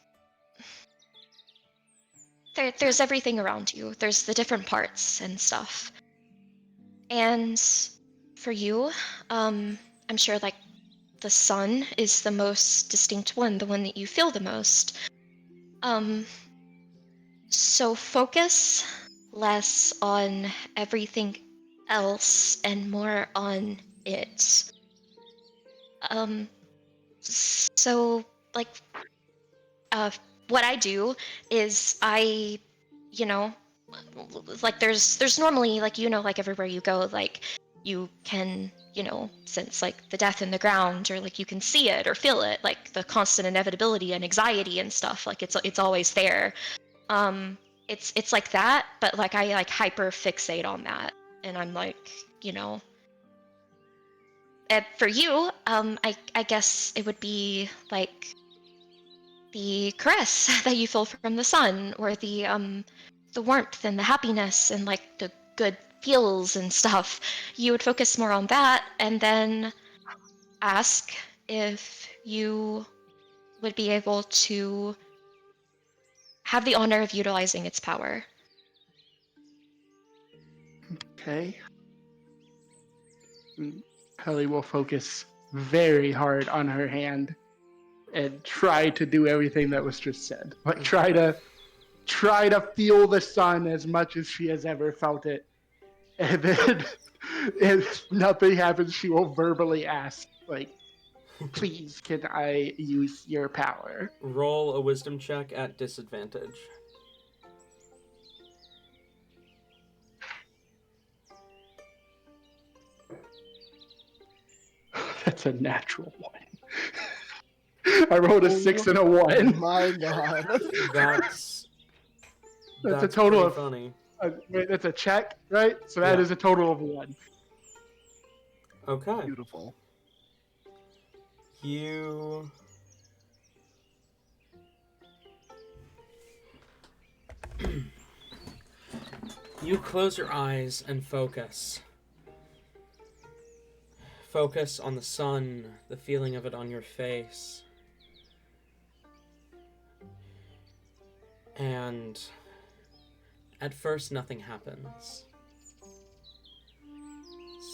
there's everything around you. There's the different parts and stuff. And for you, I'm sure like the sun is the most distinct one, the one that you feel the most. So focus less on everything else and more on it. So like what I do is I, you know, like there's normally like like everywhere you go like you can sense like the death in the ground, or like you can see it or feel it, like the constant inevitability and anxiety and stuff, like it's always there. It's like that, but like I like hyper fixate on that, and I'm like, for you, I guess it would be like the caress that you feel from the sun, or the warmth and the happiness and like the good feels and stuff. You would focus more on that, and then ask if you would be able to have the honor of utilizing its power. Okay. Helly will focus very hard on her hand and try to do everything that was just said. Like try to feel the sun as much as she has ever felt it. And then if nothing happens, she will verbally ask, like, please, can I use your power? Roll a wisdom check at disadvantage. That's a natural 1. I rolled a 6 and a 1. My god. That's That's a that's total pretty of. funny. Wait, that's a check, right? So that Yeah. is a total of 1. Okay. Beautiful. You you close your eyes and focus. Focus on the sun, the feeling of it on your face. And at first nothing happens.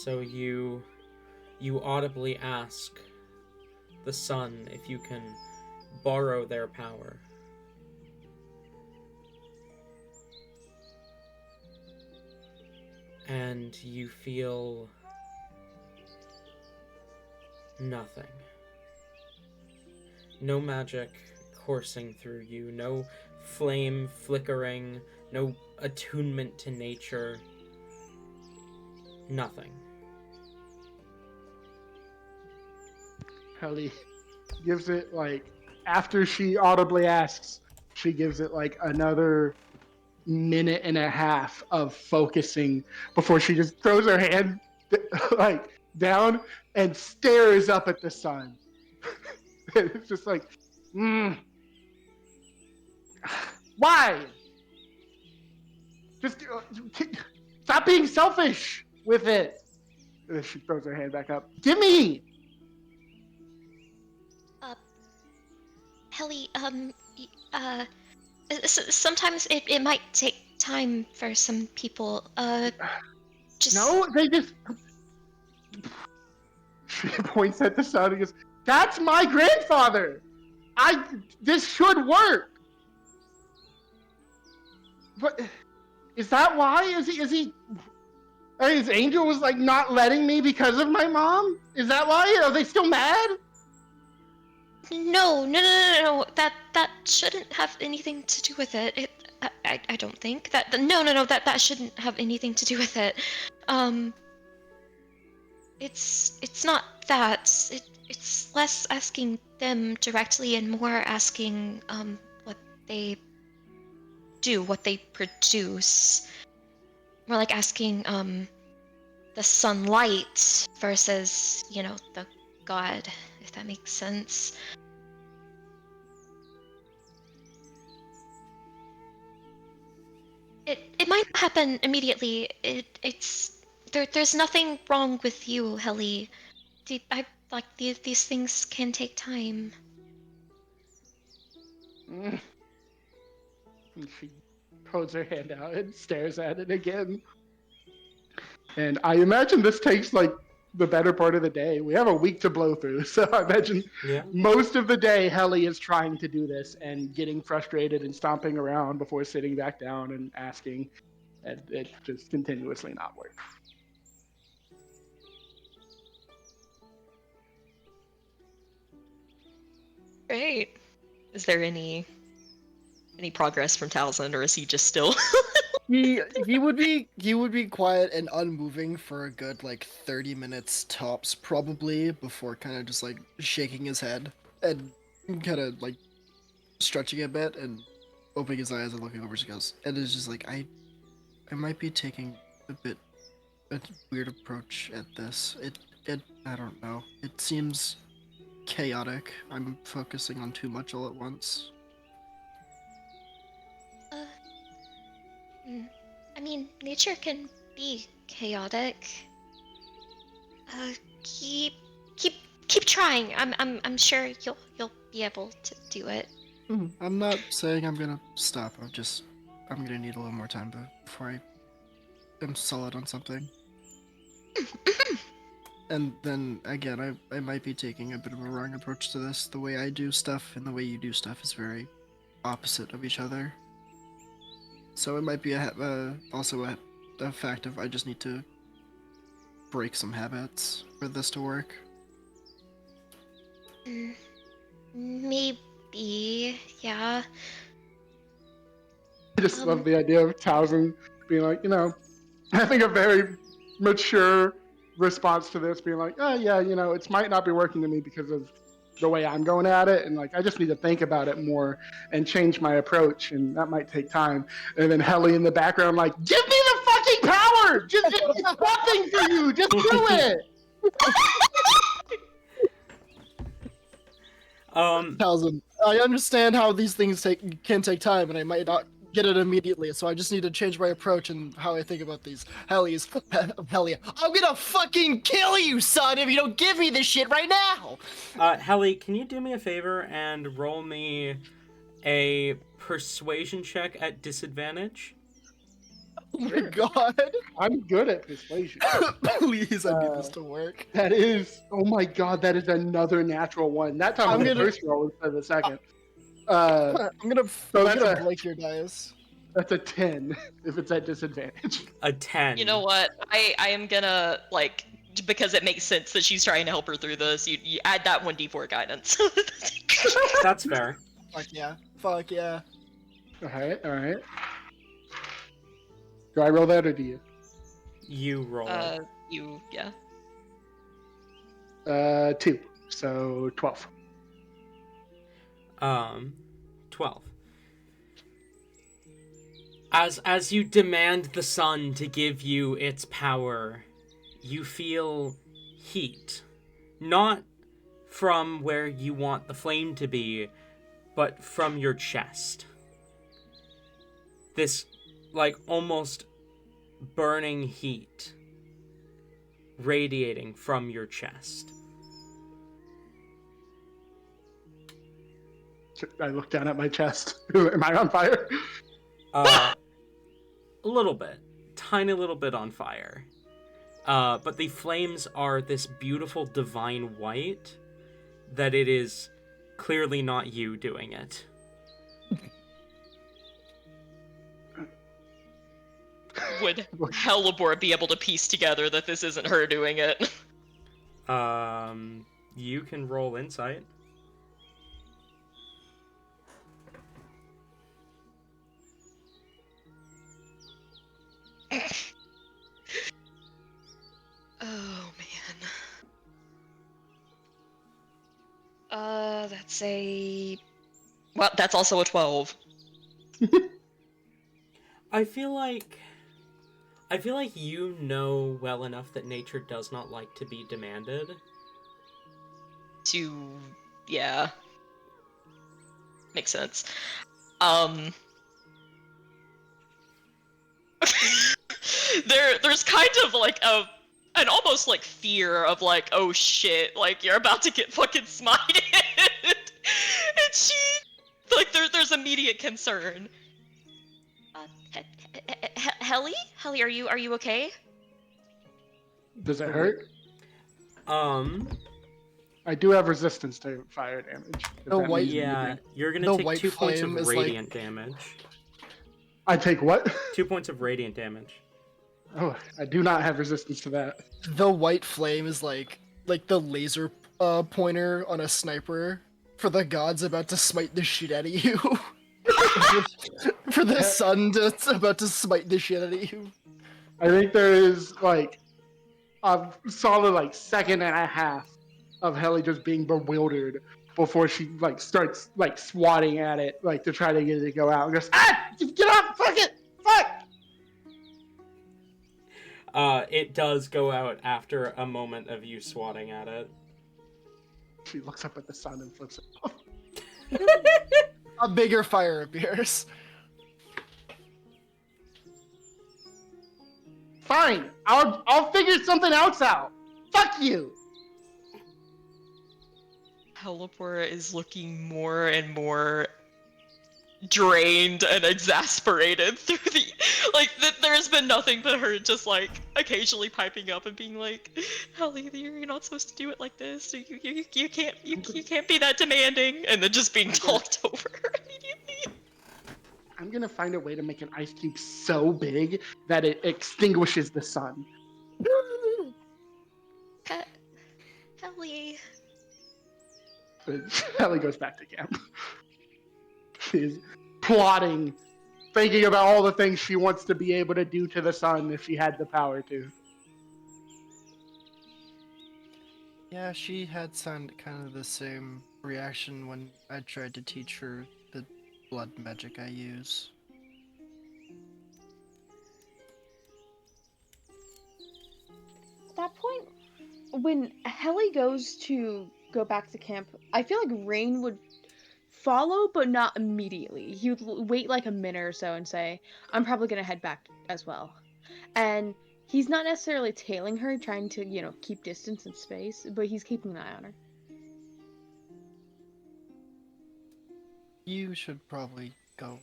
So you audibly ask the sun if you can borrow their power. And you feel nothing. No magic coursing through you, no flame flickering, no attunement to nature. Nothing. Helly gives it like, after she audibly asks, she gives it like another minute and a half of focusing before she just throws her hand like down and stares up at the sun. It's just like, why? Just stop being selfish with it. And then she throws her hand back up. Give me. Helly, sometimes it might take time for some people. Just No, they just. She points at the sun and goes, "That's my grandfather. This should work." But is that why? Is he? I mean, his angel was like not letting me because of my mom. Is that why? Are they still mad? no. That shouldn't have anything to do with it. I don't think that. No. That shouldn't have anything to do with it. It's not that. It's less asking them directly and more asking what they do, what they produce. More like asking the sunlight versus, the god, if that makes sense. It might not happen immediately. There's nothing wrong with you, Helly. I like these things can take time. And she holds her hand out and stares at it again. And I imagine this takes like the better part of the day. We have a week to blow through, so I imagine most of the day Helly is trying to do this and getting frustrated and stomping around before sitting back down and asking, and it just continuously not work. Great. Is there any progress from Talzin, or is he just still? He would be quiet and unmoving for a good like 30 minutes tops, probably, before kind of just like shaking his head and kind of like stretching a bit and opening his eyes and looking over his goes. And it's just like I might be taking a weird approach at this. It I don't know. It seems chaotic. I'm focusing on too much all at once. I mean, nature can be chaotic. Keep trying. I'm sure you'll be able to do it. I'm not saying I'm gonna stop. I'm gonna need a little more time before I am solid on something. And then again, I might be taking a bit of a wrong approach to this. The way I do stuff and the way you do stuff is very opposite of each other. So it might be also a fact of I just need to break some habits for this to work. Maybe, yeah. I just love the idea of Towson being like, having a very mature response to this, being like, oh yeah, it might not be working to me because of the way I'm going at it, and like I just need to think about it more and change my approach, and that might take time. And then Helly in the background, like, give me the fucking power! It's nothing for you. Just do it. Tells him, I understand how these things can take time, and I might not get it immediately, so I just need to change my approach and how I think about these. Hellies. Helly, I'm gonna fucking kill you, son, if you don't give me this shit right now! Helly, can you do me a favor and roll me a persuasion check at disadvantage? Oh my god. I'm good at persuasion. Please, I need this to work. That is, oh my god, that is another natural one. That time I'm the first roll instead of the second. I'm gonna a- break your dice. That's a 10 if it's at disadvantage. A 10. You know what? I am gonna, like, because it makes sense that she's trying to help her through this, you add that 1d4 guidance. That's fair. Fuck yeah. Fuck yeah. Alright. Do I roll that or do you? You roll. Yeah. 2. So 12. 12. As you demand the sun to give you its power, you feel heat. Not from where you want the flame to be, but from your chest. This, like, almost burning heat radiating from your chest. I look down at my chest. Am I on fire? A little bit. Tiny little bit on fire. But the flames are this beautiful divine white that it is clearly not you doing it. Would Hellebore be able to piece together that this isn't her doing it? You can roll insight. Oh man. That's a... Well, that's also a 12. I feel like you know well enough that nature does not like to be demanded. Yeah. Makes sense. There's kind of like an almost like fear of like, oh shit, like you're about to get fucking smited. And she, like, there's immediate concern. Helly, are you okay? Does it hurt? I do have resistance to fire damage. The white- Yeah, you're gonna take 2 points of flame is radiant damage. I take what? 2 points of radiant damage. Oh, I do not have resistance to that. The white flame is like the laser pointer on a sniper for the gods about to smite the shit out of you. For the sun that's about to smite the shit out of you. I think there is like a solid like second and a half of Helly just being bewildered before she like starts like swatting at it like to try to get it to go out and goes, just get off, fuck it, fuck. It does go out after a moment of you swatting at it. She looks up at the sun and flips it off. A bigger fire appears. Fine, I'll figure something else out. Fuck you. Hellepora is looking more and more drained and exasperated through the there's been nothing but her just like occasionally piping up and being like, Helly, you're not supposed to do it like this. You can't be that demanding, and then just being talked over immediately. I'm gonna find a way to make an ice cube so big that it extinguishes the sun. Helly. Helly goes back to camp. She's plotting, thinking about all the things she wants to be able to do to the sun if she had the power to. Yeah, she had kind of the same reaction when I tried to teach her the blood magic I use. At that point, when Helly goes to go back to camp, I feel like Rain would follow, but not immediately. He would wait like a minute or so and say, I'm probably gonna head back as well. And he's not necessarily tailing her, trying to, keep distance and space, but he's keeping an eye on her. You should probably go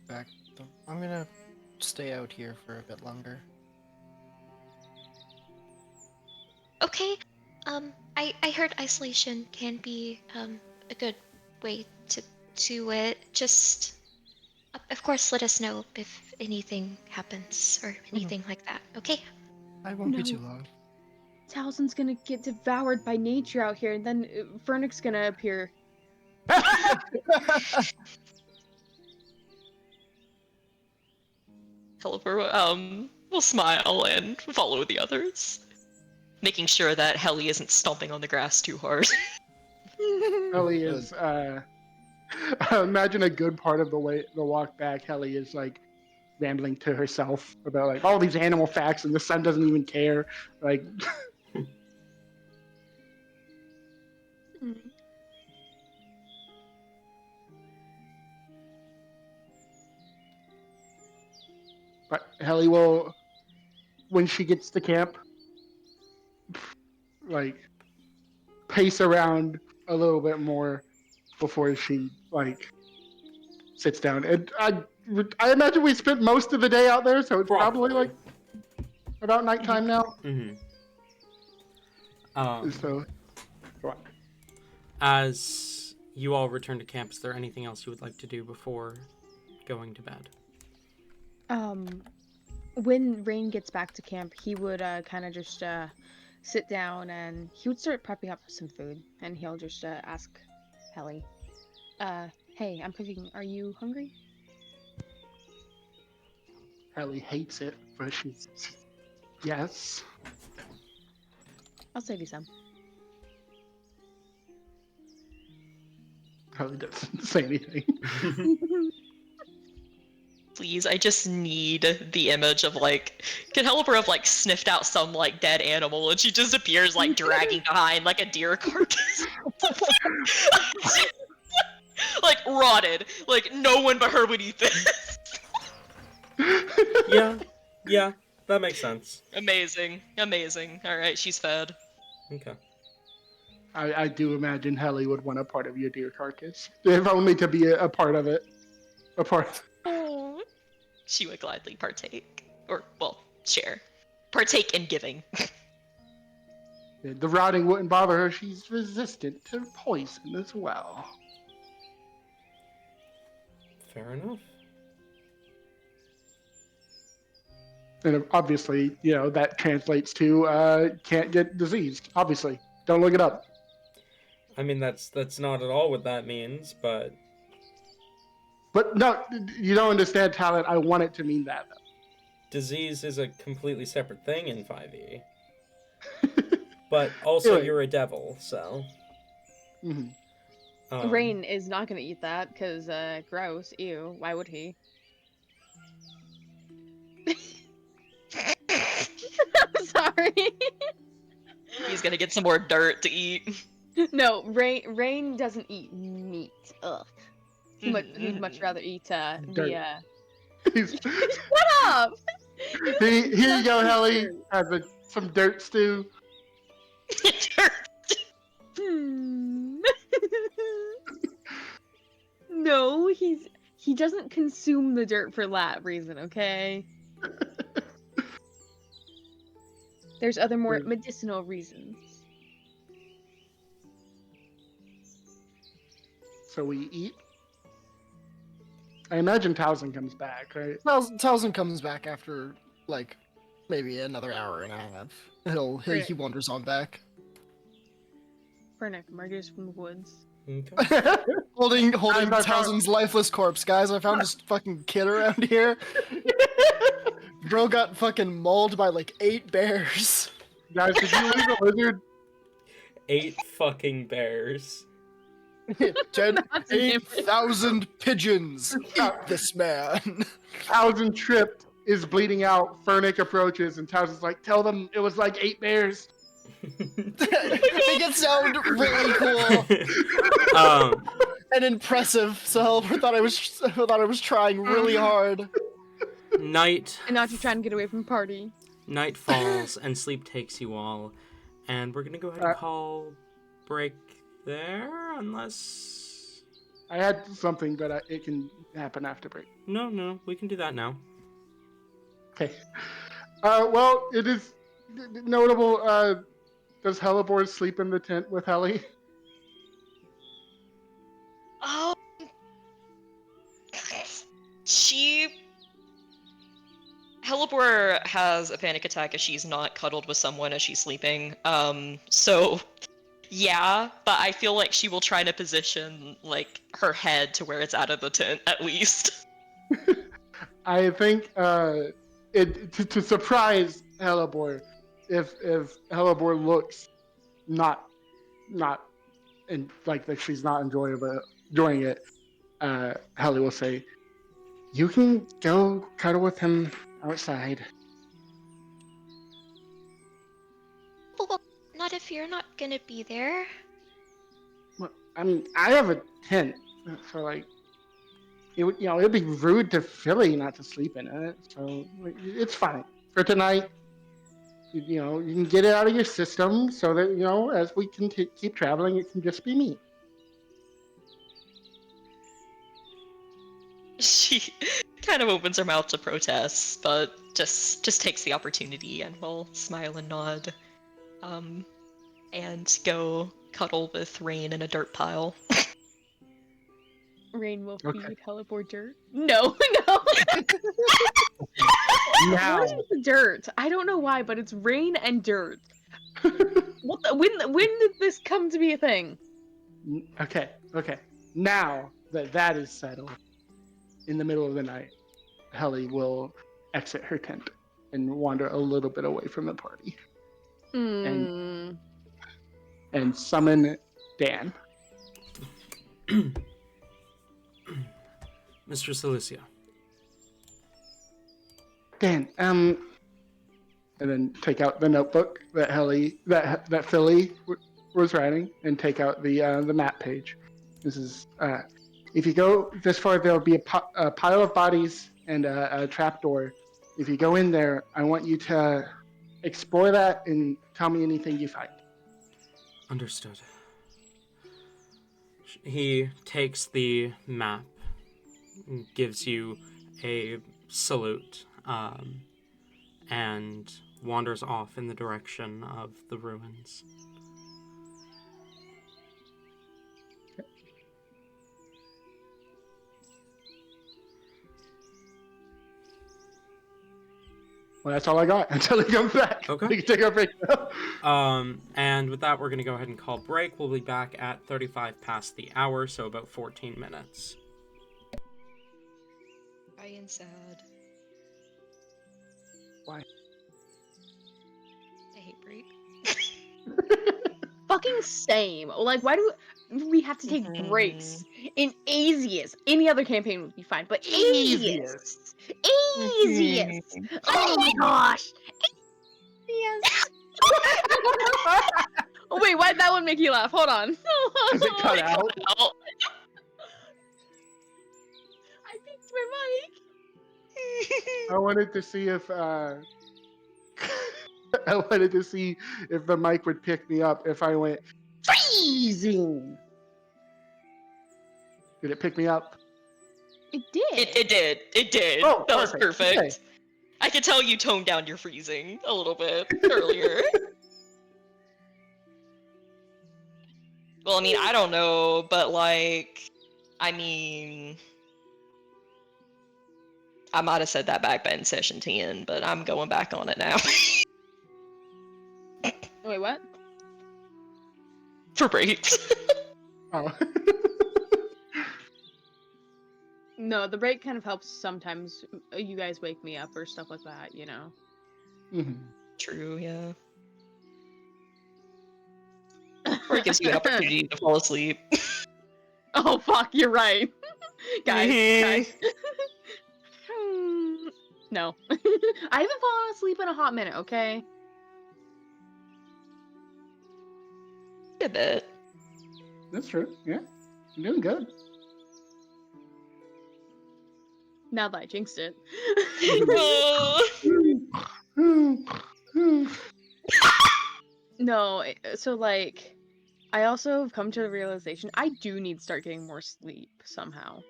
back. I'm gonna stay out here for a bit longer. Okay. I heard isolation can be a good way to do it. Just of course let us know if anything happens or anything like that. Okay? I won't be No. too long. Talzin's gonna get devoured by nature out here, and then Fernix gonna appear. Helliper will smile and follow the others, making sure that Helly isn't stomping on the grass too hard. Helly is. I imagine a good part of the walk back. Helly is like rambling to herself about like all these animal facts, and the sun doesn't even care. Like, but Helly will, when she gets to camp, like pace around a little bit more before she like sits down. And I imagine we spent most of the day out there, so it's probably like about nighttime now. Mm-hmm. So, go on. As you all return to camp, is there anything else you would like to do before going to bed? When Rain gets back to camp, he would kind of just sit down and he would start prepping up some food, and he'll just ask Helly, hey, I'm cooking. Are you hungry? Helly hates it, but she's yes. I'll save you some. Helly doesn't say anything. Please, I just need the image of like, can Helliper have like sniffed out some like dead animal and she just appears like dragging behind like a deer carcass? Like rotted. Like no one but her would eat this. Yeah, that makes sense. Amazing. Alright, she's fed. Okay. I do imagine Helly would want a part of your deer carcass, if only to be a part of it. A part. Oh. She would gladly partake. Or, well, share. Partake in giving. The rotting wouldn't bother her. She's resistant to poison as well. Fair enough. And obviously, that translates to can't get diseased. Obviously. Don't look it up. I mean, that's not at all what that means, but... But no, you don't understand, Talent. I want it to mean that, though. Disease is a completely separate thing in 5e. But also, Anyway. you're a devil, so... Mm-hmm. Rain is not gonna eat that, because, gross. Ew. Why would he? I'm sorry. He's gonna get some more dirt to eat. No, Rain doesn't eat meat. Ugh. He'd much rather eat Dirt. Shut up! Here you go, Helly. Have some dirt stew. No, he doesn't consume the dirt for that reason, okay? There's other more medicinal reasons. So we eat. I imagine Towson comes back, right? Talzin comes back after, like, maybe another hour and a half. He wanders on back. Fernick emerges from the woods. Okay. holding found- Talzin's lifeless corpse, guys. I found this fucking kid around here. Bro got fucking mauled by like 8 bears. Guys, did you leave a lizard? 8 fucking bears. 8,000 pigeons. Eat this man. Townsend tripped, is bleeding out. Fernick approaches, and Townsend's like, "Tell them it was like 8 bears." Make it sound really cool and impressive. So I thought I was trying really hard. Night. And not to try and get away from the party. Night falls and sleep takes you all, and we're gonna go ahead and call break there, unless. I had something, but it can happen after break. No, we can do that now. Okay. Well, it is notable. Does Hellebore sleep in the tent with Helly? Oh, Hellebore has a panic attack if she's not cuddled with someone as she's sleeping. So yeah, but I feel like she will try to position like her head to where it's out of the tent at least. I think to surprise Hellebore, if Hellebore looks not and like that she's not enjoying it, Helly will say, "You can go cuddle with him outside." Well, not if you're not gonna be there. Well, I mean, I have a tent, so like, it'd be rude to Philly not to sleep in it. So like, it's fine for tonight. You can get it out of your system so that as we can keep traveling, it can just be me. She kind of opens her mouth to protest, but just takes the opportunity and will smile and nod. And go cuddle with Rain in a dirt pile. Rain will Okay. feed Hellebore dirt. No. Now, What is the dirt? I don't know why, but it's rain and dirt. When did this come to be a thing? okay. Now that is settled, in the middle of the night, Helly will exit her tent and wander a little bit away from the party and summon Dan. Mr. Cilicia. Dan, and then take out the notebook that Philly was writing, and take out the map page. This is if you go this far, there'll be a pile of bodies and a trapdoor. If you go in there, I want you to explore that and tell me anything you find. Understood. He takes the map, and gives you a salute, and wanders off in the direction of the ruins. Well, that's all I got until he comes back. Okay. We can take our break now. And with that, we're going to go ahead and call break. We'll be back at 35 past the hour, so about 14 minutes. I am sad. Why? I hate break. Fucking same. Like, why do we have to take breaks in Azius? Any other campaign would be fine, but Azius! Oh my gosh! Azius! Oh wait, why'd that one make you laugh? Hold on. Does it cut out? Oh, I picked my mic. I wanted to see if the mic would pick me up if I went freezing. Did it pick me up? It did. it did. Oh, that was perfect. perfect. Okay. I could tell you toned down your freezing a little bit earlier. Well, I mean, I don't know, but like, I mean, I might have said that back in session 10, but I'm going back on it now. Wait, what? For breaks. Oh. No, the break kind of helps sometimes. You guys wake me up or stuff like that, you know. Mhm. True, yeah. Or it gives you an opportunity to fall asleep. Oh fuck, you're right. guys. No. I haven't fallen asleep in a hot minute, okay? A bit. That's true. Yeah, you're doing good. Now that I jinxed it. No, so like I also have come to the realization I do need to start getting more sleep somehow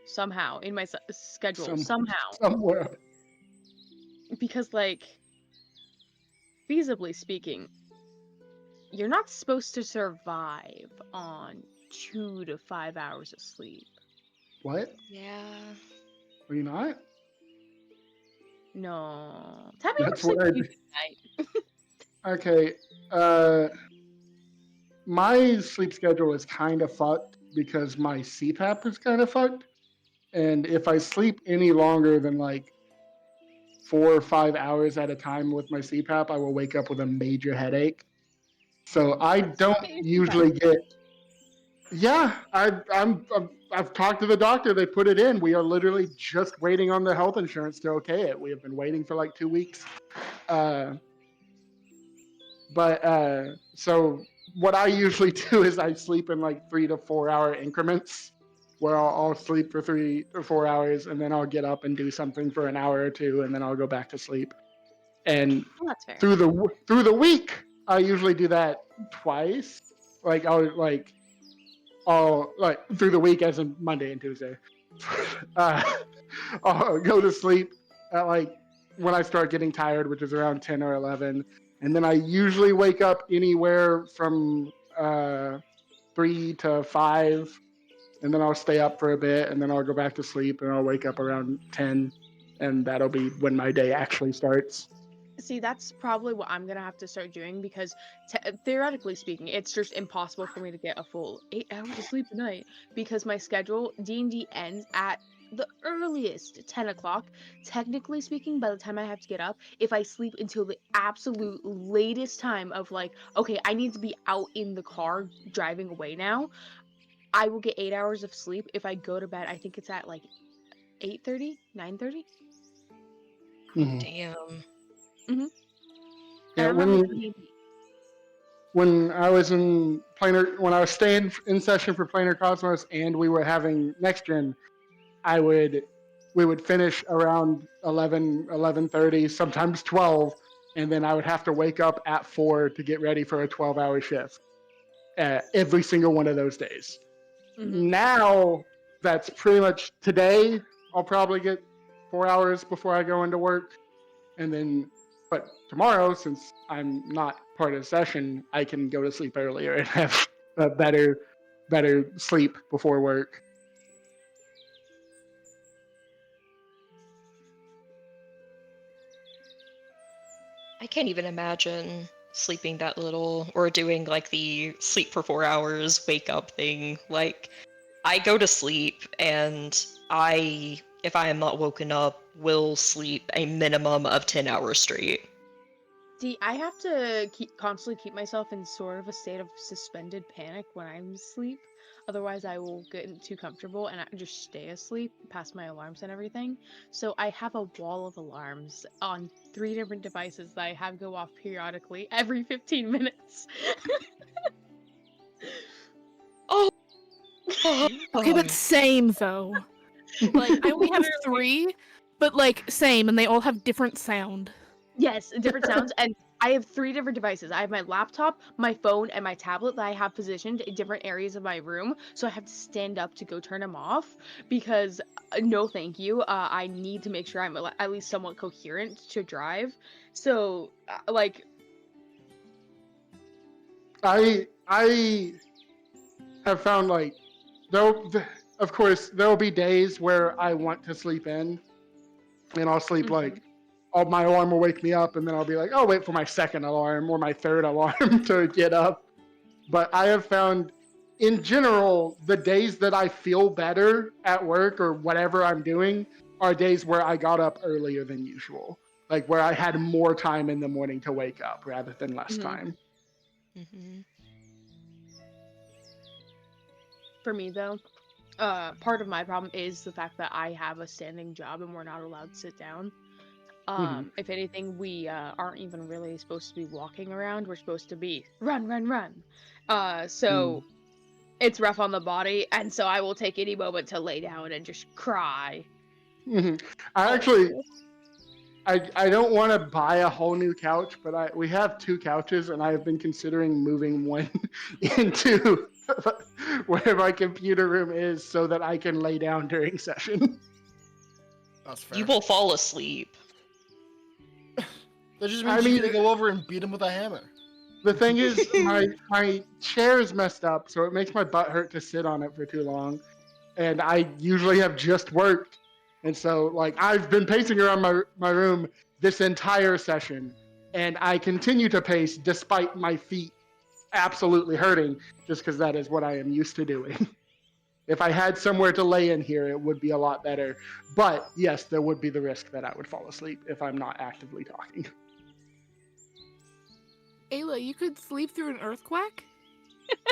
in my schedule somehow, Somewhere. because like feasibly speaking, you're not supposed to survive on 2 to 5 hours of sleep. What? Yeah. Are you not? No. Tell me how much That's sleep what I. you get at night. Okay. My sleep schedule is kind of fucked because my CPAP is kind of fucked. And if I sleep any longer than like 4 or 5 hours at a time with my CPAP, I will wake up with a major headache. So I don't usually get. Yeah, I've talked to the doctor. They put it in. We are literally just waiting on the health insurance to okay it. We have been waiting for like 2 weeks. So what I usually do is I sleep in like 3 to 4 hour increments, where I'll sleep for 3 to 4 hours, and then I'll get up and do something for an hour or two, and then I'll go back to sleep. And Well, that's fair. through the week, I usually do that twice. Like I'll like through the week, as in Monday and Tuesday. I'll go to sleep at like when I start getting tired, which is around 10 or 11, and then I usually wake up anywhere from 3 to 5, and then I'll stay up for a bit, and then I'll go back to sleep, and I'll wake up around 10, and that'll be when my day actually starts. See, that's probably what I'm gonna have to start doing, because theoretically speaking, it's just impossible for me to get a full 8 hours of sleep a night, because my schedule D&D ends at the earliest 10 o'clock. Technically speaking, by the time I have to get up, if I sleep until the absolute latest time of like, okay, I need to be out in the car driving away now, I will get 8 hours of sleep. If I go to bed, I think it's at like 8:30, 9:30. Mm-hmm. Damn. Yeah, And I'm not making D&D. when I was in when I was staying in session for Planar Cosmos, and we were having next gen, we would finish around 11:30, sometimes 12, and then I would have to wake up at 4 to get ready for a 12-hour shift every single one of those days. Now that's pretty much today. I'll probably get 4 hours before I go into work, and then but tomorrow, since I'm not part of the session, I can go to sleep earlier and have a better sleep before work. I can't even imagine sleeping that little or doing like the sleep for 4 hours, wake up thing. Like, I go to sleep and if I am not woken up, will sleep a minimum of 10 hours straight. See, I have to constantly keep myself in sort of a state of suspended panic when I'm asleep. Otherwise, I will get too comfortable and I just stay asleep past my alarms and everything. So I have a wall of alarms on 3 different devices that I have go off periodically every 15 minutes. Oh. Okay, but same though. Like I only have 3, but like same, and they all have different sound. Yes, different sounds, and I have 3 different devices. I have my laptop, my phone, and my tablet that I have positioned in different areas of my room, so I have to stand up to go turn them off, because no thank you. I need to make sure I'm at least somewhat coherent to drive. So, like, I have found like of course there'll be days where I want to sleep in, and I'll sleep like my alarm will wake me up, and then I'll be like, oh, wait for my second alarm or my third alarm to get up. But I have found, in general, the days that I feel better at work or whatever I'm doing are days where I got up earlier than usual, like where I had more time in the morning to wake up rather than less time. Mm-hmm. for me though, part of my problem is the fact that I have a standing job and we're not allowed to sit down. If anything, we aren't even really supposed to be walking around. We're supposed to be run, run, run. So it's rough on the body, and so I will take any moment to lay down and just cry. I actually, I don't want to buy a whole new couch, but we have 2 couches, and I have been considering moving one into where my computer room is so that I can lay down during session. That's fair. You will fall asleep. That just means you're gonna go over and beat him with a hammer. The thing is, my chair is messed up, so it makes my butt hurt to sit on it for too long. And I usually have just worked. And so, like, I've been pacing around my room this entire session, and I continue to pace despite my feet absolutely hurting, just because that is what I am used to doing. If I had somewhere to lay in here, it would be a lot better. But yes, there would be the risk that I would fall asleep if I'm not actively talking. Ayla, you could sleep through an earthquake?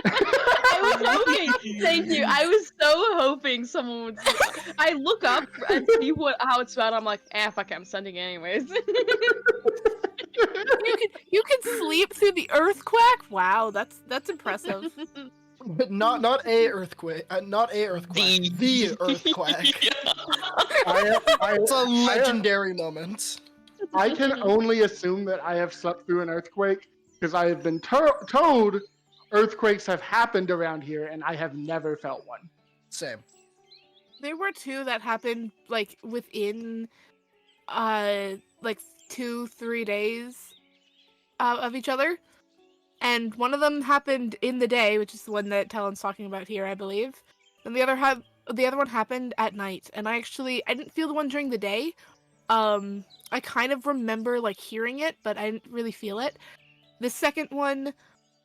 I was hoping. Thank you. I was so hoping someone would. I look up and see how it's spelled. I'm like, fuck it, I'm sending it anyways. You could sleep through the earthquake? Wow, that's impressive. But not a earthquake. Not a earthquake. The earthquake. It's a legendary moment. I can only assume that I have slept through an earthquake because I have been told earthquakes have happened around here, and I have never felt one. Same. There were 2 that happened like within like 2-3 days of each other. And one of them happened in the day, which is the one that Talon's talking about here, I believe. And the other one happened at night. And I didn't feel the one during the day. I kind of remember like hearing it, but I didn't really feel it. The second one,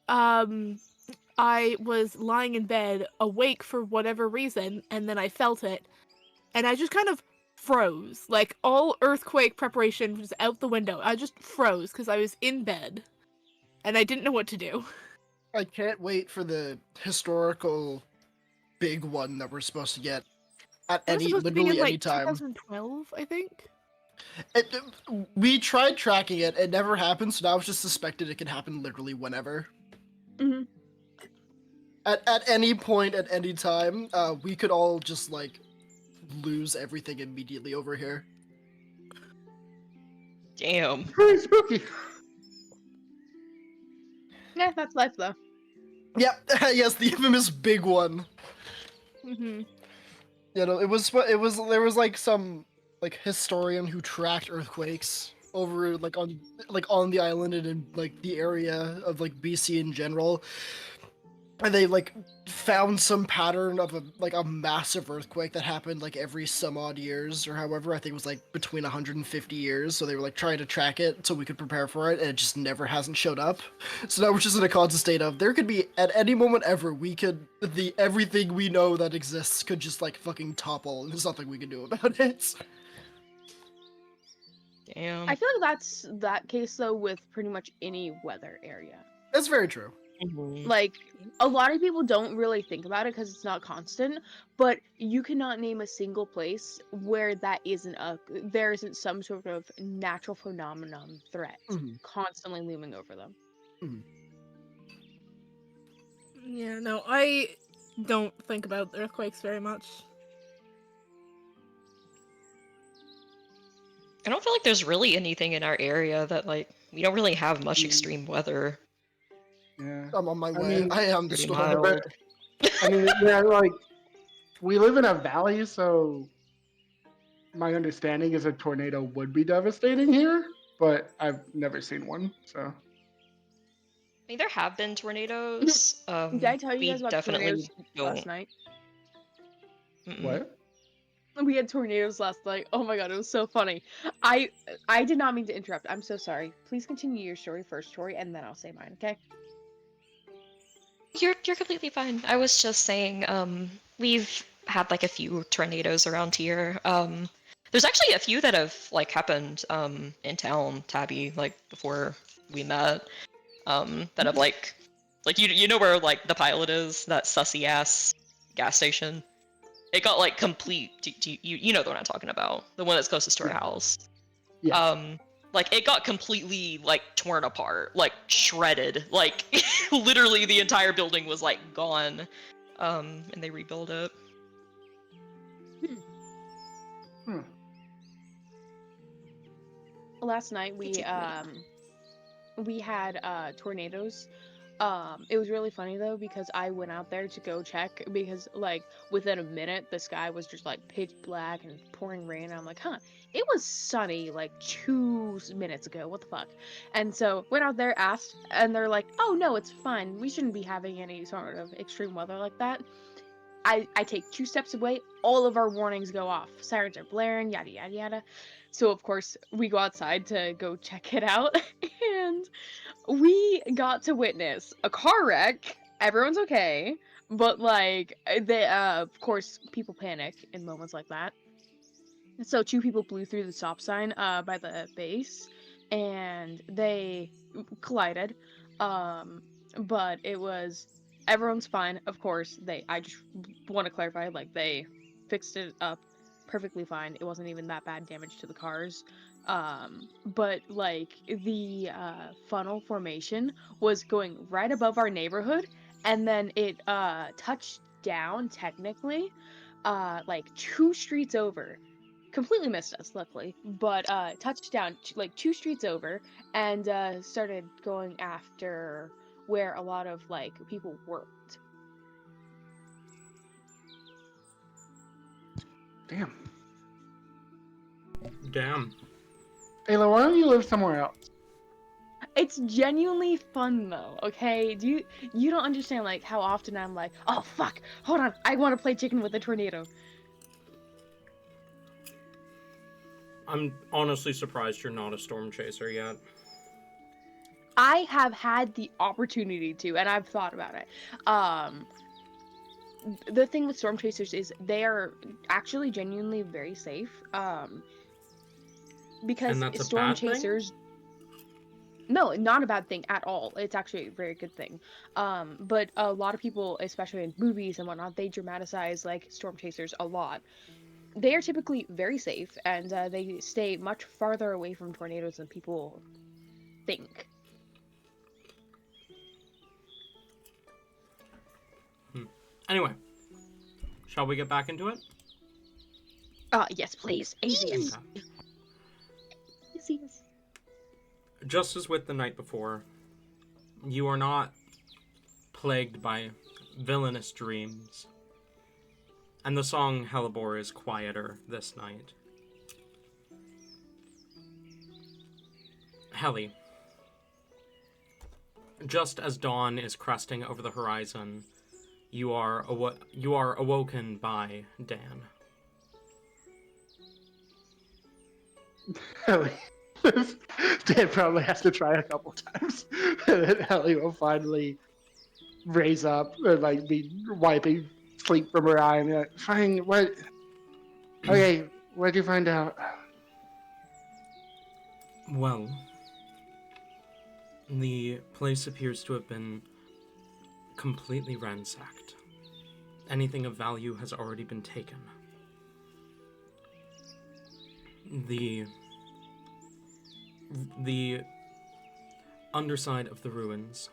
I was lying in bed, awake for whatever reason, and then I felt it. And I just kind of froze. Like, all earthquake preparation was out the window. I just froze because I was in bed. And I didn't know what to do. I can't wait for the historical big one that we're supposed to get at literally any time. 2012, I think. We tried tracking it. It never happened, so now it's just suspected it can happen literally whenever. Mm-hmm. At any point, at any time, we could all just like lose everything immediately over here. Damn. Pretty spooky. Yeah, that's life though. Yep. Yes, the infamous big one. Mm-hmm. You know, it was there was like some like historian who tracked earthquakes over like on the island and in like the area of like BC in general. And they like found some pattern of a massive earthquake that happened like every some odd years or however. I think it was like between 150 years. So they were like trying to track it so we could prepare for it, and it just never hasn't showed up. So now we're just in a constant state of there could be at any moment ever everything we know that exists could just like fucking topple, and there's nothing we can do about it. Damn. I feel like that's that case though with pretty much any weather area. That's very true. Like, a lot of people don't really think about it because it's not constant, but you cannot name a single place where there isn't some sort of natural phenomenon threat constantly looming over them. Yeah, no, I don't think about earthquakes very much. I don't feel like there's really anything in our area that like we don't really have much extreme weather. Yeah. I'm on my way. I am the pretty storm. mild. I mean, yeah, like, we live in a valley, so my understanding is a tornado would be devastating here, but I've never seen one, so. I mean, there have been tornadoes. Did I tell you we guys about definitely tornadoes don't. last night? Mm-mm. What? We had tornadoes last night. Oh my god, it was so funny. I did not mean to interrupt. I'm so sorry. Please continue your story first, Tori, and then I'll say mine, okay? You're completely fine. I was just saying, we've had like a few tornadoes around here. There's actually a few that have like happened in town, Tabby, like before we met. That have like you know where like the pilot is, that sussy ass gas station. It got like complete. You know the one I'm talking about, the one that's closest to our Yeah. house. Yes. Like it got completely like torn apart, like shredded, like literally the entire building was like gone. And they rebuilt it. Hmm. Last night They take money. we had tornadoes. It was really funny though because I went out there to go check because like within a minute the sky was just like pitch black and pouring rain. I'm like, huh, it was sunny like 2 minutes ago. What the fuck? And so went out there, asked, and they're like, oh no, it's fine. We shouldn't be having any sort of extreme weather like that. I take 2 steps away, all of our warnings go off. Sirens are blaring, yada yada yada. So of course we go outside to go check it out, and we got to witness a car wreck. Everyone's okay, but like they of course people panic in moments like that. So 2 people blew through the stop sign by the base, and they collided. Um, but it was everyone's fine. Of course, I just want to clarify, like they fixed it up perfectly fine. It wasn't even that bad damage to the cars. But like the funnel formation was going right above our neighborhood, and then it touched down technically like 2 streets over, completely missed us, luckily, but touched down like 2 streets over and started going after where a lot of like people worked. Damn. Damn. Ayla, why don't you live somewhere else? It's genuinely fun though, okay? You don't understand like how often I'm like, oh fuck, hold on, I want to play chicken with a tornado. I'm honestly surprised you're not a storm chaser yet. I have had the opportunity to, and I've thought about it. The thing with storm chasers is they are actually genuinely very safe. Because And that's a storm bad thing? chasers. No, not a bad thing at all. It's actually a very good thing. But a lot of people, especially in movies and whatnot, they dramatize like storm chasers a lot. They are typically very safe, and they stay much farther away from tornadoes than people think. Anyway, shall we get back into it? Yes, please. Azius. Okay. Azius. Just as with the night before, you are not plagued by villainous dreams, and the song Hellebore is quieter this night. Helly, just as dawn is cresting over the horizon, you are awoken by Dan. Ellie. Dan probably has to try a couple times. And then Ellie will finally raise up and like be wiping sleep from her eye and be like, fine, what? Okay, what'd you find out? Well, the place appears to have been completely ransacked. Anything of value has already been taken. The underside of the ruins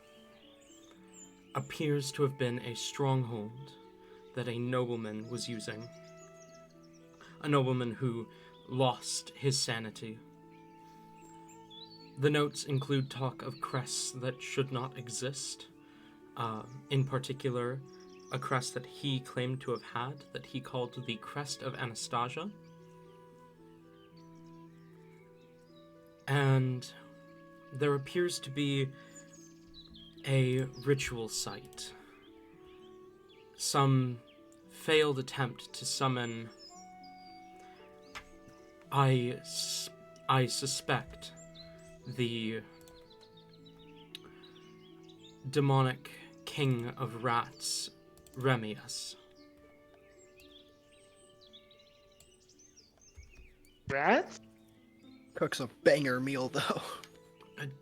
appears to have been a stronghold that a nobleman was using. A nobleman who lost his sanity. The notes include talk of crests that should not exist. In particular, a crest that he claimed to have had, that he called the Crest of Anastasia. And there appears to be a ritual site. Some failed attempt to summon, I suspect, the demonic king of rats, Remius. Rats? Cooks a banger meal though.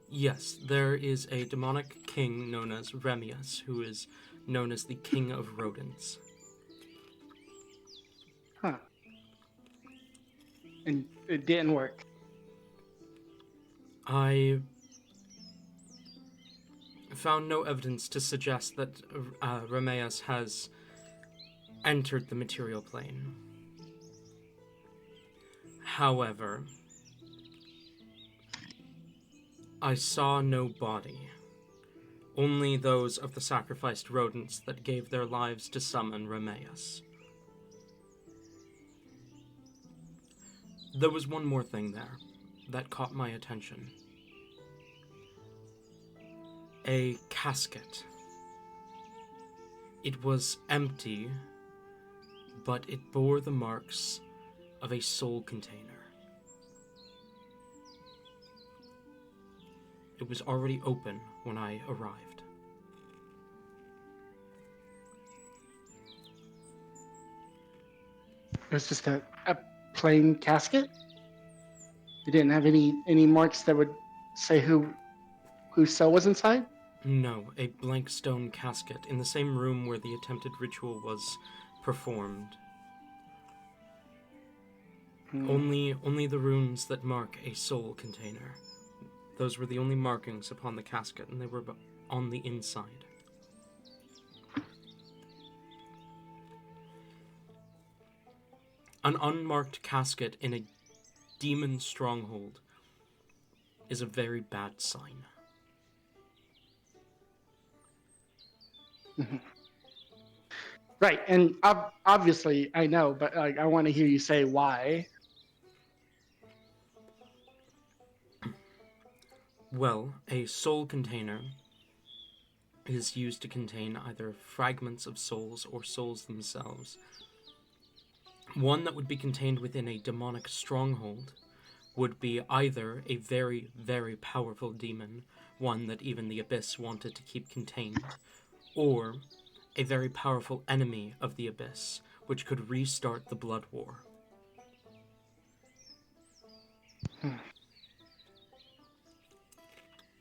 Yes, there is a demonic king known as Remius, who is known as the king of rodents. and it didn't work. I found no evidence to suggest that Rameus has entered the material plane. However, I saw no body, only those of the sacrificed rodents that gave their lives to summon Rameus. There was one more thing there that caught my attention. A casket. It was empty, but it bore the marks of a soul container. It was already open when I arrived. It was just a plain casket. It didn't have any marks that would say whose soul was inside. No, a blank stone casket in the same room where the attempted ritual was performed. Only the runes that mark a soul container. Those were the only markings upon the casket, and they were on the inside. An unmarked casket in a demon stronghold is a very bad sign. Mm-hmm. Right, and obviously I know, but like I want to hear you say why. Well, a soul container is used to contain either fragments of souls or souls themselves. One that would be contained within a demonic stronghold would be either a very, very powerful demon, one that even the Abyss wanted to keep contained, or a very powerful enemy of the Abyss, which could restart the Blood War.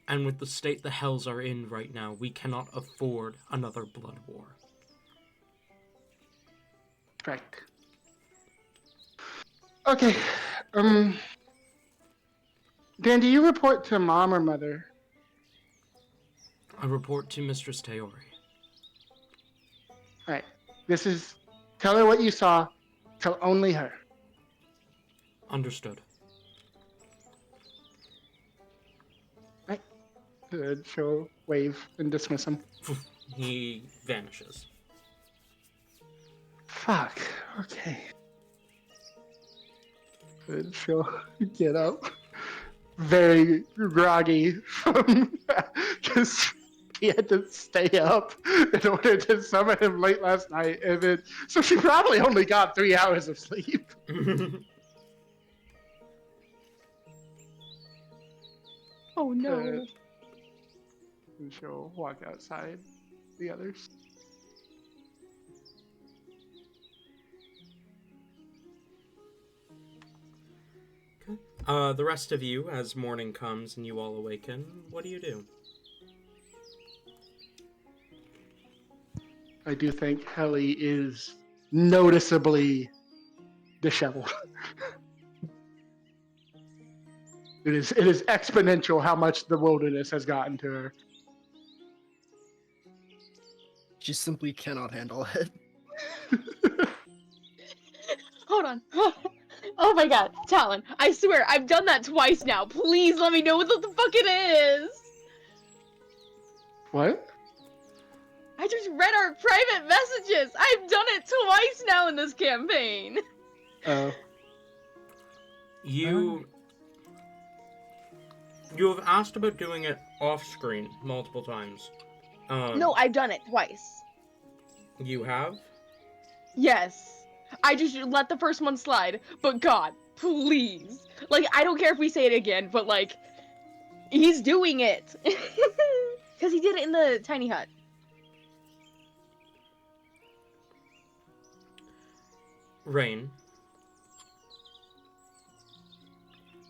And with the state the Hells are in right now, we cannot afford another Blood War. Right. Okay. Dan, do you report to Mom or Mother? I report to Mistress Teori. All right. Tell her what you saw. Tell only her. Understood. Right. Good. She'll wave and dismiss him. He vanishes. Fuck. Okay. Good. She'll get up. Very groggy from because he had to stay up in order to summon him late last night, and then so she probably only got 3 hours of sleep. Oh no. And she'll walk outside the others. The rest of you, as morning comes and you all awaken, what do you do? I do think Helly is noticeably disheveled. It is exponential how much the wilderness has gotten to her. She simply cannot handle it. Hold on. Oh my god, Talon, I swear, I've done that twice now. Please let me know what the fuck it is. What? I just read our private messages. I've done it twice now in this campaign. Oh. You have asked about doing it off-screen multiple times. No, I've done it twice. You have? Yes. I just let the first one slide, but God, please. Like, I don't care if we say it again, but like, he's doing it. Because he did it in the tiny hut. Rain.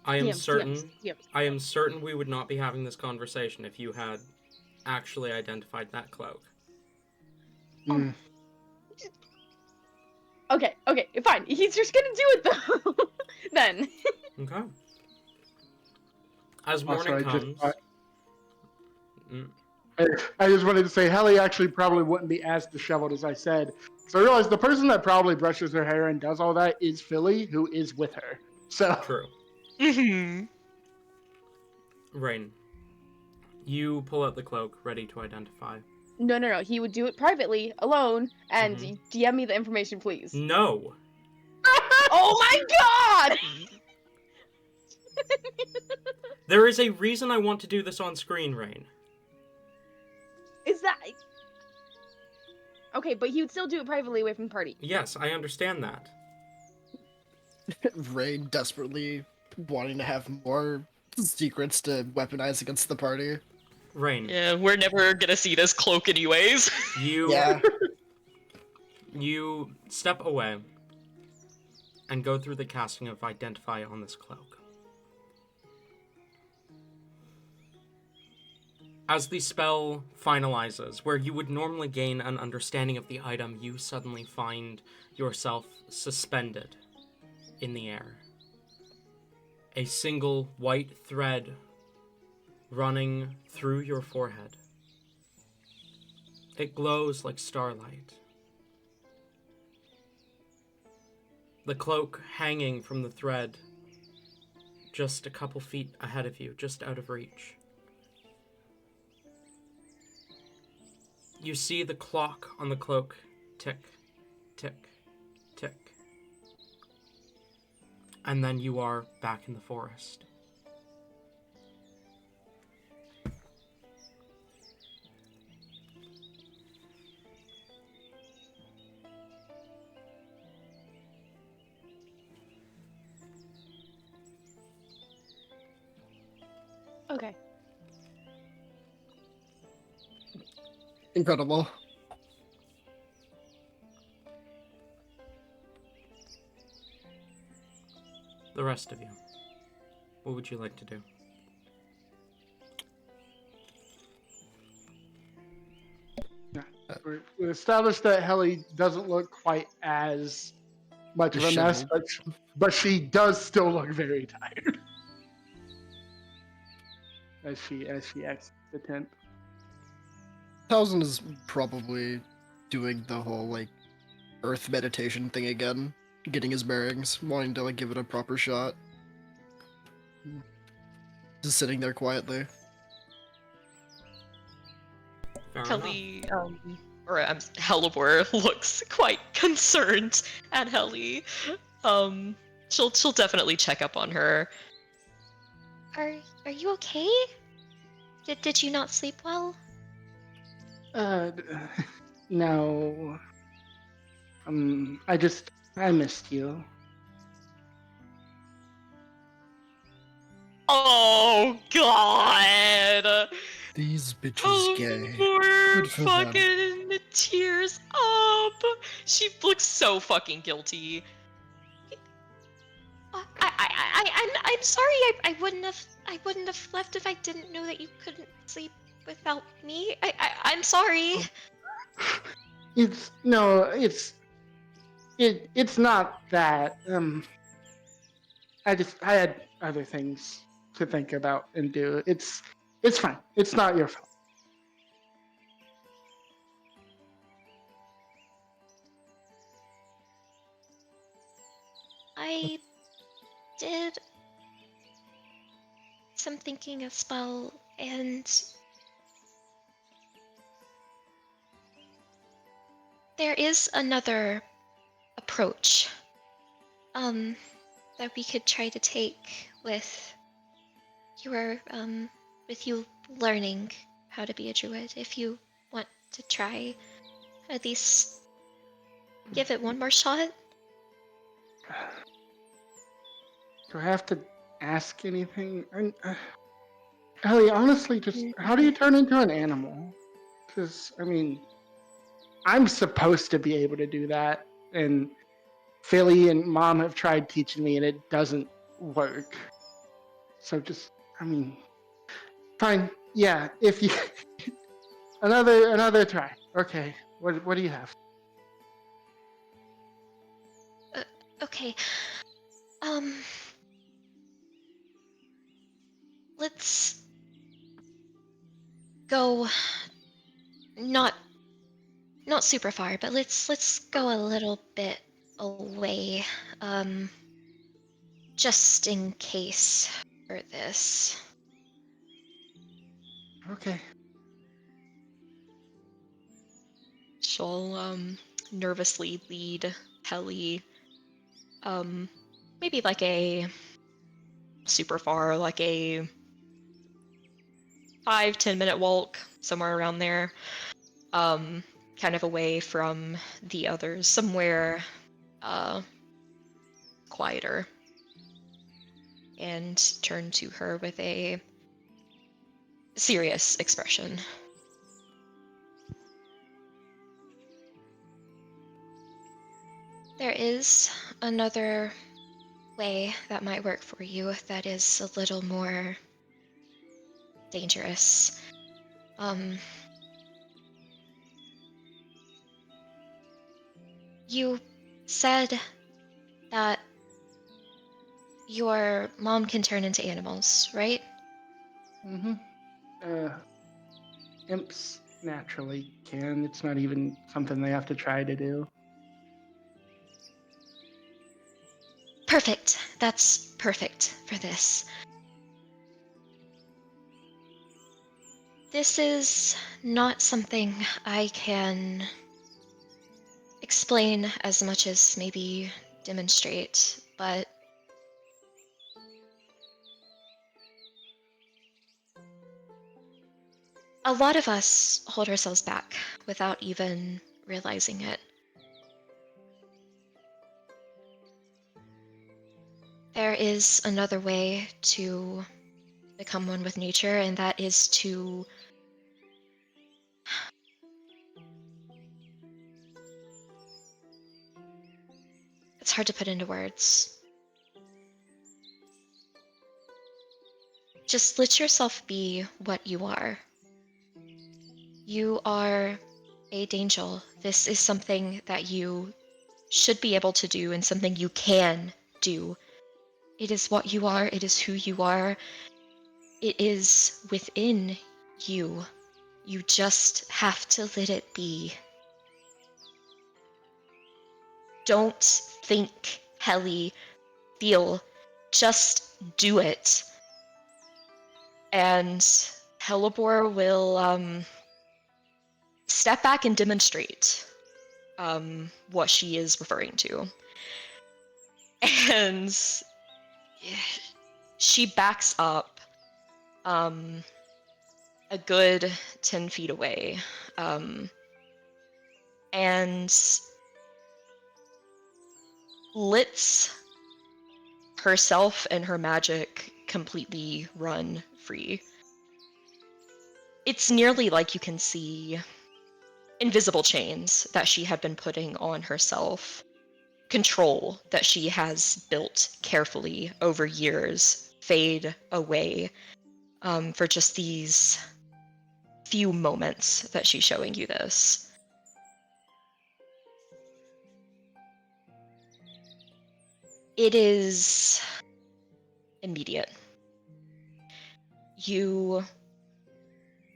I am certain we would not be having this conversation if you had actually identified that cloak. Mm. Okay, fine. He's just gonna do it though. Then. Okay. As Also, morning comes. I just wanted to say, Helly actually probably wouldn't be as disheveled as I said. So I realized the person that probably brushes her hair and does all that is Philly, who is with her. So True. Mm-hmm. Rain. You pull out the cloak, ready to identify. No. He would do it privately, alone, and Mhm. DM me the information, please. No. Oh my god! There is a reason I want to do this on screen, Rain. Is that... Okay, but he would still do it privately away from the party. Yes, I understand that. Rain desperately wanting to have more secrets to weaponize against the party. Rain, Yeah, we're never gonna see this cloak anyways. you Yeah. you step away and go through the casting of Identify on this cloak. As the spell finalizes, where you would normally gain an understanding of the item, you suddenly find yourself suspended in the air. A single white thread running through your forehead. It glows like starlight. The cloak hanging from the thread just a couple feet ahead of you, just out of reach. You see the clock on the cloak tick, tick, tick. And then you are back in the forest. Okay. Incredible. The rest of you, what would you like to do? we established that Helly doesn't look quite as much of a mess, but she does still look very tired as she exits the tent. Thousand is probably doing the whole like earth meditation thing again, getting his bearings, wanting to like give it a proper shot. Just sitting there quietly. Fair enough. Helly, Helivore looks quite concerned at Helly. She'll definitely check up on her. Are you okay? Did you not sleep well? No. I missed you. Oh God! These bitches gay. Helivore Good for them. fucking tears up. She looks so fucking guilty. I'm sorry. I wouldn't have left if I didn't know that you couldn't sleep without me. I'm sorry. It's not that. I had other things to think about and do. It's fine. It's not your fault. I did some thinking as well, and there is another approach that we could try to take with you learning how to be a druid. If you want to try, at least give it one more shot. Do I have to ask anything? Ellie, honestly, just how do you turn into an animal? Because, I mean, I'm supposed to be able to do that, and Philly and Mom have tried teaching me, and it doesn't work. So just, I mean, fine. Yeah, if you another try. Okay, what do you have? Okay. Let's go not super far, but let's go a little bit away. Um just in case for this. Okay. She'll nervously lead Helly maybe like a super far, like a 5-10 minute walk, somewhere around there. Kind of away from the others, somewhere quieter. And turn to her with a serious expression. There is another way that might work for you that is a little more dangerous. You said that your mom can turn into animals, right? Mm-hmm. Imps naturally can. It's not even something they have to try to do. Perfect. That's perfect for this. This is not something I can explain as much as maybe demonstrate, but a lot of us hold ourselves back without even realizing it. There is another way to become one with nature, and that is to it's hard to put into words. Just let yourself be what you are. You are a Dangel. This is something that you should be able to do and something you can do. It is what you are, it is who you are, it is within you. You just have to let it be. Don't think, Helly, feel, just do it. And Hellebore will step back and demonstrate what she is referring to. And she backs up a good 10 feet away and lets herself and her magic completely run free. It's nearly like you can see invisible chains that she had been putting on herself, control that she has built carefully over years fade away for just these few moments that she's showing you this. It is immediate. You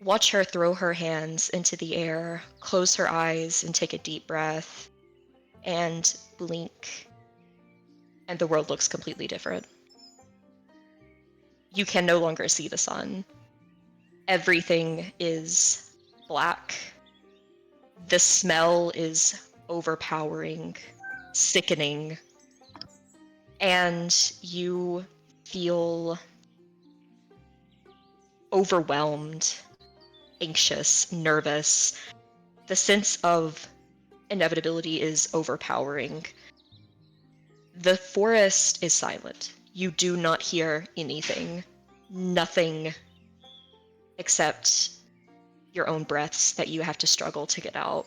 watch her throw her hands into the air, close her eyes, and take a deep breath, and blink, and the world looks completely different. You can no longer see the sun. Everything is black. The smell is overpowering, sickening, and you feel overwhelmed, anxious, nervous. The sense of inevitability is overpowering. The forest is silent. You do not hear anything. Nothing except your own breaths that you have to struggle to get out.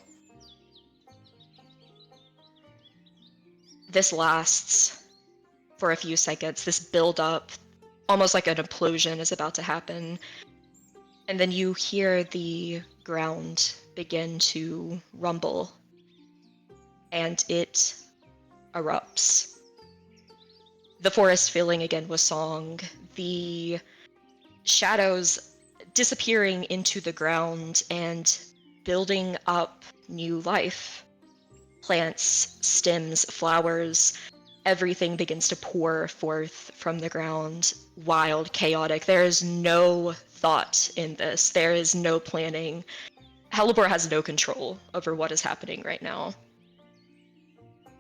This lasts for a few seconds. This build up, almost like an implosion is about to happen. And then you hear the ground begin to rumble, and it erupts. the forest filling again with song, the shadows disappearing into the ground and building up new life. Plants, stems, flowers, everything begins to pour forth from the ground, wild, chaotic. There is no thought in this, there is no planning. Hellebore has no control over what is happening right now.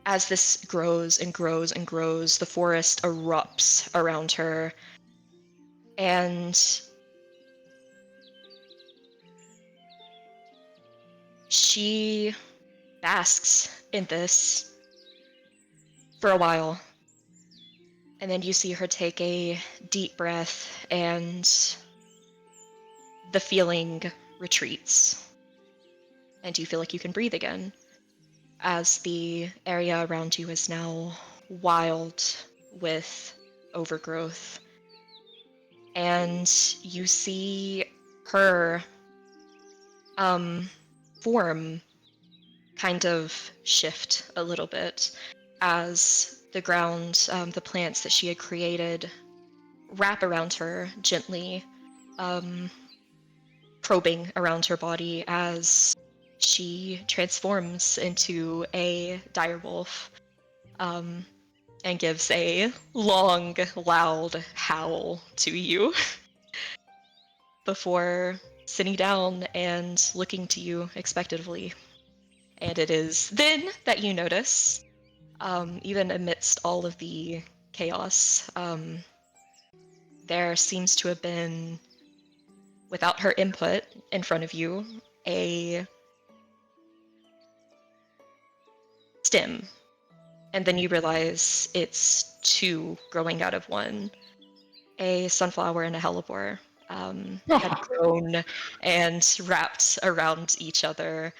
As this grows and grows and grows, the forest erupts around her, and she basks in this for a while. And then you see her take a deep breath, and the feeling retreats. And you feel like you can breathe again, as the area around you is now wild with overgrowth. And you see her form kind of shift a little bit as the ground, the plants that she had created, wrap around her gently, probing around her body as she transforms into a direwolf, and gives a long, loud howl to you before sitting down and looking to you expectantly. And it is then that you notice, even amidst all of the chaos, there seems to have been, without her input, in front of you, a stem. And then you realize it's two growing out of one. A sunflower and a hellebore had grown and wrapped around each other,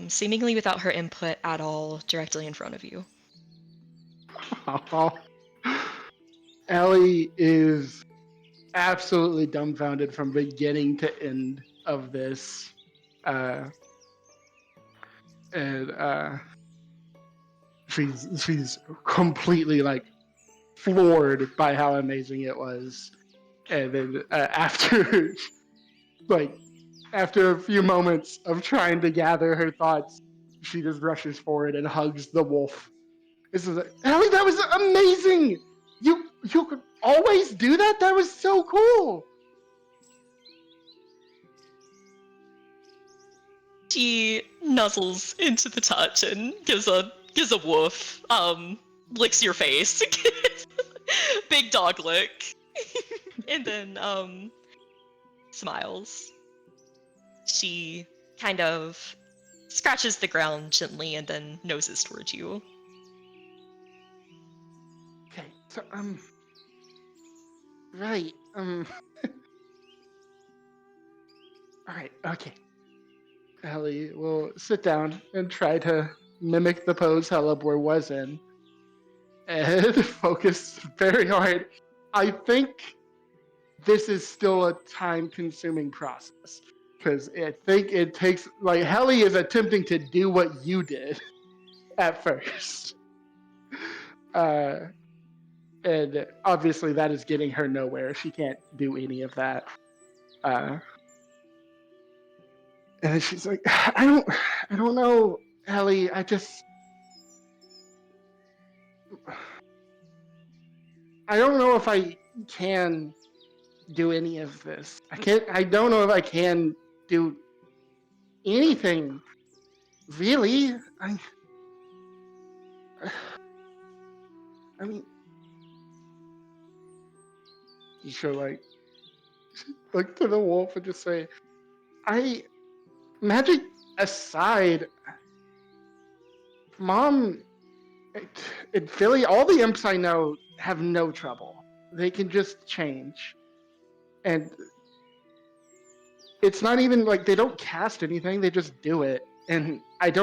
seemingly without her input at all, directly in front of you. Ellie is absolutely dumbfounded from beginning to end of this. And she's completely like floored by how amazing it was. And then after after a few moments of trying to gather her thoughts, she just rushes forward and hugs the wolf. This is like, Ellie, that was amazing. You could always do that. That was so cool. She nuzzles into the touch and gives a woof, licks your face, big dog lick, and then smiles. She kind of scratches the ground gently and then noses towards you. Okay, so right, all right, okay. Ellie will sit down and try to mimic the pose Hellebore was in and focus very hard. I think this is still a time-consuming process because I think it takes, like, Helly is attempting to do what you did at first. And obviously that is getting her nowhere. She can't do any of that. And then she's like, I don't know, Ellie. I don't know if I can do any of this. I don't know if I can do anything, really. I mean, you should like look to the wolf and just say, magic aside, Mom and Philly, all the imps I know have no trouble. They can just change. And it's not even like they don't cast anything, they just do it. And I've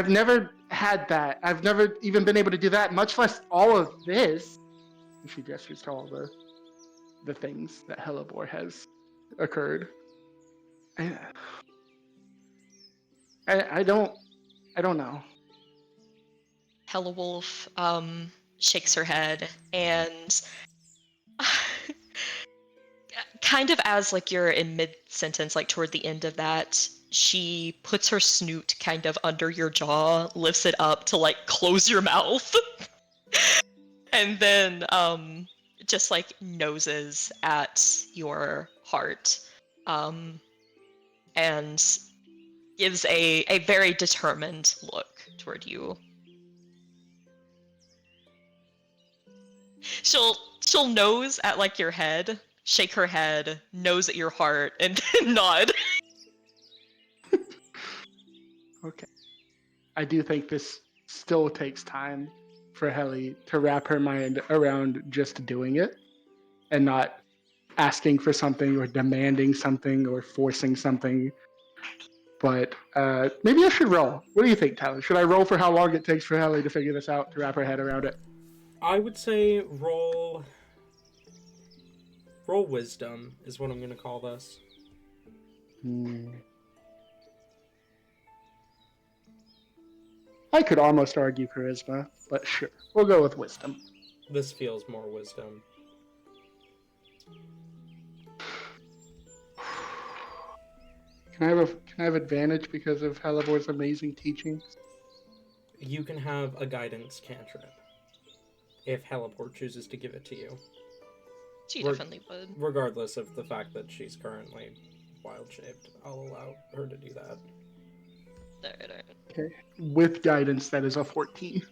never had that. I've never even been able to do that, much less all of this. And she gestures to all the things that Hellebore has occurred. I don't know. Hellewolf shakes her head, and kind of as like you're in mid-sentence, like toward the end of that, she puts her snoot kind of under your jaw, lifts it up to like close your mouth, and then just like noses at your heart, and gives a very determined look toward you. She'll nose at like your head, shake her head, nose at your heart, and then nod. Okay. I do think this still takes time for Helly to wrap her mind around just doing it and not asking for something or demanding something or forcing something. But maybe I should roll. What do you think, Tyler? Should I roll for how long it takes for Helly to figure this out, to wrap her head around it? I would say roll wisdom is what I'm going to call this. I could almost argue charisma, but sure. We'll go with wisdom. This feels more wisdom. Can I have advantage because of Halibor's amazing teachings? You can have a guidance cantrip if Heliport chooses to give it to you. She definitely would. Regardless of the fact that she's currently wild-shaped, I'll allow her to do that. Alright. Okay. With guidance, that is a 14.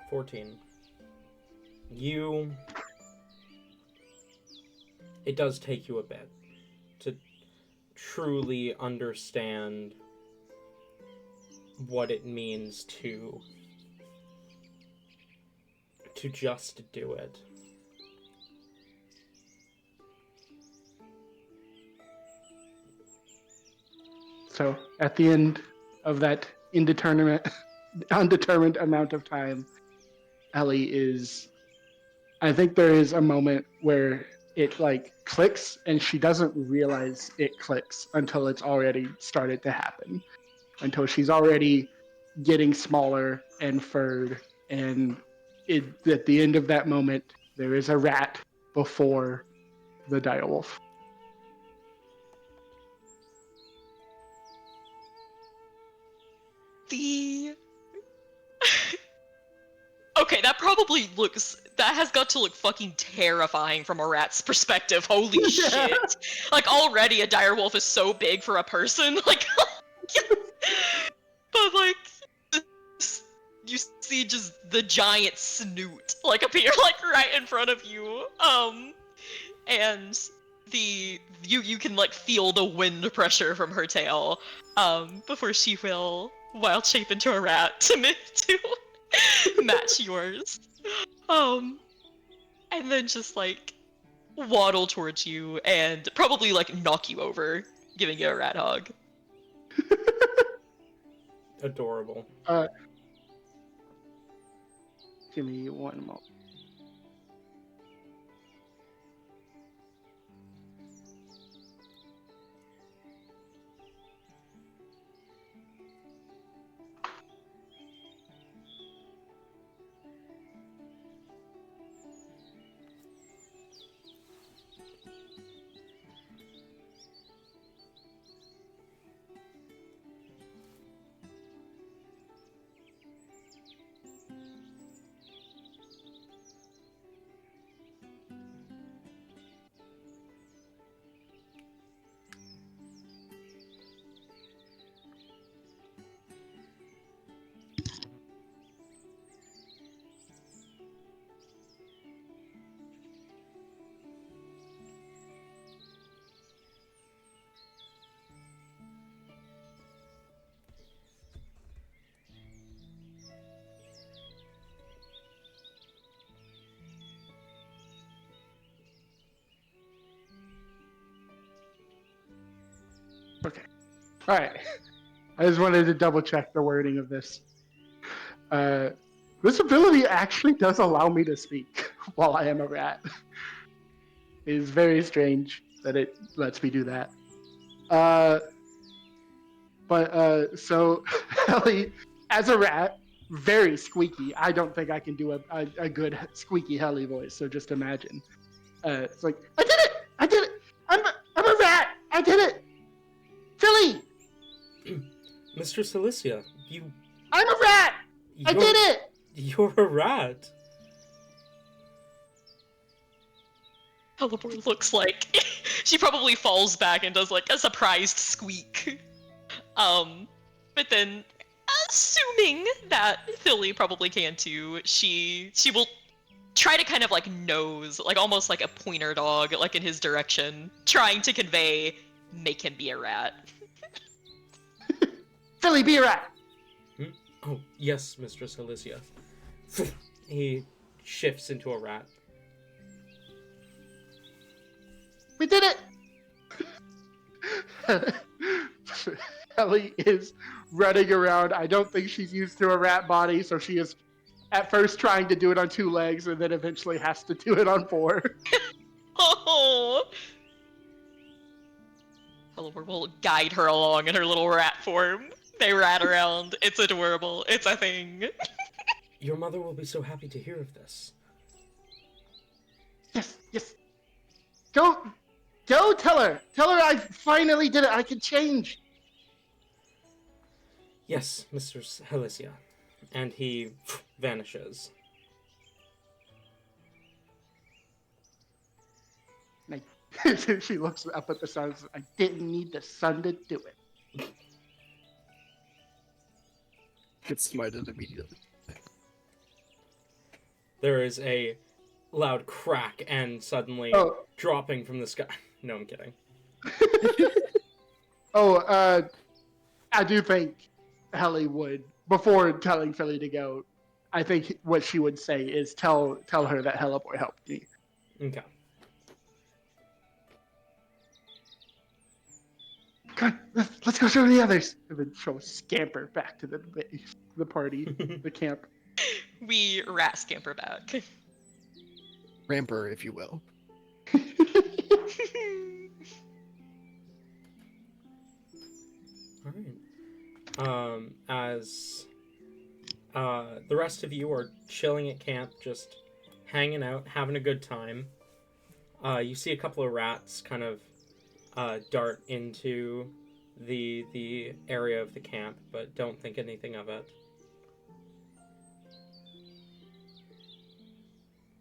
14. It does take you a bit to truly understand what it means to just do it. So at the end of that undetermined amount of time, Ellie is. I think there is a moment where it like clicks, and she doesn't realize it clicks until it's already started to happen. Until she's already getting smaller and furred, and at the end of that moment, there is a rat before the direwolf. Okay, that has got to look fucking terrifying from a rat's perspective. Holy shit. Like, already a direwolf is so big for a person. Like, but like, you see just the giant snoot, like, appear, like, right in front of you. And you can, like, feel the wind pressure from her tail, before she will wild shape into a rat to match yours. And then just, like, waddle towards you and probably, like, knock you over, giving you a rat hug. Adorable. Give me one moment. Okay. All right. I just wanted to double check the wording of this. This ability actually does allow me to speak while I am a rat. It is very strange that it lets me do that. So Ellie, as a rat, very squeaky. I don't think I can do a good squeaky Helly voice. So just imagine. It's like, I did it! I did it! I'm a rat! I did it! Philly! Mr. Cilicia, I'm a rat! I did it! You're a rat. Helibor looks like she probably falls back and does like a surprised squeak. But then, assuming that Philly probably can too, she will try to kind of like nose, like almost like a pointer dog, like in his direction, trying to convey, make him be a rat. Philly, be a rat! Oh, yes, Mr. Cilicia. He shifts into a rat. We did it! Ellie is running around. I don't think she's used to a rat body, so she is at first trying to do it on 2 legs and then eventually has to do it on 4. Oh! Helibor will guide her along in her little rat form. They rat around. It's adorable. It's a thing. Your mother will be so happy to hear of this. Yes. Go tell her. Tell her I finally did it. I can change. Yes, Mr. Helicia. And he vanishes. Like, she looks up at the sun and says, I didn't need the sun to do it. Gets smited immediately. There is a loud crack and suddenly dropping from the sky. No, I'm kidding. I do think Helly would, before telling Philly to go, I think what she would say is tell her that Helliboy helped me. Okay. Come on, let's go show the others. And then she'll scamper back to the party, the camp. We rat scamper back. Ramper, if you will. Alright. As the rest of you are chilling at camp, just hanging out, having a good time, you see a couple of rats kind of dart into the area of the camp, but don't think anything of it.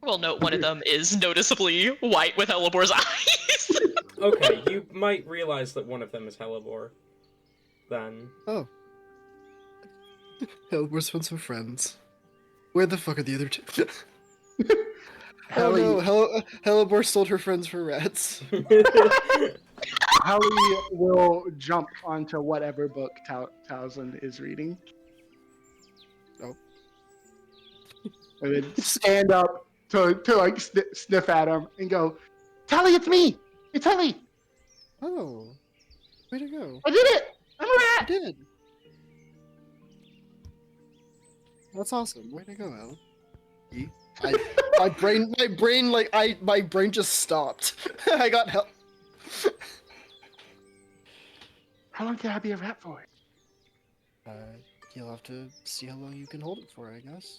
Well, note one of them is noticeably white with Helibor's eyes. Okay, you might realize that one of them is Helibor. Then. Oh. Helibor's found some friends. Where the fuck are the other two? Helly, Oh no, Helibor sold her friends for rats. Helly will jump onto whatever book Towson is reading. Oh. And then stand up to like sniff at him and go, Tally, it's me! It's Helly! Oh. Way to go. I did it! I'm a You rat! did. That's awesome. Way to go, Al. My brain just stopped. I got help. How long can I be a rat for? You'll have to see how long you can hold it for, I guess.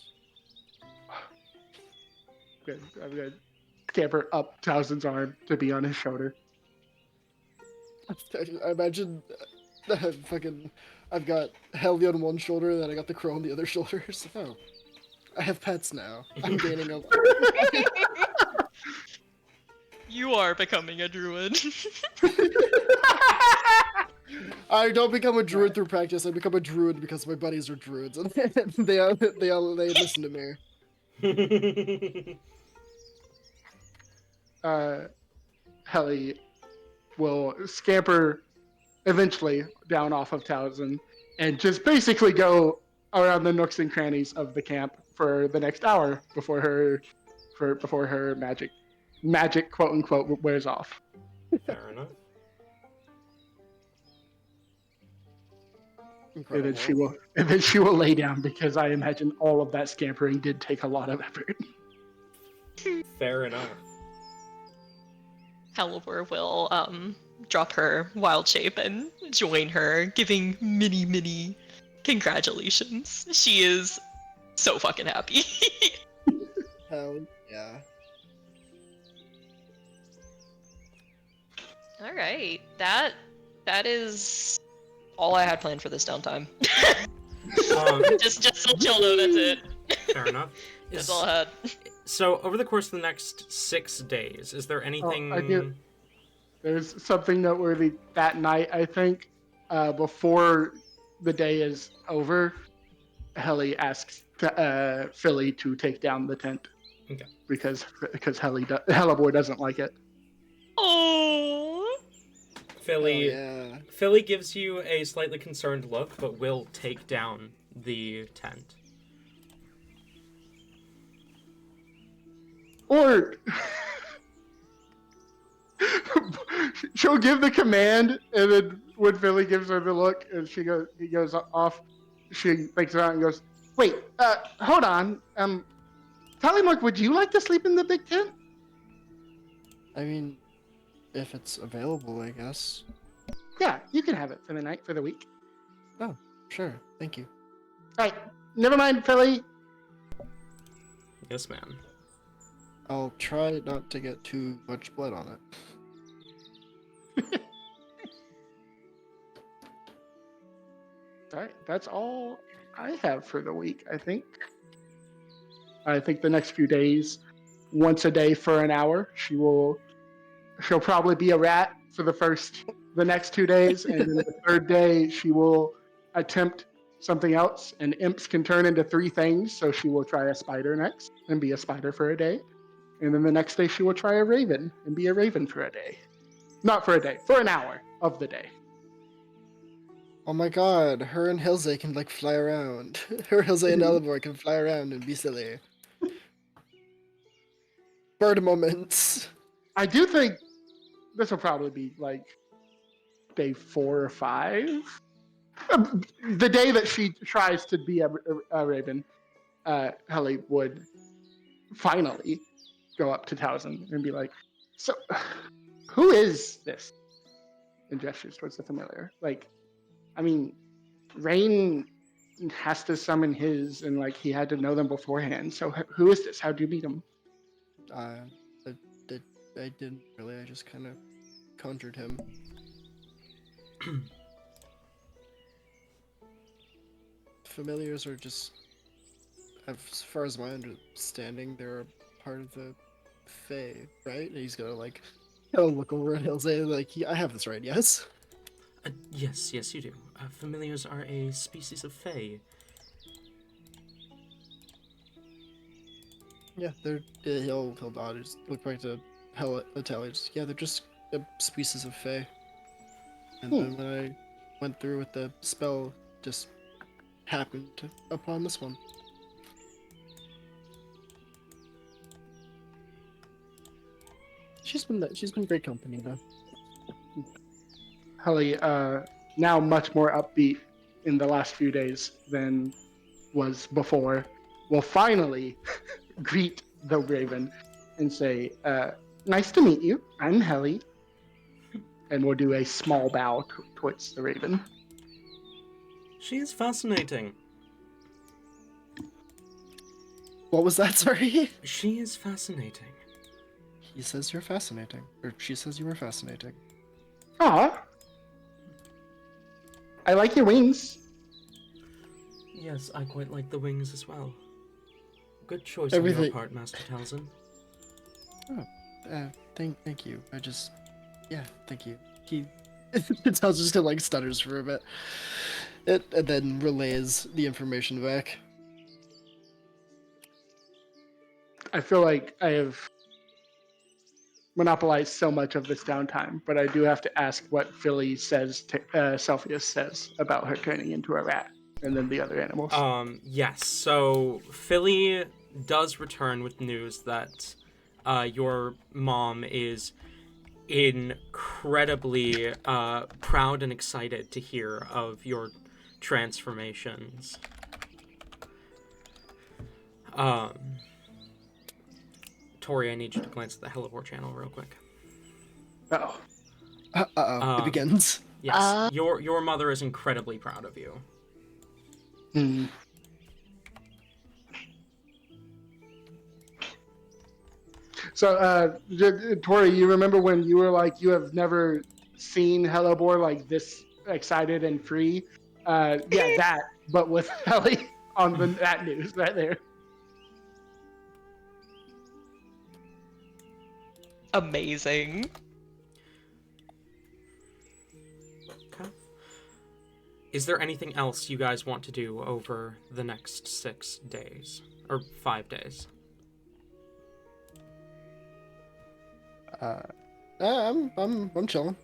Good. I'm gonna scamper up Towson's arm to be on his shoulder. I imagine I've got Helly on one shoulder, and then I got the crow on the other shoulder. So, oh, I have pets now. I'm gaining a. You are becoming a druid. I don't become a druid through practice. I become a druid because my buddies are druids, and they listen to me. Helly will scamper eventually down off of Towson and just basically go around the nooks and crannies of the camp for the next hour before her magic quote unquote wears off. Fair enough. And then she will lay down because I imagine all of that scampering did take a lot of effort. Fair enough. Helibor will drop her wild shape and join her, giving many congratulations. She is so fucking happy. Hell yeah. All right, that is all I had planned for this downtime. just so chill though. That's it. Fair enough. That's all I had. So, over the course of the next 6 days, is there anything... I do. There's something noteworthy that night, I think. Before the day is over, Helly asks Philly to take down the tent. Okay. Because Helliboy doesn't like it. Oh. Philly, yeah. Philly gives you a slightly concerned look, but will take down the tent. Or she'll give the command, and then when Philly gives her the look, and he goes off, she thinks about it and goes, "Wait, hold on. Tallymark, would you like to sleep in the big tent?" I mean, if it's available, I guess. Yeah, you can have it for the night, for the week. Oh, sure. Thank you. All right, never mind, Philly. Yes, ma'am. I'll try not to get too much blood on it. All right, that's all I have for the week, I think. I think the next few days, once a day for an hour, she'll probably be a rat for the next 2 days, and then the third day she will attempt something else. And imps can turn into 3 things, so she will try a spider next and be a spider for a day. And then the next day she will try a raven and be a raven for a day. Not for a day, for an hour of the day. Oh my god, her and Hilze can like fly around. Her, Hilze, and Elivor can fly around and be silly. Bird moments. I do think this will probably be like day 4 or 5. The day that she tries to be a raven, Helly would finally go up to Towson and be like, "So, who is this?" And gestures towards the familiar. Like, I mean, Rain has to summon his, and like he had to know them beforehand. So, who is this? How'd you meet him? I didn't really. I just kind of conjured him. Familiars are just, as far as my understanding, they're a part of the Fae, right? And he's gonna like, look over and he'll say like, I have this right, yes? Yes, you do. Familiars are a species of fae. Yeah, he'll nod, just look back to Italians. Yeah, they're just a species of Fae. And then when I went through with the spell, just happened upon this one. She's been great company though. Helly, now much more upbeat in the last few days than was before, will finally greet the raven and say, "Nice to meet you. I'm Helly." And we'll do a small bow towards the raven. She is fascinating. What was that, sorry? She is fascinating. He says you're fascinating. Or she says you were fascinating. Aw. I like your wings. Yes, I quite like the wings as well. Good choice on Everything- your part, Master Talzin. Thank you. Thank you. He Tals just kind of like stutters for a bit. And then relays the information back. I feel like I have monopolized so much of this downtime, but I do have to ask what Philly says, Celsius says about her turning into a rat, and then the other animals. Yes. So Philly does return with news that your mom is incredibly proud and excited to hear of your transformations. Tori, I need you to glance at the Hellivore channel real quick. Uh-oh. It begins. Yes, your mother is incredibly proud of you. So, Tori, you remember when you were like, you have never seen Hellebore like this excited and free? Yeah, that, but with Helly on that news right there. Amazing. Okay. Is there anything else you guys want to do over the next 6 days? Or 5 days? I'm chilling. Rain.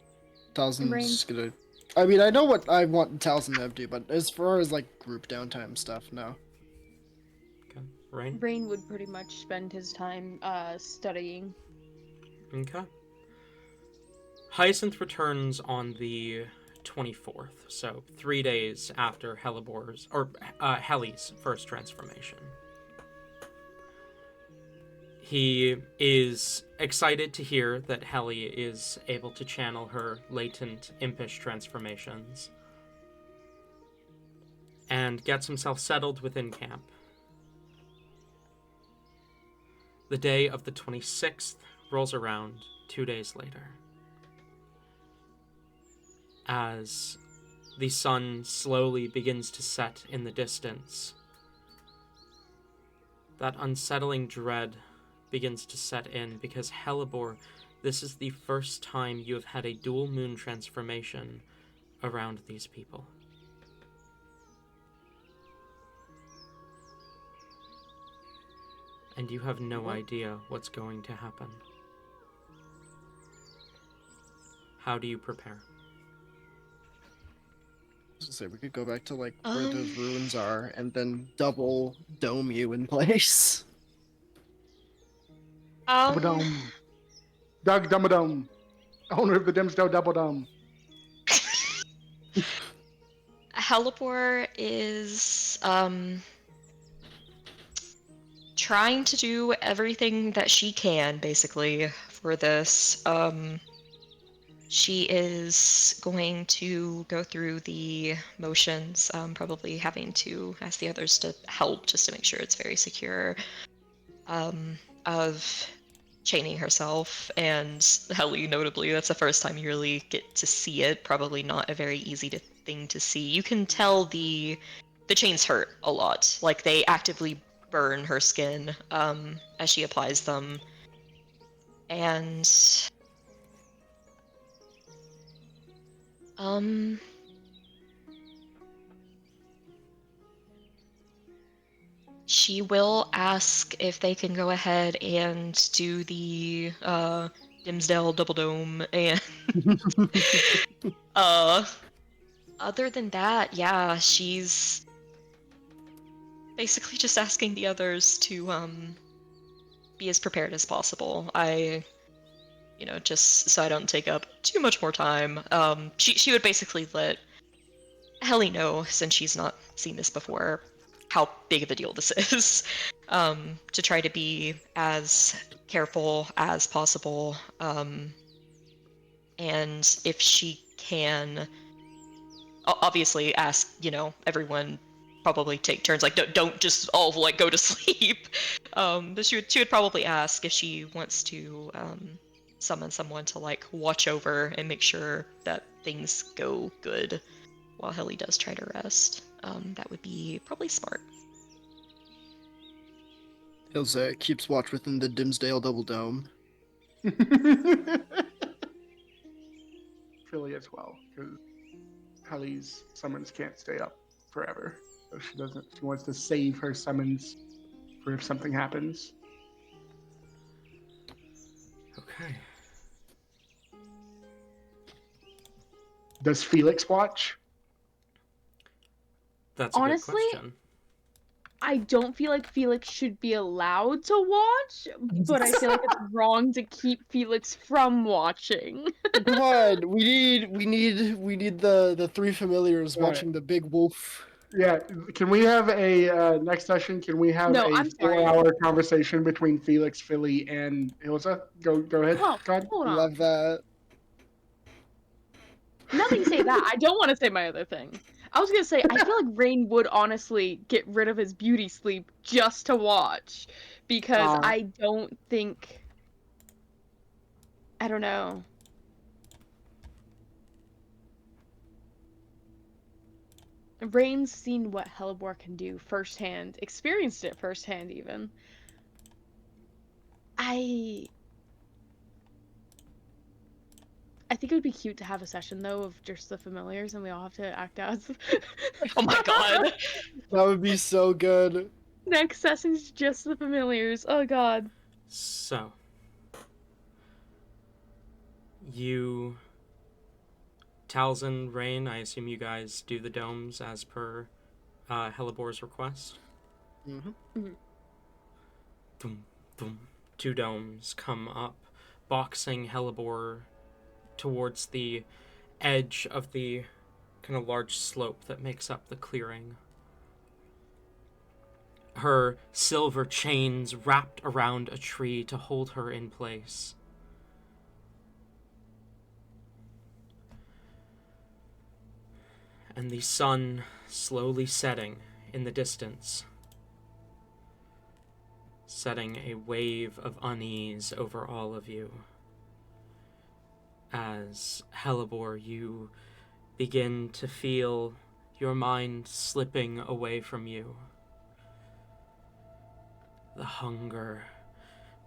Talzin's gonna. I mean, I know what I want Talzin to do, but as far as like group downtime stuff, no. Okay. Rain? Rain would pretty much spend his time studying. Okay. Hyacinth returns on the 24th, so 3 days after Helly's first transformation. He is excited to hear that Helly is able to channel her latent impish transformations and gets himself settled within camp. The day of the 26th rolls around 2 days later. As the sun slowly begins to set in the distance, that unsettling dread begins to set in because Hellebore, this is the first time you have had a dual moon transformation around these people. And you have no idea what's going to happen. How do you prepare? Say we could go back to like where those ruins are and then double dome you in place. Double Dome. Doug Dumbledome, owner of the Dimsdale Double Dome. Hellebore is trying to do everything that she can basically for this. She is going to go through the motions, probably having to ask the others to help just to make sure it's very secure, of chaining herself, and Helly, notably, that's the first time you really get to see it. Probably not a very easy thing to see. You can tell the chains hurt a lot. Like, they actively burn her skin as she applies them. And she will ask if they can go ahead and do the Dimsdale Double Dome, and other than that, yeah, she's basically just asking the others to be as prepared as possible. Just so I don't take up too much more time, she would basically let Helly know, since she's not seen this before, how big of a deal this is, to try to be as careful as possible, and if she can, obviously ask, everyone probably take turns, like, don't just all, like, go to sleep, but she would probably ask if she wants to, summon someone to, like, watch over and make sure that things go good while Helly does try to rest. That would be probably smart. Ilza keeps watch within the Dimsdale Double Dome. Philly as well, because Helly's summons can't stay up forever. So she wants to save her summons for if something happens. Okay. Does Felix watch? That's a Honestly, good question. I don't feel like Felix should be allowed to watch, but I feel like it's wrong to keep Felix from watching. Come on, we need the three familiars All right. watching the big wolf. Yeah, can we have a next session? Can we have No, a I'm sorry. 4-hour conversation between Felix, Philly, and Ilza? Go ahead, Oh, God. hold on. Love that. Nothing say that. I don't want to say my other thing. I was gonna say, I feel like Rain would honestly get rid of his beauty sleep just to watch, because I don't think I don't know. Rain's seen what Hellebore can do firsthand, experienced it firsthand even. I think it would be cute to have a session though of just the familiars and we all have to act out. Oh my god. That would be so good. Next session's just the familiars. Oh god. So, you, Talzin, Rain, I assume you guys do the domes as per Hellebore's request. Mm-hmm. Boom, boom. 2 domes come up, boxing Hellebore towards the edge of the kind of large slope that makes up the clearing. Her silver chains wrapped around a tree to hold her in place. And the sun slowly setting in the distance, setting a wave of unease over all of you. As Hellebore, you begin to feel your mind slipping away from you. The hunger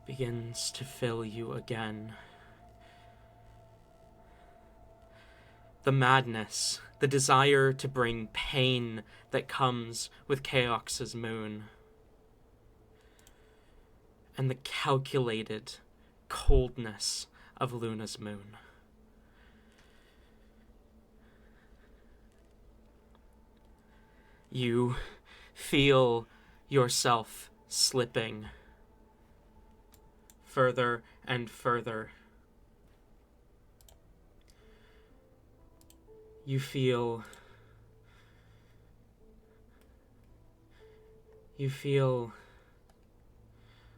begins to fill you again. The madness, the desire to bring pain that comes with Chaox's moon. And the calculated coldness of Luna's moon. You feel yourself slipping further and further. You feel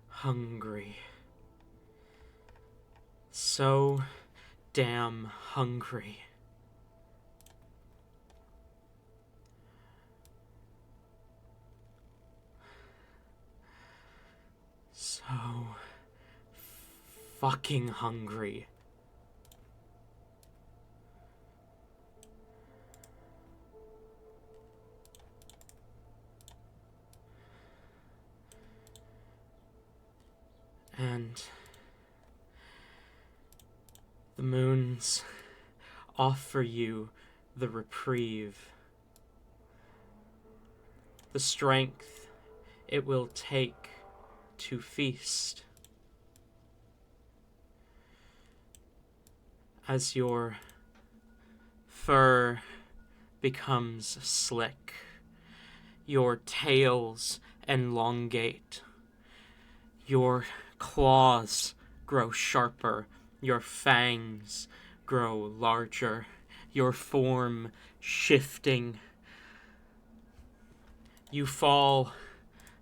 hungry. So damn hungry. So fucking hungry. And the moons offer you the reprieve, the strength it will take to feast. As your fur becomes slick, your tails elongate, your claws grow sharper, your fangs grow larger, your form shifting. You fall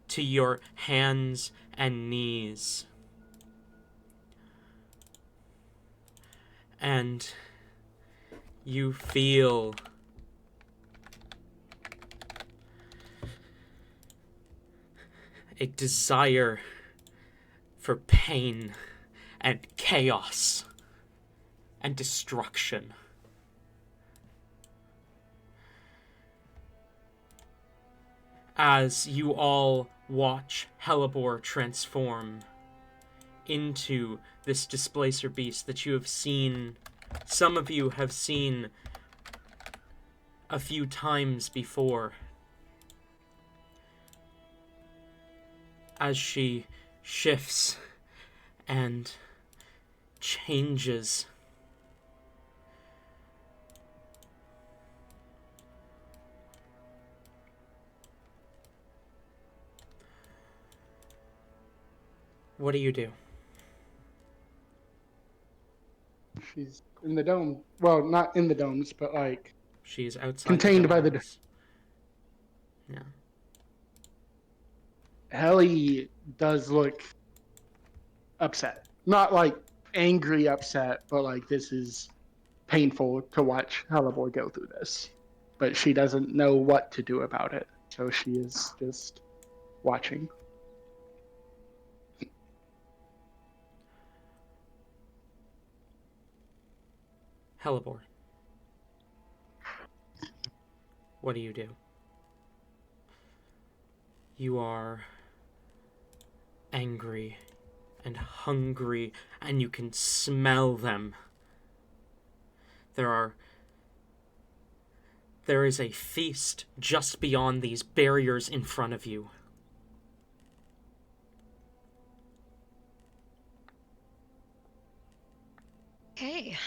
to your hands and knees. And you feel a desire for pain and chaos and destruction. As you all watch Hellebore transform into this displacer beast that you have seen, some of you have seen a few times before. As she shifts and changes. What do you do? She's in the dome. Well, not in the domes, but like She's outside contained by the domes. Yeah. Helly does look upset. Not like angry upset, but like this is painful to watch Hellebore go through this. But she doesn't know what to do about it. So she is just watching. Hellebore. What do? You are angry and hungry, and you can smell them. There is a feast just beyond these barriers in front of you. Okay.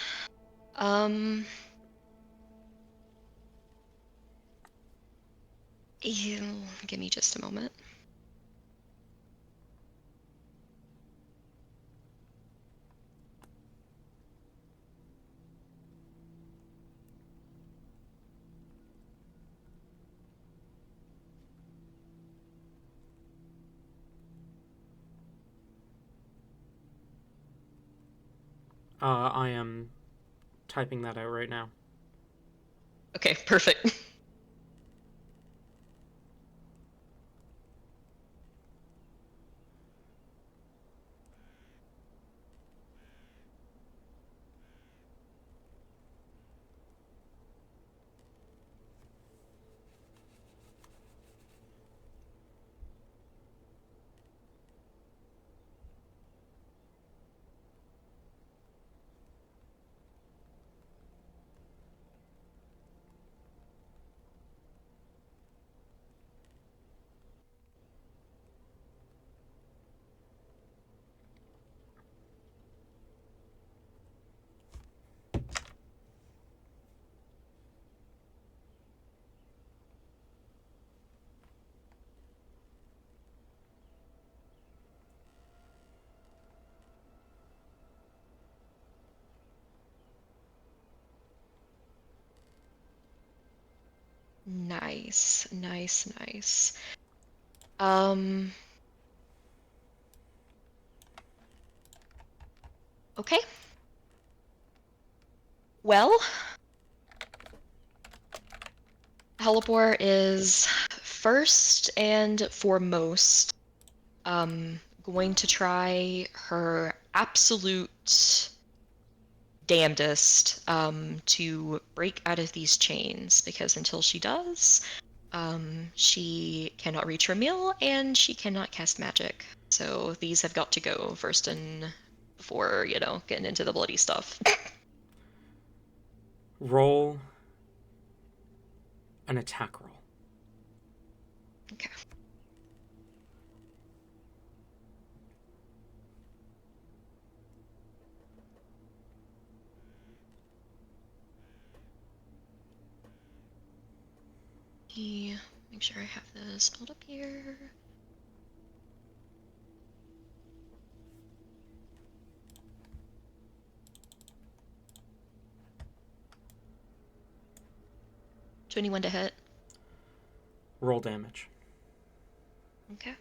Give me just a moment. I am typing that out right now. Okay, perfect. Nice, nice, nice. Okay. Well, Hellebore is first and foremost going to try her absolute damnedest to break out of these chains, because until she does, she cannot reach her meal and she cannot cast magic. So these have got to go first and before, getting into the bloody stuff. Roll an attack roll. Okay. Make sure I have this pulled up here. $21 to hit. Roll damage. Okay.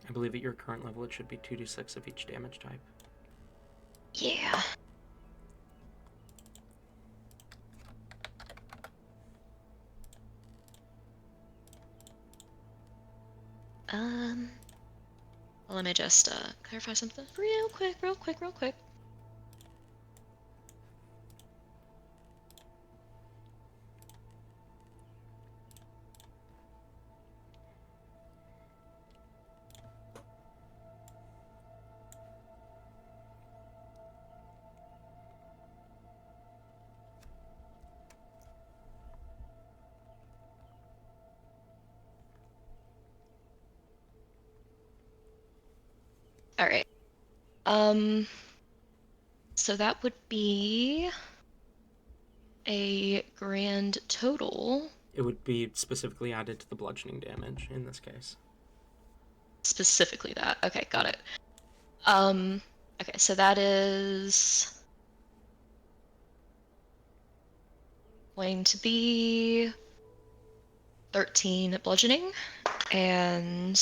I believe at your current level it should be 2d6 of each damage type. Yeah. Well, let me just clarify something real quick. All right. So that would be a grand total. It would be specifically added to the bludgeoning damage in this case. Specifically that. Okay, got it. Okay, so that is going to be 13 bludgeoning and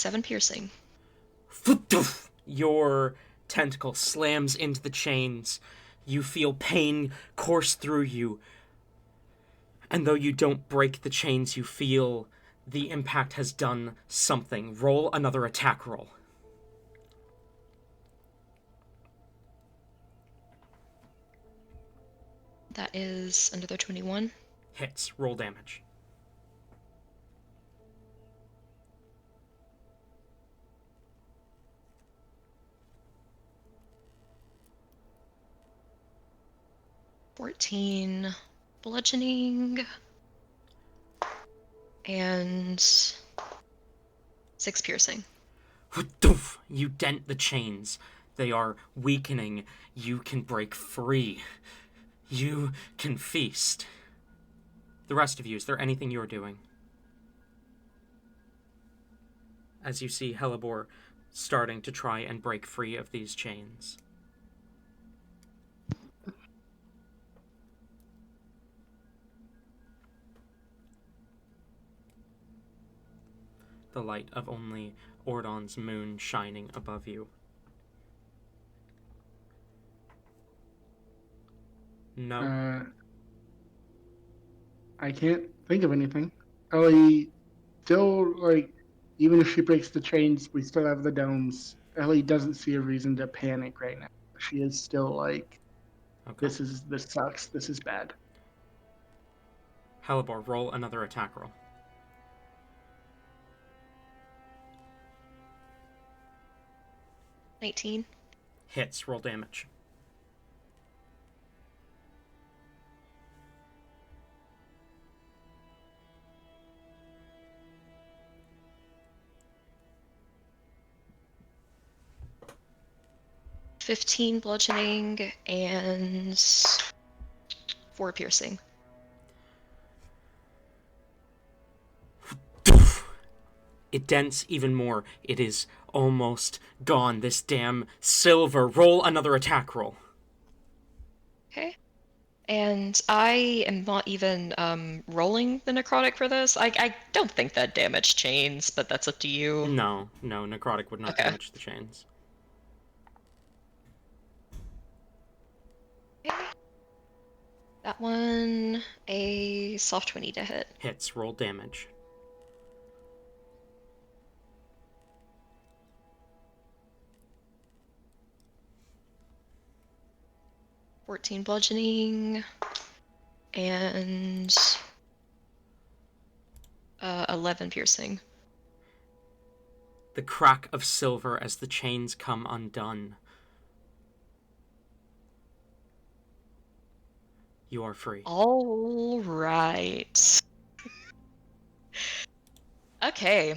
7 piercing. Your tentacle slams into the chains. You feel pain course through you. And though you don't break the chains, you feel the impact has done something. Roll another attack roll. That is another 21. Hits. Roll damage. $14 bludgeoning and 6 piercing. You dent the chains. They are weakening. You can break free. You can feast. The rest of you, is there anything you're doing? As you see Hellebore starting to try and break free of these chains. The light of only Ordon's moon shining above you. No. I can't think of anything. Ellie still, like, even if she breaks the chains, we still have the domes. Ellie doesn't see a reason to panic right now. She is still like, Okay. this sucks. This is bad. Hellebore, roll another attack roll. 19. Hits. Roll damage. $15 bludgeoning and 4 piercing. It dents even more. It is almost gone. This damn silver. Roll another attack roll. Okay. And I am not even rolling the necrotic for this. I don't think that damage chains, but that's up to you. No, necrotic would not Okay. damage the chains. Okay. That one, a soft 20 to hit. Hits. Roll damage. $14 bludgeoning and 11 piercing. The crack of silver as the chains come undone. You are free. All right. Okay.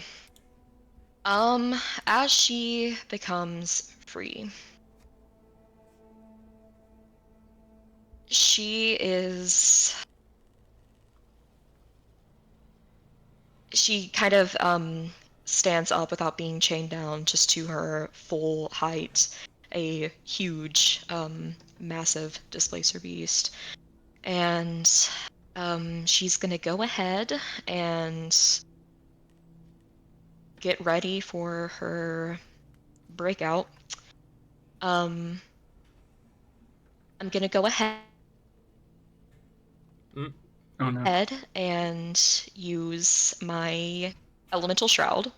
As she becomes free, she kind of stands up without being chained down, just to her full height, a huge, massive displacer beast. And she's gonna go ahead and get ready for her breakout. I'm gonna go ahead Oh no. and use my elemental shroud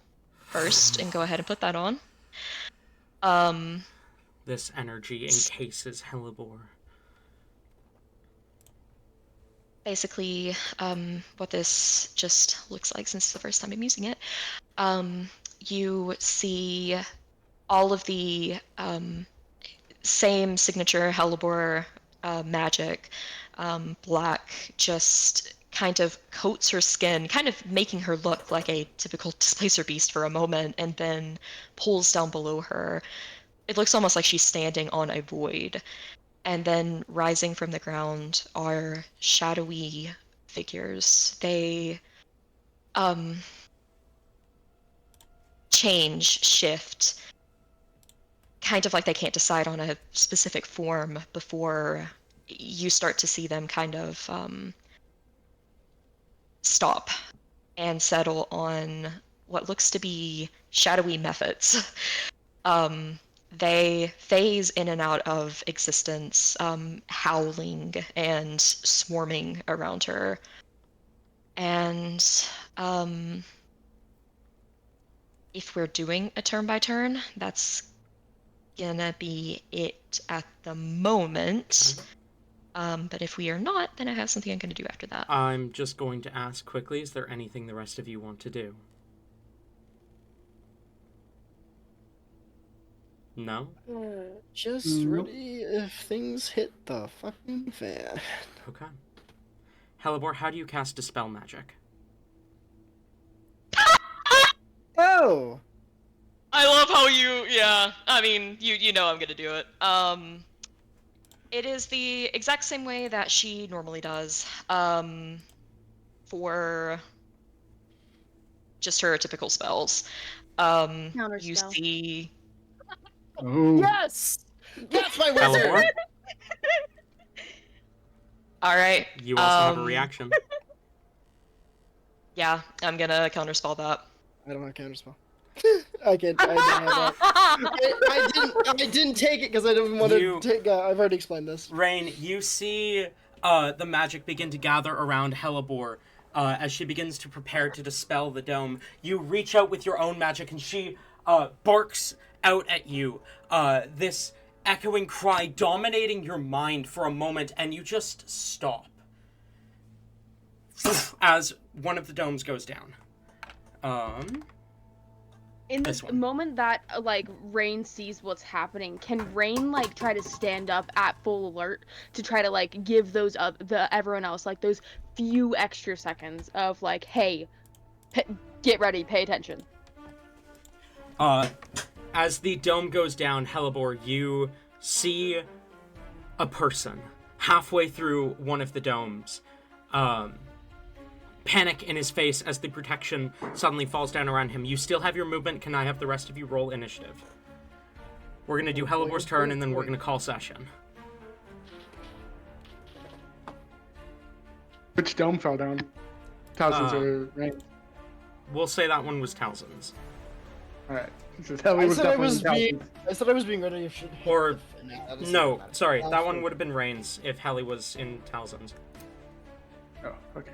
first and go ahead and put that on. This energy encases Hellebore. Basically, what this just looks like, since it's the first time I'm using it, you see all of the same signature Hellebore magic. Black just kind of coats her skin, kind of making her look like a typical displacer beast for a moment, and then pulls down below her. It looks almost like she's standing on a void. And then rising from the ground are shadowy figures. They change, shift, kind of like they can't decide on a specific form before you start to see them kind of stop and settle on what looks to be shadowy methods. They phase in and out of existence, howling and swarming around her. And if we're doing a turn by turn, that's gonna be it at the moment. But if we are not, then I have something I'm gonna do after that. I'm just going to ask quickly, is there anything the rest of you want to do? No? Just ready if things hit the fucking fan. Okay. Helibor, how do you cast Dispel Magic? Oh! I love how I mean, you know I'm gonna do it. It is the exact same way that she normally does. For just her typical spells. Counter You spell. see Oh. Yes! That's my wizard! Helibor, Alright. you also have a reaction. Yeah, I'm gonna counterspell that. I don't have counterspell. I didn't have that. I didn't take it because I didn't want to take. I've already explained this. Rain, you see the magic begin to gather around Helibor as she begins to prepare to dispel the dome. You reach out with your own magic and she barks out at you. This echoing cry dominating your mind for a moment, and you just stop as one of the domes goes down. In This the one. moment that like Rain sees what's happening, can Rain like try to stand up at full alert to try to like give those everyone else like those few extra seconds of like, hey, get ready, pay attention. As the dome goes down, Helibor, you see a person halfway through one of the domes. Panic in his face as the protection suddenly falls down around him. You still have your movement. Can I have the rest of you roll initiative? We're going to do Helibor's turn, and then we're going to call session. Which dome fell down? Thousands or Rain? We'll say that one was Talzin's. Alright. So Telly was definitely Thousands. I said I was being ready if Or, if no, sorry, that one would have been Rain's if Heli was in Talzin's. Oh, okay.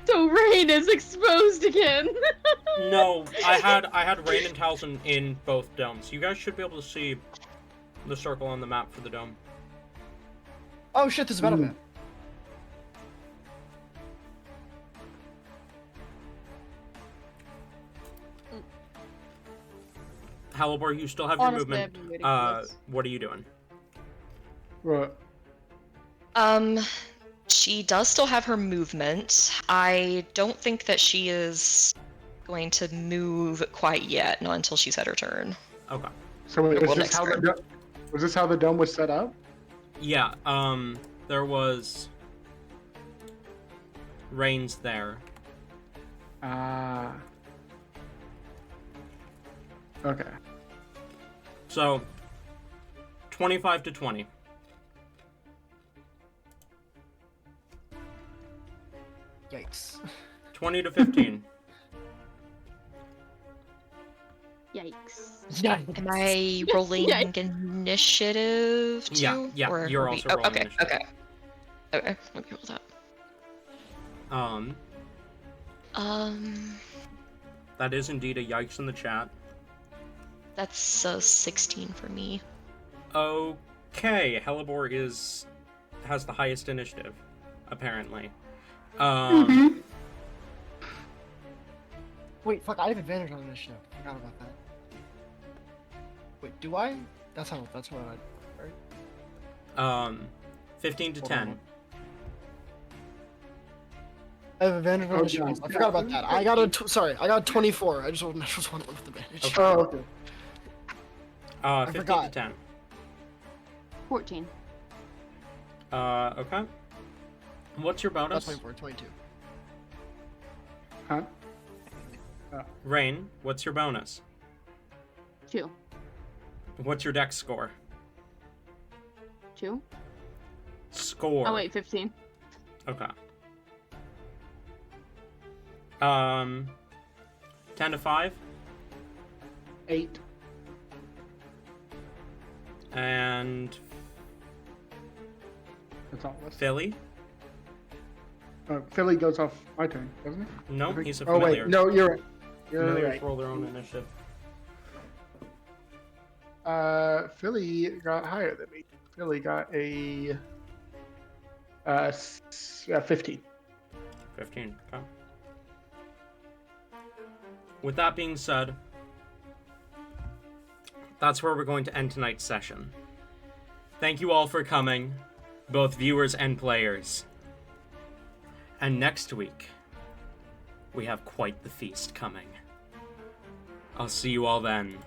So Rain is exposed again. No, I had Rain and Talzin in both domes. You guys should be able to see the circle on the map for the dome. Oh shit, there's a battle map. Halibor, you still have your Honestly, I've movement. been waiting for this. What are you doing? What? She does still have her movement. I don't think that she is going to move quite yet, not until she's had her turn. Okay. So was Well, this next how turn. was this how the dome was set up? Yeah, there was Rain's there. Ah. Okay. So 25 to 20. Yikes. 20 to 15. Yikes. Yeah. Am I rolling Yeah. initiative too? Yeah, Or you're are we- also oh, rolling okay, initiative. okay. Okay, let me roll that. That is indeed a yikes in the chat. That's a 16 for me. Okay, Helibor has the highest initiative, apparently. Wait, fuck, I have advantage on this show. Forgot about that. Wait, do I? That's what I, right? 15 to Hold 10. on. I have advantage on Oh, this show. yeah. I forgot about that. I got I got 24. I just rolled natural one with advantage. Okay. Oh, okay. 15 forgot. to 10. 14. Okay. What's your Not bonus? 24, 22. Huh? Rain, what's your bonus? 2. What's your dex score? 2. Score. Oh wait, 15. Okay. 10 to 5. 8. And That's all. Philly? Philly goes off my turn, doesn't it? No, I think- he's a Oh familiar. wait, no, you're right. You're Familiars right. roll their own initiative. Philly got higher than me. Philly got a 15. 15. Okay. With that being said, that's where we're going to end tonight's session. Thank you all for coming, both viewers and players. And next week, we have quite the feast coming. I'll see you all then.